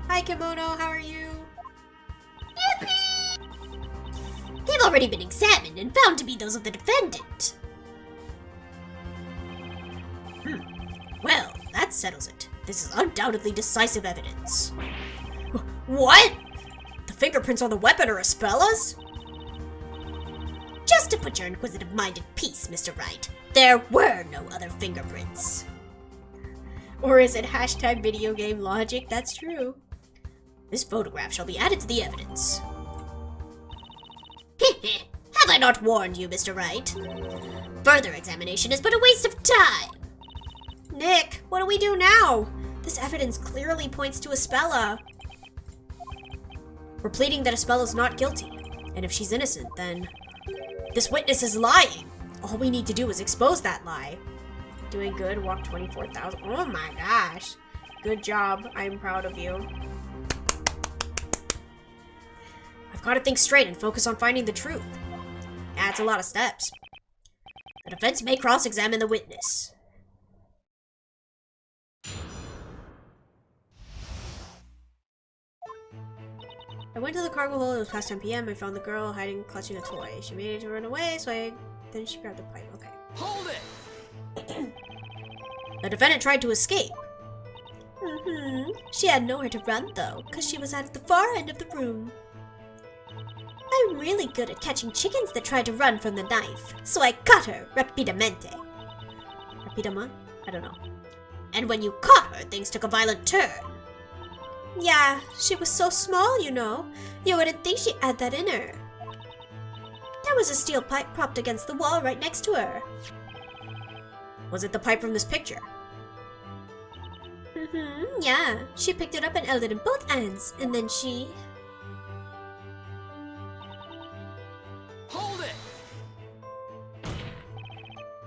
Hi, Kimono, how are you? They've already been examined and found to be those of the defendant. Well, that settles it. This is undoubtedly decisive evidence. What? The fingerprints on the weapon are Espella's? Just to put your inquisitive mind at peace, Mr. Wright, there were no other fingerprints. Or is it hashtag video game logic? That's true. This photograph shall be added to the evidence. Have I not warned you, Mr. Wright? Further examination is but a waste of time. Nick, what do we do now? This evidence clearly points to Espella. We're pleading that Espella's not guilty, and if she's innocent, then this witness is lying. All we need to do is expose that lie. Doing good, walk 24,000. Oh my gosh. Good job. I'm proud of you. I've got to think straight and focus on finding the truth. Yeah, it's a lot of steps. The defense may cross-examine the witness. I went to the cargo hold. It was past 10 p.m. I found the girl hiding, clutching a toy. She made it to run away, so then she grabbed the pipe. Okay. Hold it! The defendant tried to escape. She had nowhere to run, though, because she was at the far end of the room. I'm really good at catching chickens that try to run from the knife, so I caught her rapidamente. Rapidamente? I don't know. And when you caught her, things took a violent turn. Yeah, she was so small, you know. You wouldn't think she had that in her. There was a steel pipe propped against the wall right next to her. Was it the pipe from this picture? Yeah. She picked it up and held it in both hands, and then she... Hold it!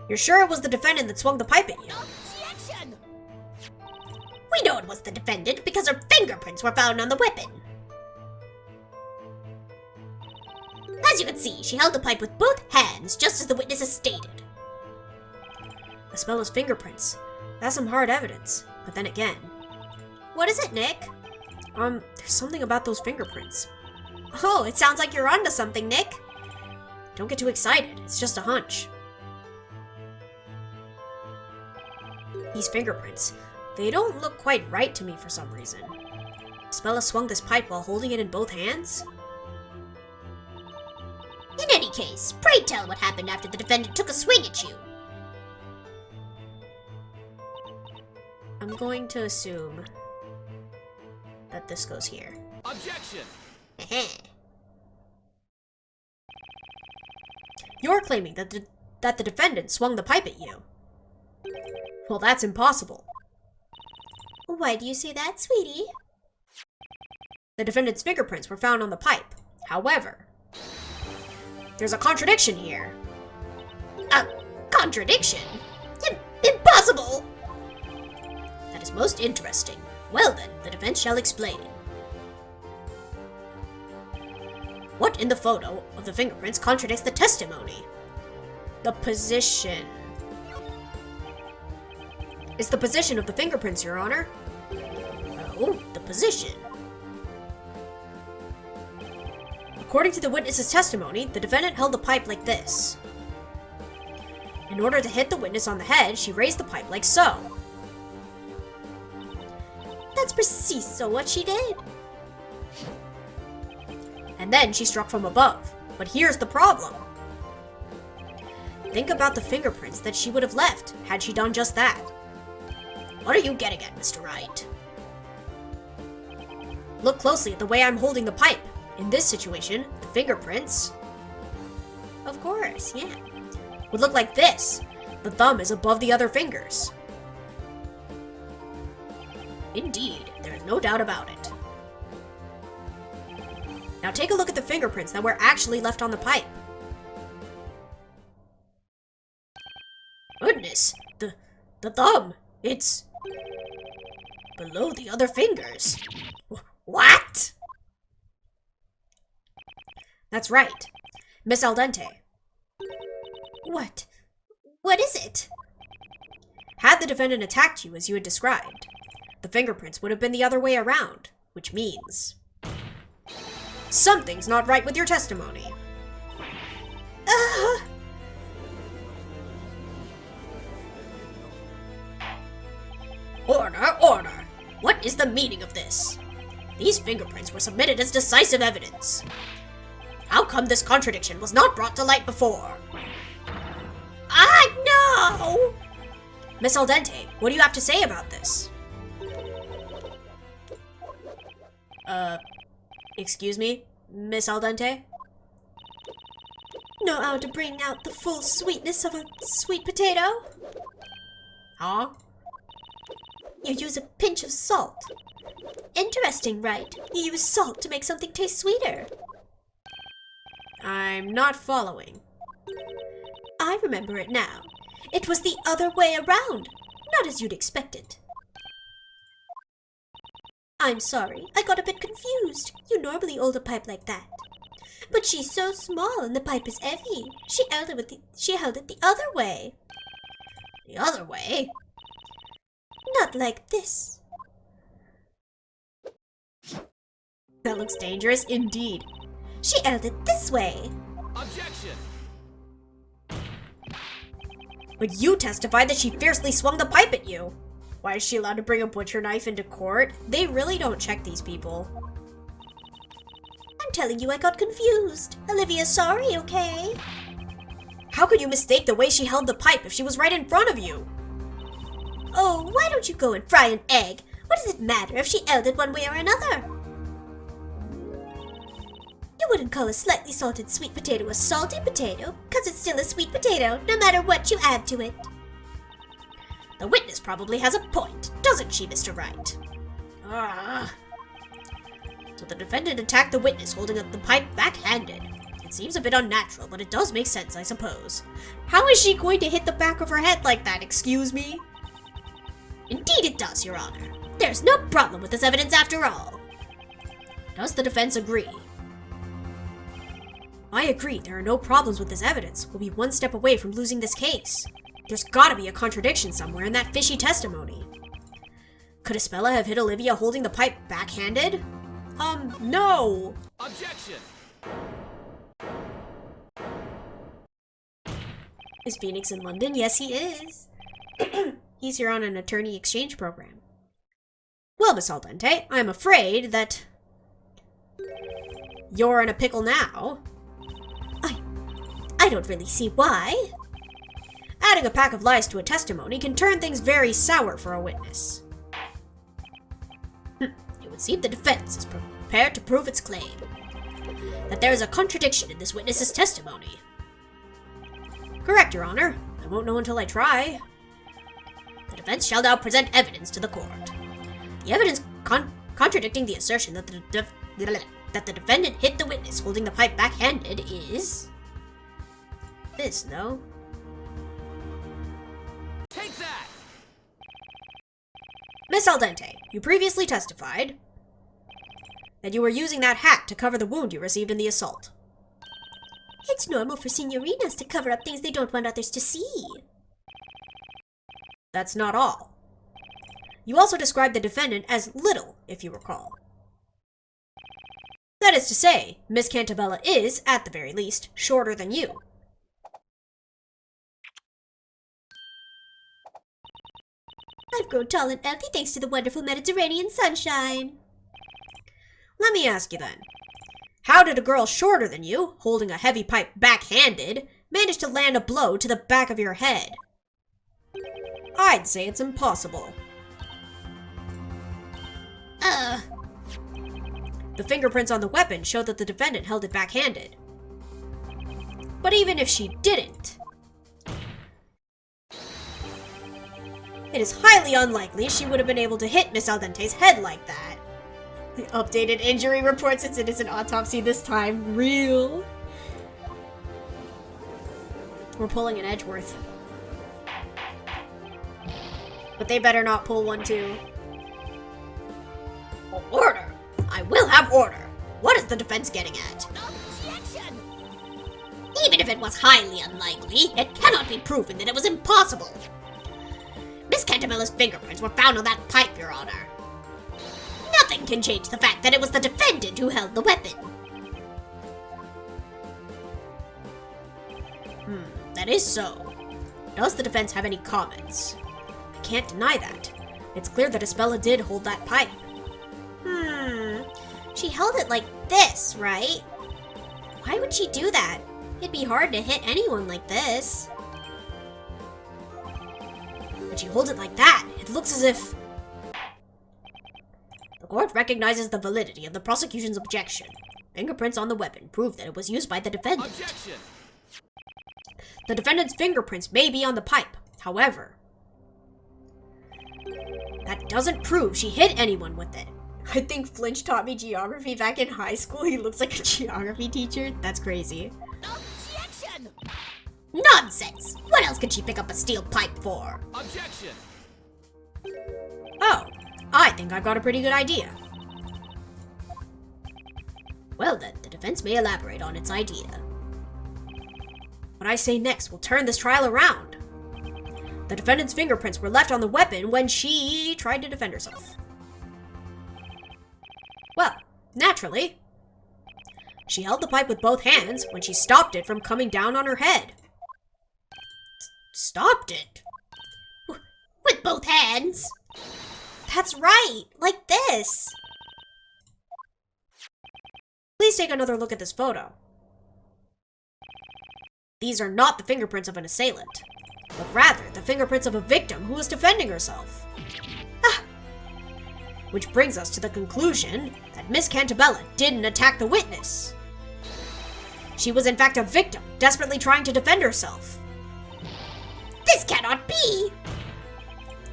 You're sure it was the defendant that swung the pipe at you? Objection! We know it was the defendant because her fingerprints were found on the weapon. As you can see, she held the pipe with both hands, just as the witness has stated. Espella's fingerprints. That's some hard evidence. But then again... What is it, Nick? There's something about those fingerprints. Oh, it sounds like you're onto something, Nick. Don't get too excited. It's just a hunch. These fingerprints... They don't look quite right to me for some reason. Espella swung this pipe while holding it in both hands? In any case, pray tell what happened after the defendant took a swing at you. I'm going to assume that this goes here. Objection! You're claiming that the defendant swung the pipe at you. Well, that's impossible. Why do you say that, sweetie? The defendant's fingerprints were found on the pipe. However, there's a contradiction here. A contradiction? Impossible! That is most interesting. Well then, the defense shall explain. What in the photo of the fingerprints contradicts the testimony? The position. It's the position of the fingerprints, Your Honor. Oh, the position. According to the witness's testimony, the defendant held the pipe like this. In order to hit the witness on the head, she raised the pipe like so. That's preciso what she did. And then she struck from above. But here's the problem. Think about the fingerprints that she would have left had she done just that. What are you getting at, Mr. Wright? Look closely at the way I'm holding the pipe. In this situation, the fingerprints, of course, yeah, would look like this. The thumb is above the other fingers. Indeed, there is no doubt about it. Now take a look at the fingerprints that were actually left on the pipe. Goodness, the thumb, it's below the other fingers. What? That's right. Miss Al Dente. What? What is it? Had the defendant attacked you as you had described, the fingerprints would have been the other way around, which means something's not right with your testimony. Order, order! What is the meaning of this? These fingerprints were submitted as decisive evidence. How come this contradiction was not brought to light before? No! Miss Al Dente, what do you have to say about this? Excuse me, Miss Al Dente? Know how to bring out the full sweetness of a sweet potato? Huh? You use a pinch of salt. Interesting, right? You use salt to make something taste sweeter. I'm not following. I remember it now. It was the other way around, not as you'd expected. I'm sorry, I got a bit confused. You normally hold a pipe like that. But she's so small and the pipe is heavy. She held it the other way. The other way? Not like this. That looks dangerous indeed. She held it this way. Objection! But you testified that she fiercely swung the pipe at you. Why is she allowed to bring a butcher knife into court? They really don't check these people. I'm telling you I got confused. Olivia, sorry, okay? How could you mistake the way she held the pipe if she was right in front of you? Oh, why don't you go and fry an egg? What does it matter if she held it one way or another? You wouldn't call a slightly salted sweet potato a salty potato, because it's still a sweet potato, no matter what you add to it. The witness probably has a point, doesn't she, Mr. Wright? So the defendant attacked the witness holding up the pipe backhanded. It seems a bit unnatural, but it does make sense, I suppose. How is she going to hit the back of her head like that, excuse me? Indeed it does, Your Honor. There's no problem with this evidence after all. Does the defense agree? I agree, there are no problems with this evidence. We'll be one step away from losing this case. There's gotta be a contradiction somewhere in that fishy testimony. Could Espella have hit Olivia holding the pipe backhanded? No! Objection! Is Phoenix in London? Yes, he is. He's here on an attorney exchange program. Well, Miss Al Dente, I'm afraid that you're in a pickle now. I don't really see why. Adding a pack of lies to a testimony can turn things very sour for a witness. It would seem the defense is prepared to prove its claim that there is a contradiction in this witness's testimony. Correct, Your Honor. I won't know until I try. The defense shall now present evidence to the court. The evidence contradicting the assertion that the that the defendant hit the witness holding the pipe backhanded is... this, no? Take that! Miss Al Dente, you previously testified that you were using that hat to cover the wound you received in the assault. It's normal for senoritas to cover up things they don't want others to see. That's not all. You also described the defendant as little, if you recall. That is to say, Miss Cantabella is, at the very least, shorter than you. I've grown tall and healthy thanks to the wonderful Mediterranean sunshine. Let me ask you then. How did a girl shorter than you, holding a heavy pipe backhanded, manage to land a blow to the back of your head? I'd say it's impossible. The fingerprints on the weapon show that the defendant held it backhanded. But even if she didn't, it is highly unlikely she would have been able to hit Miss Al Dente's head like that. The updated injury report since it is an autopsy this time. Real. We're pulling an Edgeworth. But they better not pull one too. Order! I will have order! What is the defense getting at? Objection! Even if it was highly unlikely, it cannot be proven that it was impossible. Miss Cantabella's fingerprints were found on that pipe, Your Honor. Nothing can change the fact that it was the defendant who held the weapon. That is so. Does the defense have any comments? I can't deny that. It's clear that Isabella did hold that pipe. She held it like this, right? Why would she do that? It'd be hard to hit anyone like this. But she holds it like that. It looks as if... The court recognizes the validity of the prosecution's objection. Fingerprints on the weapon prove that it was used by the defendant. Objection! The defendant's fingerprints may be on the pipe. However, that doesn't prove she hit anyone with it. I think Flinch taught me geography back in high school. He looks like a geography teacher. That's crazy. Objection! Nonsense! What else could she pick up a steel pipe for? Objection! Oh, I think I've got a pretty good idea. Well then, the defense may elaborate on its idea. What I say next will turn this trial around. The defendant's fingerprints were left on the weapon when she tried to defend herself. Well, naturally, she held the pipe with both hands when she stopped it from coming down on her head. Stopped it? With both hands? That's right, like this. Please take another look at this photo. These are not the fingerprints of an assailant, but rather the fingerprints of a victim who was defending herself. Which brings us to the conclusion that Miss Cantabella didn't attack the witness. She was in fact a victim, desperately trying to defend herself. This cannot be!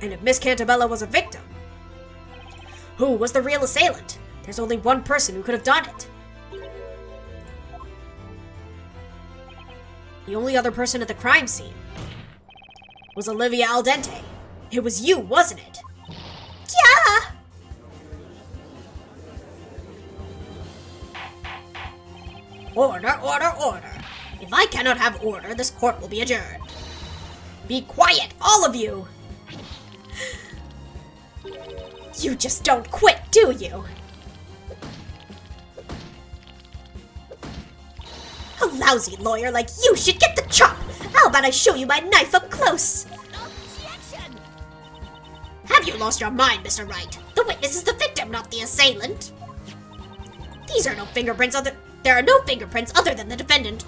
And if Miss Cantabella was a victim, who was the real assailant? There's only one person who could have done it. The only other person at the crime scene was Olivia Al Dente. It was you, wasn't it? Yeah! Order, order, order. If I cannot have order, this court will be adjourned. Be quiet, all of you! You just don't quit, do you? A lousy lawyer like you should get the chop! How about I show you my knife up close? Objection! Have you lost your mind, Mr. Wright? The witness is the victim, not the assailant. These are no fingerprints other... There are no fingerprints other than the defendant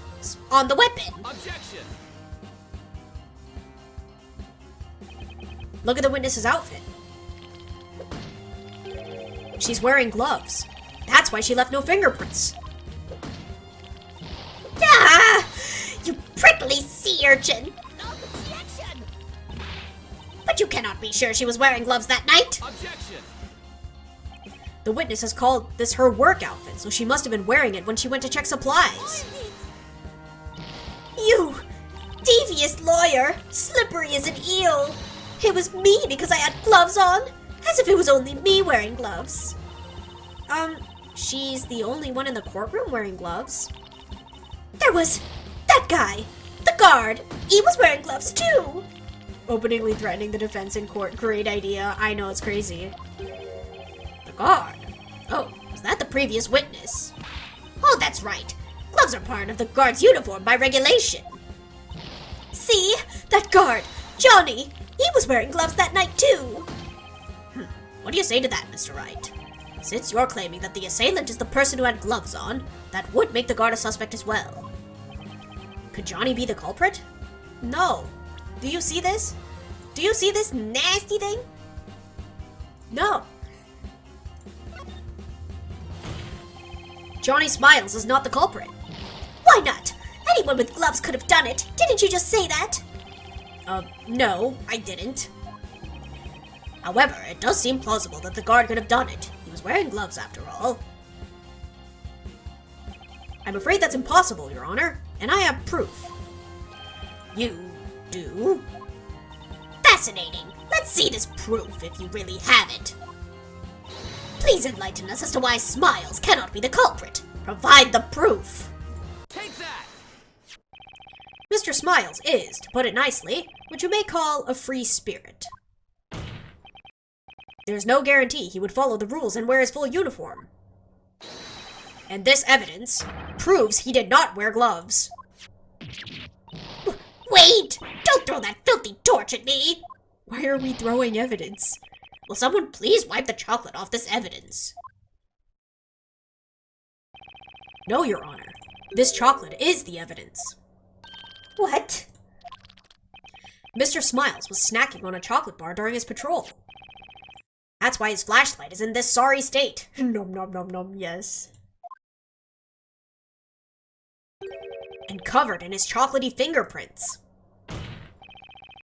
on the weapon. Objection! Look at the witness's outfit. She's wearing gloves. That's why she left no fingerprints. Ah! You prickly sea urchin! Objection! But you cannot be sure she was wearing gloves that night. Objection! The witness has called this her work outfit, so she must have been wearing it when she went to check supplies. You devious lawyer, slippery as an eel. It was me because I had gloves on, as if it was only me wearing gloves. She's the only one in the courtroom wearing gloves. There was that guy, the guard. He was wearing gloves too. Openly threatening the defense in court. Great idea. I know, it's crazy. The guard? Oh, was that the previous witness? Oh, that's right. Gloves are part of the guard's uniform by regulation. See? That guard, Johnny, he was wearing gloves that night too. What do you say to that, Mr. Wright? Since you're claiming that the assailant is the person who had gloves on, that would make the guard a suspect as well. Could Johnny be the culprit? No. Do you see this? Do you see this nasty thing? No. Johnny Smiles is not the culprit. Why not? Anyone with gloves could have done it. Didn't you just say that? No, I didn't. However, it does seem plausible that the guard could have done it. He was wearing gloves after all. I'm afraid that's impossible, Your Honor, and I have proof. You do? Fascinating. Let's see this proof if you really have it. Please enlighten us as to why Smiles cannot be the culprit. Provide the proof. Take that! Mr. Smiles is, to put it nicely, what you may call a free spirit. There's no guarantee he would follow the rules and wear his full uniform. And this evidence proves he did not wear gloves. Wait! Don't throw that filthy torch at me! Why are we throwing evidence? Will someone please wipe the chocolate off this evidence? No, Your Honor. This chocolate is the evidence. What? Mr. Smiles was snacking on a chocolate bar during his patrol. That's why his flashlight is in this sorry state. Nom nom nom nom, yes. And covered in his chocolatey fingerprints.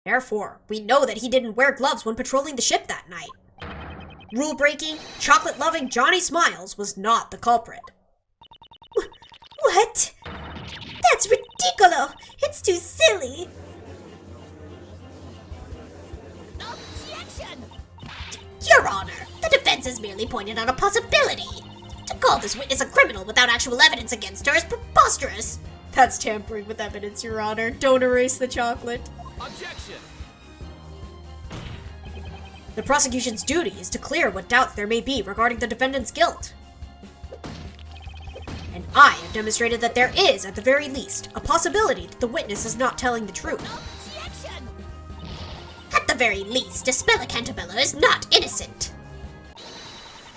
Therefore, we know that he didn't wear gloves when patrolling the ship that night. Rule-breaking, chocolate-loving Johnny Smiles was not the culprit. What? That's ridiculous! It's too silly! Objection! Your Honor, the defense has merely pointed out a possibility. To call this witness a criminal without actual evidence against her is preposterous. That's tampering with evidence, Your Honor. Don't erase the chocolate. Objection! The prosecution's duty is to clear what doubts there may be regarding the defendant's guilt. And I have demonstrated that there is, at the very least, a possibility that the witness is not telling the truth. Objection! At the very least, Espella Cantabella is not innocent.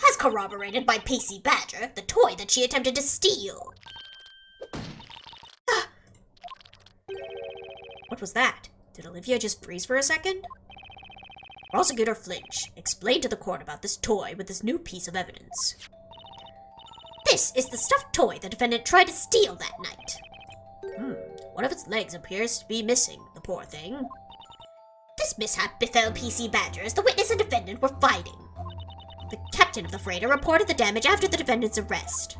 As corroborated by PC Badger, the toy that she attempted to steal. What was that? Did Olivia just freeze for a second? Prosecutor Flinch, explain to the court about this toy with this new piece of evidence. This is the stuffed toy the defendant tried to steal that night. One of its legs appears to be missing, the poor thing. This mishap befell PC Badger as the witness and defendant were fighting. The captain of the freighter reported the damage after the defendant's arrest.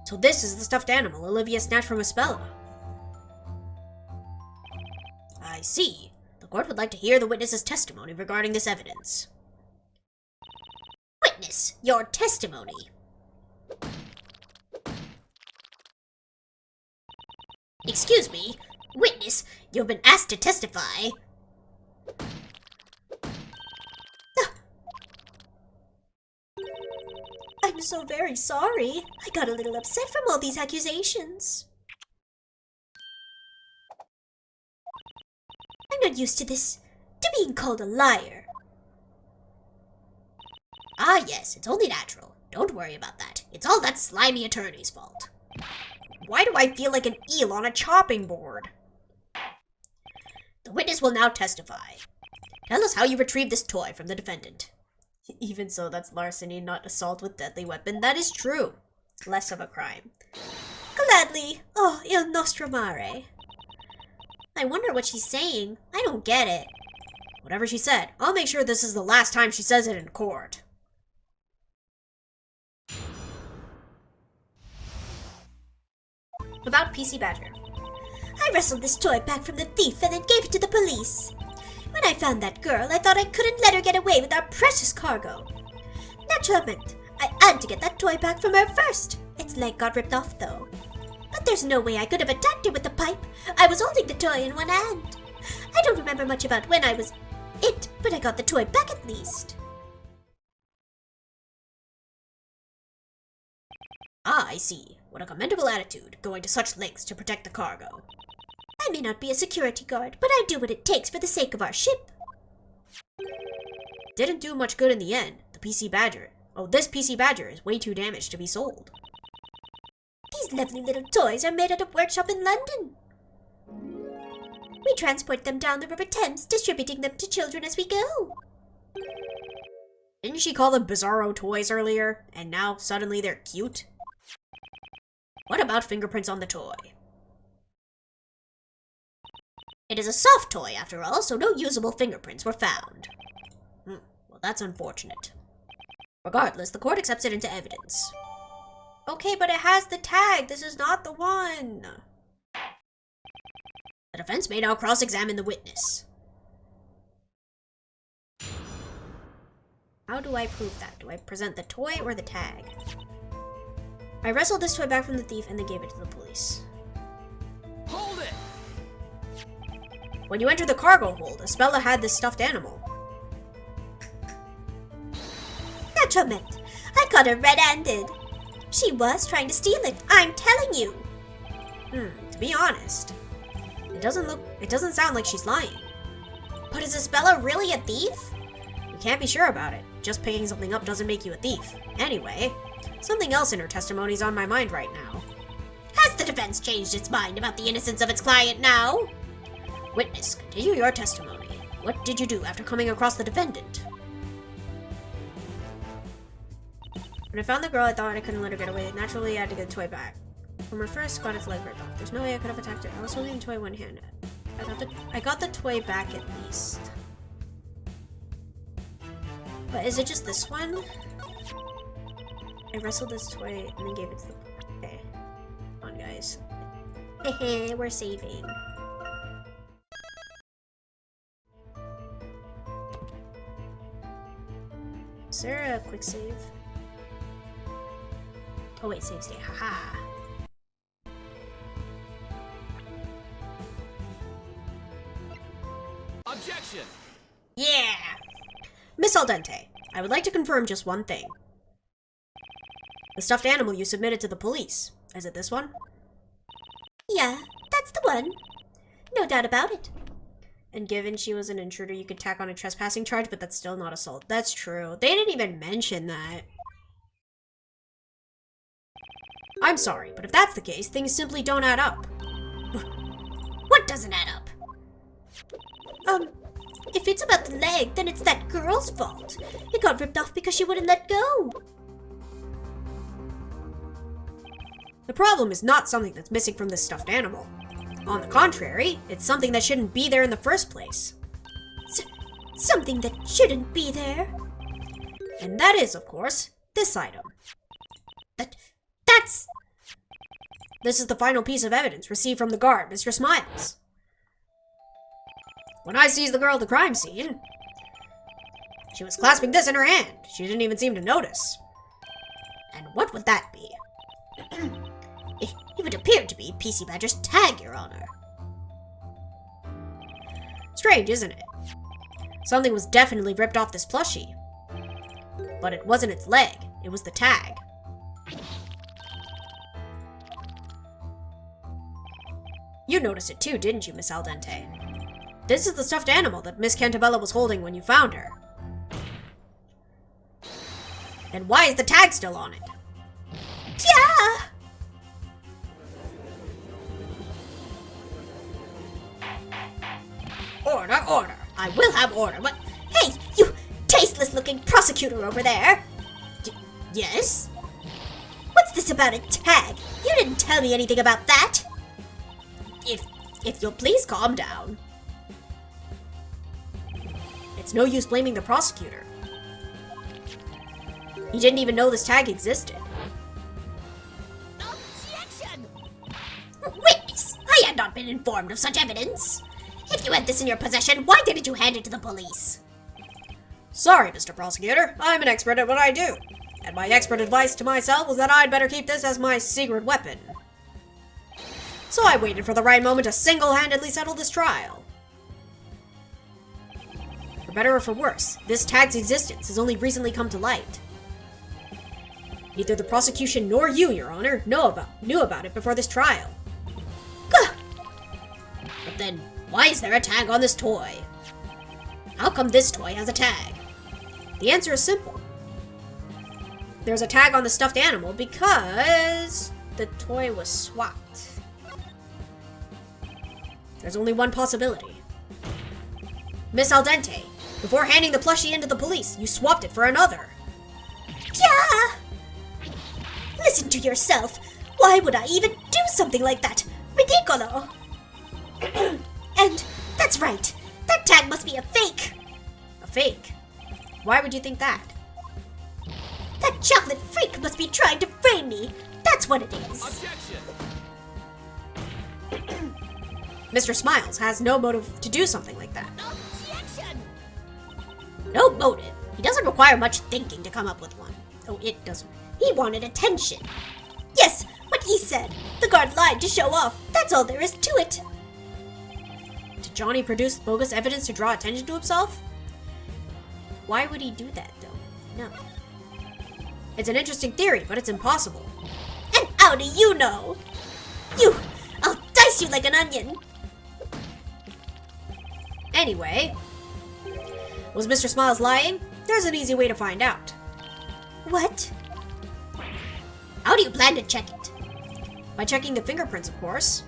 So this is the stuffed animal Olivia snatched from Espella. I see. The court would like to hear the witness's testimony regarding this evidence. Witness, your testimony. Excuse me, witness, you have been asked to testify. I'm so very sorry. I got a little upset from all these accusations. I'm not used to this, to being called a liar. Ah yes, it's only natural. Don't worry about that. It's all that slimy attorney's fault. Why do I feel like an eel on a chopping board? The witness will now testify. Tell us how you retrieved this toy from the defendant. Even so, that's larceny, not assault with deadly weapon. That is true. Less of a crime. Gladly. Oh, il nostro mare. I wonder what she's saying. I don't get it. Whatever she said, I'll make sure this is the last time she says it in court. About PC Badger. I wrestled this toy back from the thief and then gave it to the police. When I found that girl, I thought I couldn't let her get away with our precious cargo. Naturalmente, I had to get that toy back from her first. Its leg got ripped off, though. But there's no way I could have attacked her with the pipe. I was holding the toy in one hand. I don't remember much about when I was it, but I got the toy back at least. Ah, I see. What a commendable attitude, going to such lengths to protect the cargo. I may not be a security guard, but I do what it takes for the sake of our ship. Didn't do much good in the end. The PC Badger. Oh, this PC Badger is way too damaged to be sold. These lovely little toys are made at a workshop in London. We transport them down the River Thames, distributing them to children as we go. Didn't she call them bizarro toys earlier? And now suddenly they're cute? What about fingerprints on the toy? It is a soft toy after all, so no usable fingerprints were found. Well, that's unfortunate. Regardless, the court accepts it into evidence. Okay, but it has the tag. This is not the one. The defense may now cross-examine the witness. How do I prove that? Do I present the toy or the tag? I wrestled this toy back from the thief and then gave it to the police. Hold it! When you entered the cargo hold, Espella had this stuffed animal. Naturalmente, I caught her red-handed. She was trying to steal it, I'm telling you. To be honest, it doesn't sound like she's lying. But is Espella really a thief? We can't be sure about it. Just picking something up doesn't make you a thief. Anyway, something else in her testimony's on my mind right now. Has the defense changed its mind about the innocence of its client now? Witness, continue your testimony. What did you do after coming across the defendant? When I found the girl, I thought I couldn't let her get away. Naturally, I had to get the toy back. From her first, got its leg ripped off. There's no way I could have attacked her. I was holding the toy one-handed. I got the toy back at least. But is it just this one? I wrestled this toy and then gave it to the... Okay. Come on, guys. Hehe, we're saving. Is there a quick save? Oh wait, save state, haha. Objection! Yeah! Miss Al Dente, I would like to confirm just one thing. The stuffed animal you submitted to the police, is it this one? Yeah, that's the one. No doubt about it. And given she was an intruder, you could tack on a trespassing charge, but that's still not assault. That's true. They didn't even mention that. I'm sorry, but if that's the case, things simply don't add up. What doesn't add up? If it's about the leg, then it's that girl's fault. It got ripped off because she wouldn't let go. The problem is not something that's missing from this stuffed animal. On the contrary, it's something that shouldn't be there in the first place. Something that shouldn't be there? And that is, of course, this item. That's... This is the final piece of evidence received from the guard, Mr. Smiles. When I seized the girl at the crime scene, she was clasping this in her hand. She didn't even seem to notice. And what would that be? It would appear to be PC Badger's tag, Your Honor. Strange, isn't it? Something was definitely ripped off this plushie. But it wasn't its leg, it was the tag. You noticed it too, didn't you, Miss Al Dente? This is the stuffed animal that Miss Cantabella was holding when you found her. Then why is the tag still on it? Yeah! Order, order. I will have order, but... Hey, you tasteless-looking prosecutor over there! Yes? What's this about a tag? You didn't tell me anything about that! If you'll please calm down. It's no use blaming the prosecutor. He didn't even know this tag existed. Objection! had not been informed of such evidence. If you had this in your possession, why didn't you hand it to the police? Sorry, Mr. Prosecutor. I'm an expert at what I do. And my expert advice to myself was that I'd better keep this as my secret weapon. So I waited for the right moment to single-handedly settle this trial. For better or for worse, this tag's existence has only recently come to light. Neither the prosecution nor you, Your Honor, knew about it before this trial. Gah! But then, why is there a tag on this toy? How come this toy has a tag? The answer is simple. There's a tag on the stuffed animal because the toy was swapped. There's only one possibility. Miss Al Dente, before handing the plushie into the police, you swapped it for another. Yeah! Listen to yourself. Why would I even do something like that? Ridicolo! And that's right. That tag must be a fake. A fake? Why would you think that? That chocolate freak must be trying to frame me. That's what it is. Objection! Mr. Smiles has no motive to do something like that. Objection! No motive. He doesn't require much thinking to come up with one. Oh, it doesn't. He wanted attention. Yes, what he said. The guard lied to show off. That's all there is to it. Did Johnny produce bogus evidence to draw attention to himself? Why would he do that, though? No. It's an interesting theory, but it's impossible. And how do you know? I'll dice you like an onion. Anyway, was Mr. Smiles lying? There's an easy way to find out. What? How do you plan to check it? By checking the fingerprints, of course.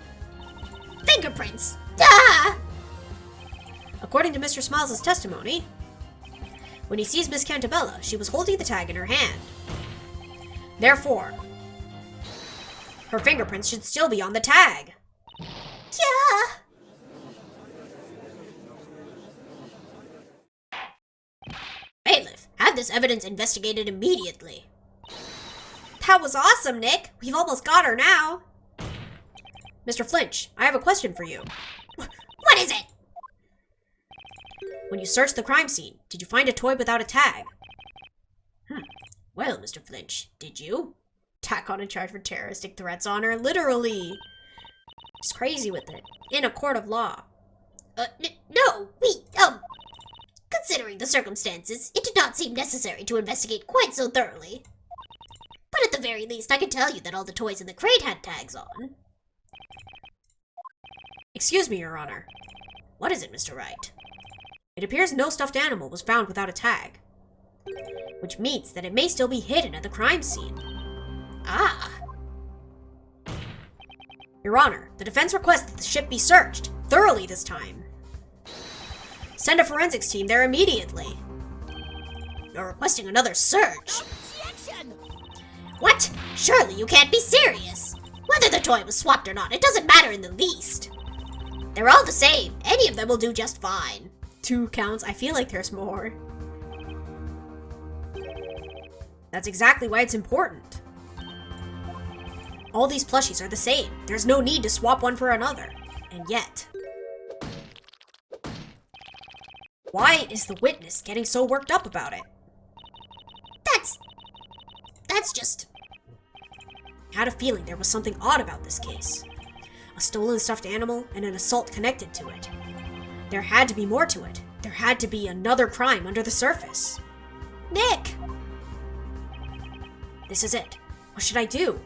Fingerprints? Ah! According to Mr. Smiles' testimony, when he sees Miss Cantabella, she was holding the tag in her hand. Therefore, her fingerprints should still be on the tag. Yeah! Bailiff, have this evidence investigated immediately. That was awesome, Nick. We've almost got her now. Mr. Flinch, I have a question for you. What is it? When you searched the crime scene, did you find a toy without a tag? Well, Mr. Flinch, did you? Tack on a charge for terroristic threats on her, literally. It's crazy with it. In a court of law. No, considering the circumstances, it did not seem necessary to investigate quite so thoroughly. But at the very least, I can tell you that all the toys in the crate had tags on. Excuse me, Your Honor. What is it, Mr. Wright? It appears no stuffed animal was found without a tag, which means that it may still be hidden at the crime scene. Ah! Your Honor, the defense requests that the ship be searched, thoroughly this time. Send a forensics team there immediately. You're requesting another search? Objection! What? Surely you can't be serious. Whether the toy was swapped or not, it doesn't matter in the least. They're all the same. Any of them will do just fine. 2 counts? I feel like there's more. That's exactly why it's important. All these plushies are the same. There's no need to swap one for another. And yet... why is the witness getting so worked up about it? That's just... I had a feeling there was something odd about this case. A stolen stuffed animal and an assault connected to it. There had to be more to it. There had to be another crime under the surface. Nick! This is it. What should I do?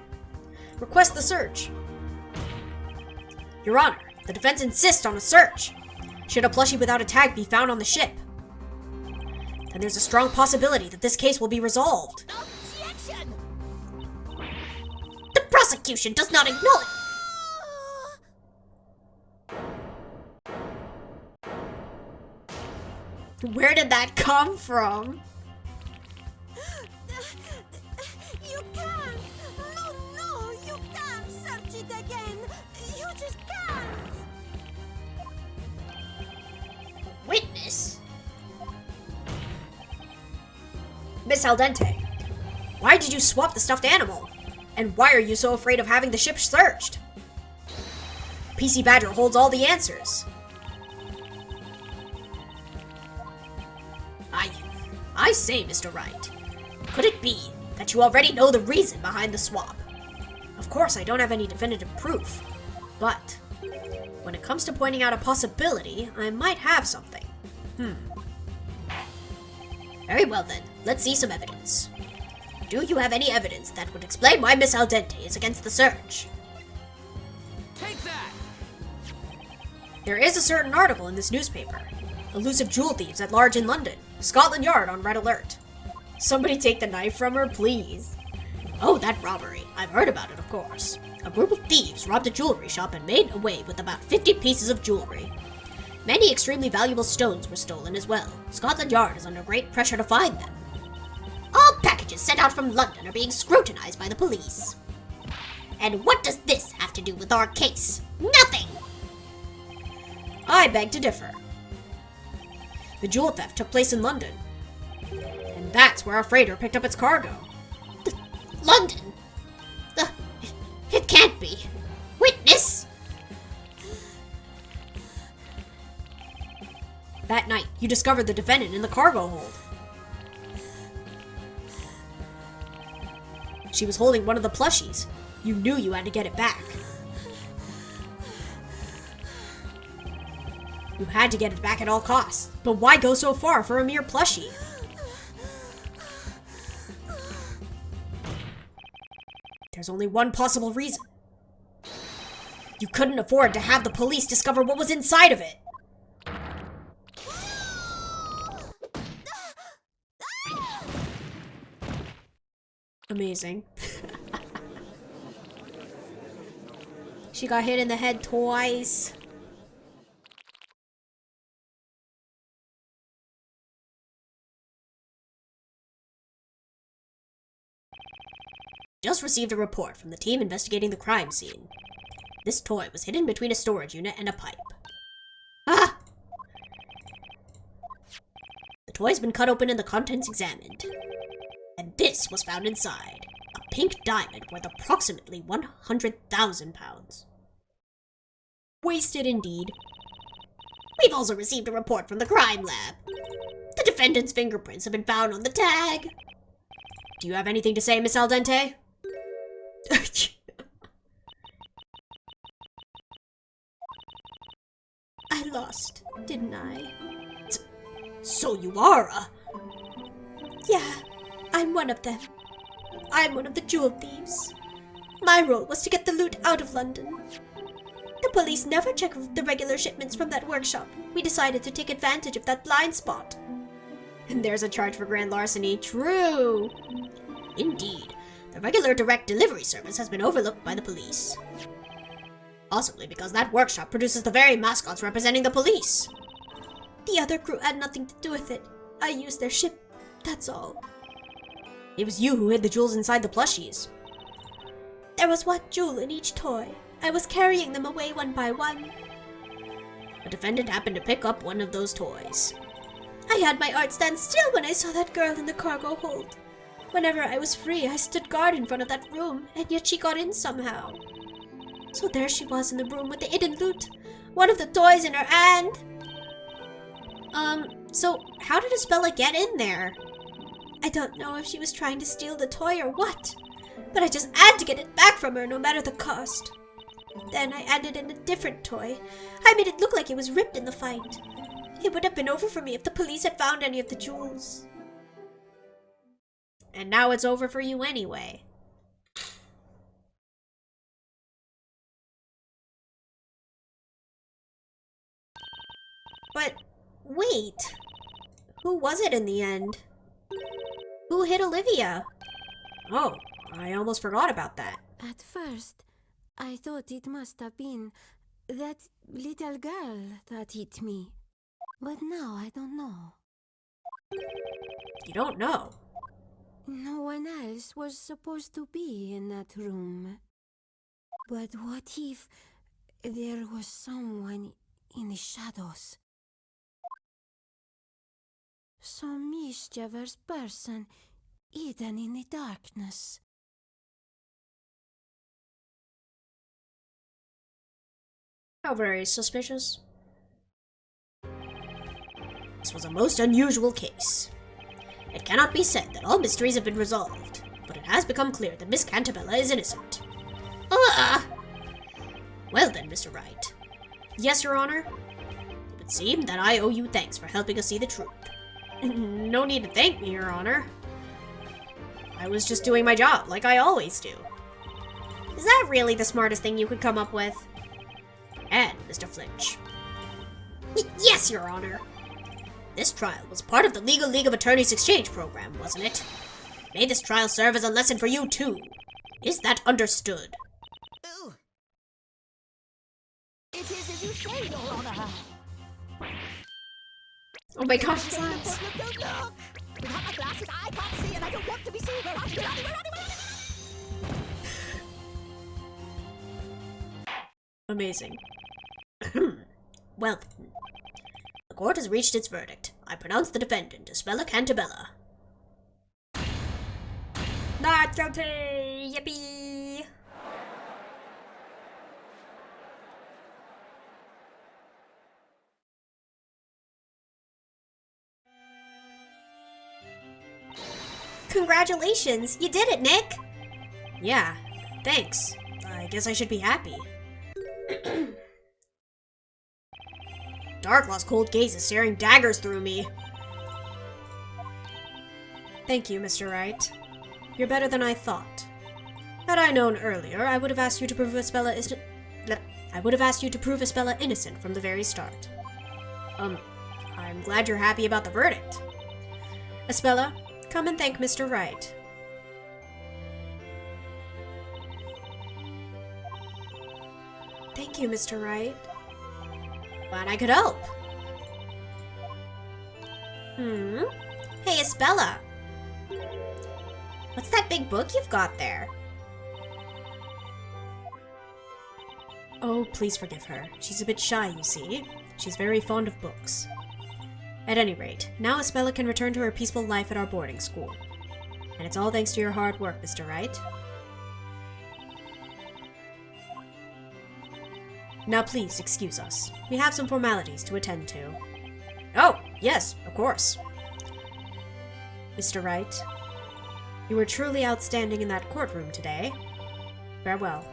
Request the search. Your Honor, the defense insists on a search. Should a plushie without a tag be found on the ship, then there's a strong possibility that this case will be resolved. Objection! The prosecution does not acknowledge... Where did that come from? You can't! No, you can't search it again! You just can't! Witness? Miss Al Dente, why did you swap the stuffed animal? And why are you so afraid of having the ship searched? PC Badger holds all the answers. I say, Mr. Wright, could it be that you already know the reason behind the swap? Of course, I don't have any definitive proof, but when it comes to pointing out a possibility, I might have something. Very well then, let's see some evidence. Do you have any evidence that would explain why Miss Al Dente is against the search? Take that! There is a certain article in this newspaper. Elusive jewel thieves at large in London. Scotland Yard on red alert. Somebody take the knife from her, please. Oh, that robbery. I've heard about it, of course. A group of thieves robbed a jewelry shop and made away with about 50 pieces of jewelry. Many extremely valuable stones were stolen as well. Scotland Yard is under great pressure to find them. All packages sent out from London are being scrutinized by the police. And what does this have to do with our case? Nothing! I beg to differ. The jewel theft took place in London. And that's where our freighter picked up its cargo. London? It can't be. Witness? That night, you discovered the defendant in the cargo hold. She was holding one of the plushies. You knew you had to get it back. You had to get it back at all costs. But why go so far for a mere plushie? There's only one possible reason. You couldn't afford to have the police discover what was inside of it. Amazing. She got hit in the head twice. Just received a report from the team investigating the crime scene. This toy was hidden between a storage unit and a pipe. Ah! The toy's been cut open and the contents examined. And this was found inside. A pink diamond worth approximately 100,000 pounds. Wasted indeed. We've also received a report from the crime lab. The defendant's fingerprints have been found on the tag. Do you have anything to say, Miss Al Dente? I lost, didn't I? So you are a... Yeah, I'm one of them. I'm one of the jewel thieves. My role was to get the loot out of London. The police never check the regular shipments from that workshop. We decided to take advantage of that blind spot. And there's a charge for grand larceny. True. Indeed. The regular direct delivery service has been overlooked by the police. Possibly because that workshop produces the very mascots representing the police. The other crew had nothing to do with it. I used their ship, that's all. It was you who hid the jewels inside the plushies. There was one jewel in each toy. I was carrying them away one by one. The defendant happened to pick up one of those toys. I had my heart stand still when I saw that girl in the cargo hold. Whenever I was free, I stood guard in front of that room, and yet she got in somehow. So there she was in the room with the hidden loot, one of the toys in her hand. So how did Isabella get in there? I don't know if she was trying to steal the toy or what, but I just had to get it back from her no matter the cost. Then I added in a different toy. I made it look like it was ripped in the fight. It would have been over for me if the police had found any of the jewels. And now it's over for you anyway. But wait, who was it in the end? Who hit Olivia? Oh, I almost forgot about that. At first, I thought it must have been that little girl that hit me. But now I don't know. You don't know? No one else was supposed to be in that room. But what if there was someone in the shadows? Some mischievous person hidden in the darkness. How very suspicious. This was a most unusual case. It cannot be said that all mysteries have been resolved, but it has become clear that Miss Cantabella is innocent. Ah! Well then, Mr. Wright. Yes, Your Honor? It would seem that I owe you thanks for helping us see the truth. No need to thank me, Your Honor. I was just doing my job, like I always do. Is that really the smartest thing you could come up with? And, Mr. Flinch. Yes, Your Honor. This trial was part of the Legal League of Attorneys exchange program, wasn't it? May this trial serve as a lesson for you, too. Is that understood? Ooh. It is as you say, Your Honor. Oh my gosh, silence. Don't look! Without my glasses, I can't see, and I don't want to be seen. Where are you? Where are you? Where are you? Amazing. Well, the court has reached its verdict. I pronounce the defendant, Isabella Cantabella. Not guilty! Yippee! Congratulations! You did it, Nick! Yeah, thanks. I guess I should be happy. Darklaw's cold gaze is staring daggers through me. Thank you, Mr. Wright. You're better than I thought. Had I known earlier, I would have asked you to prove Isabella innocent from the very start. I'm glad you're happy about the verdict. Isabella, come and thank Mr. Wright. Thank you, Mr. Wright. Glad I could help. Hey, Isabella. What's that big book you've got there? Oh, please forgive her. She's a bit shy, you see. She's very fond of books. At any rate, now Isabella can return to her peaceful life at our boarding school. And it's all thanks to your hard work, Mr. Wright. Now please, excuse us. We have some formalities to attend to. Oh, yes, of course. Mr. Wright, you were truly outstanding in that courtroom today. Farewell.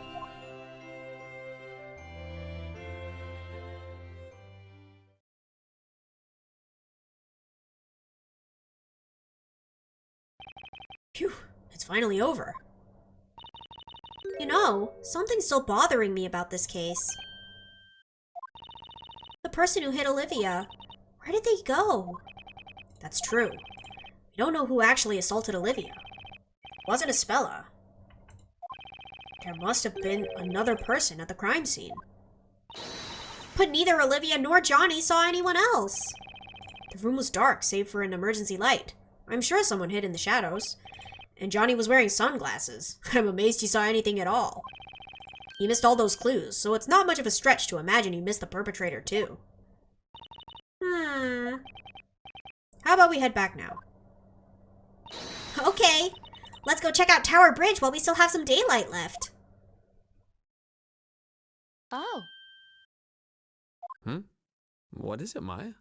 Phew, it's finally over. You know, something's still bothering me about this case. The person who hit Olivia, where did they go? That's true. We don't know who actually assaulted Olivia. It wasn't Isabella. There must have been another person at the crime scene. But neither Olivia nor Johnny saw anyone else. The room was dark, save for an emergency light. I'm sure someone hid in the shadows. And Johnny was wearing sunglasses. I'm amazed he saw anything at all. He missed all those clues, so it's not much of a stretch to imagine he missed the perpetrator too. How about we head back now? Okay, let's go check out Tower Bridge while we still have some daylight left. Oh. What is it, Maya?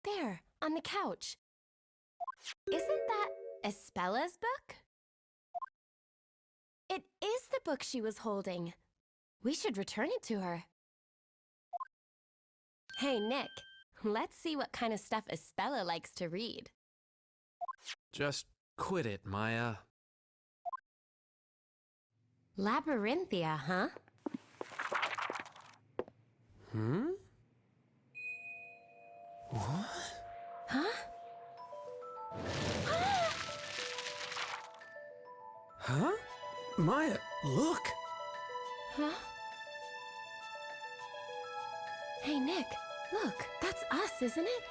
There, on the couch. Isn't that Isabela's book? It is the book she was holding. We should return it to her. Hey, Nick, let's see what kind of stuff Isabella likes to read. Just quit it, Maya. Labyrinthia, huh? What? Huh? Huh? Maya, look! Huh? Hey, Nick, look, that's us, isn't it?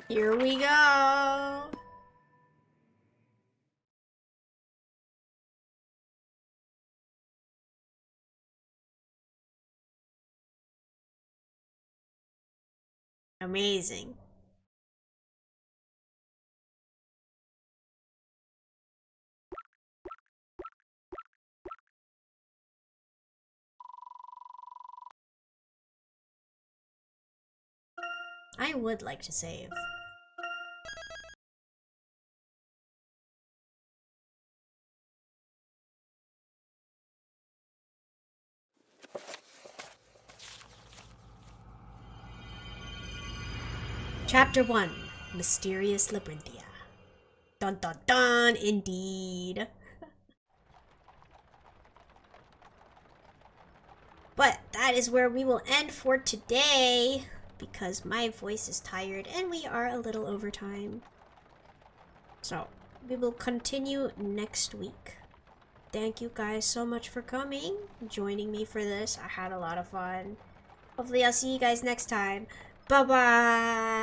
Here we go. Amazing. I would like to save. Chapter 1, Mysterious Labyrinthia. Dun dun dun, indeed. But that is where we will end for today, because my voice is tired and we are a little over time. So, we will continue next week. Thank you guys so much for coming, joining me for this. I had a lot of fun. Hopefully I'll see you guys next time. Bye-bye!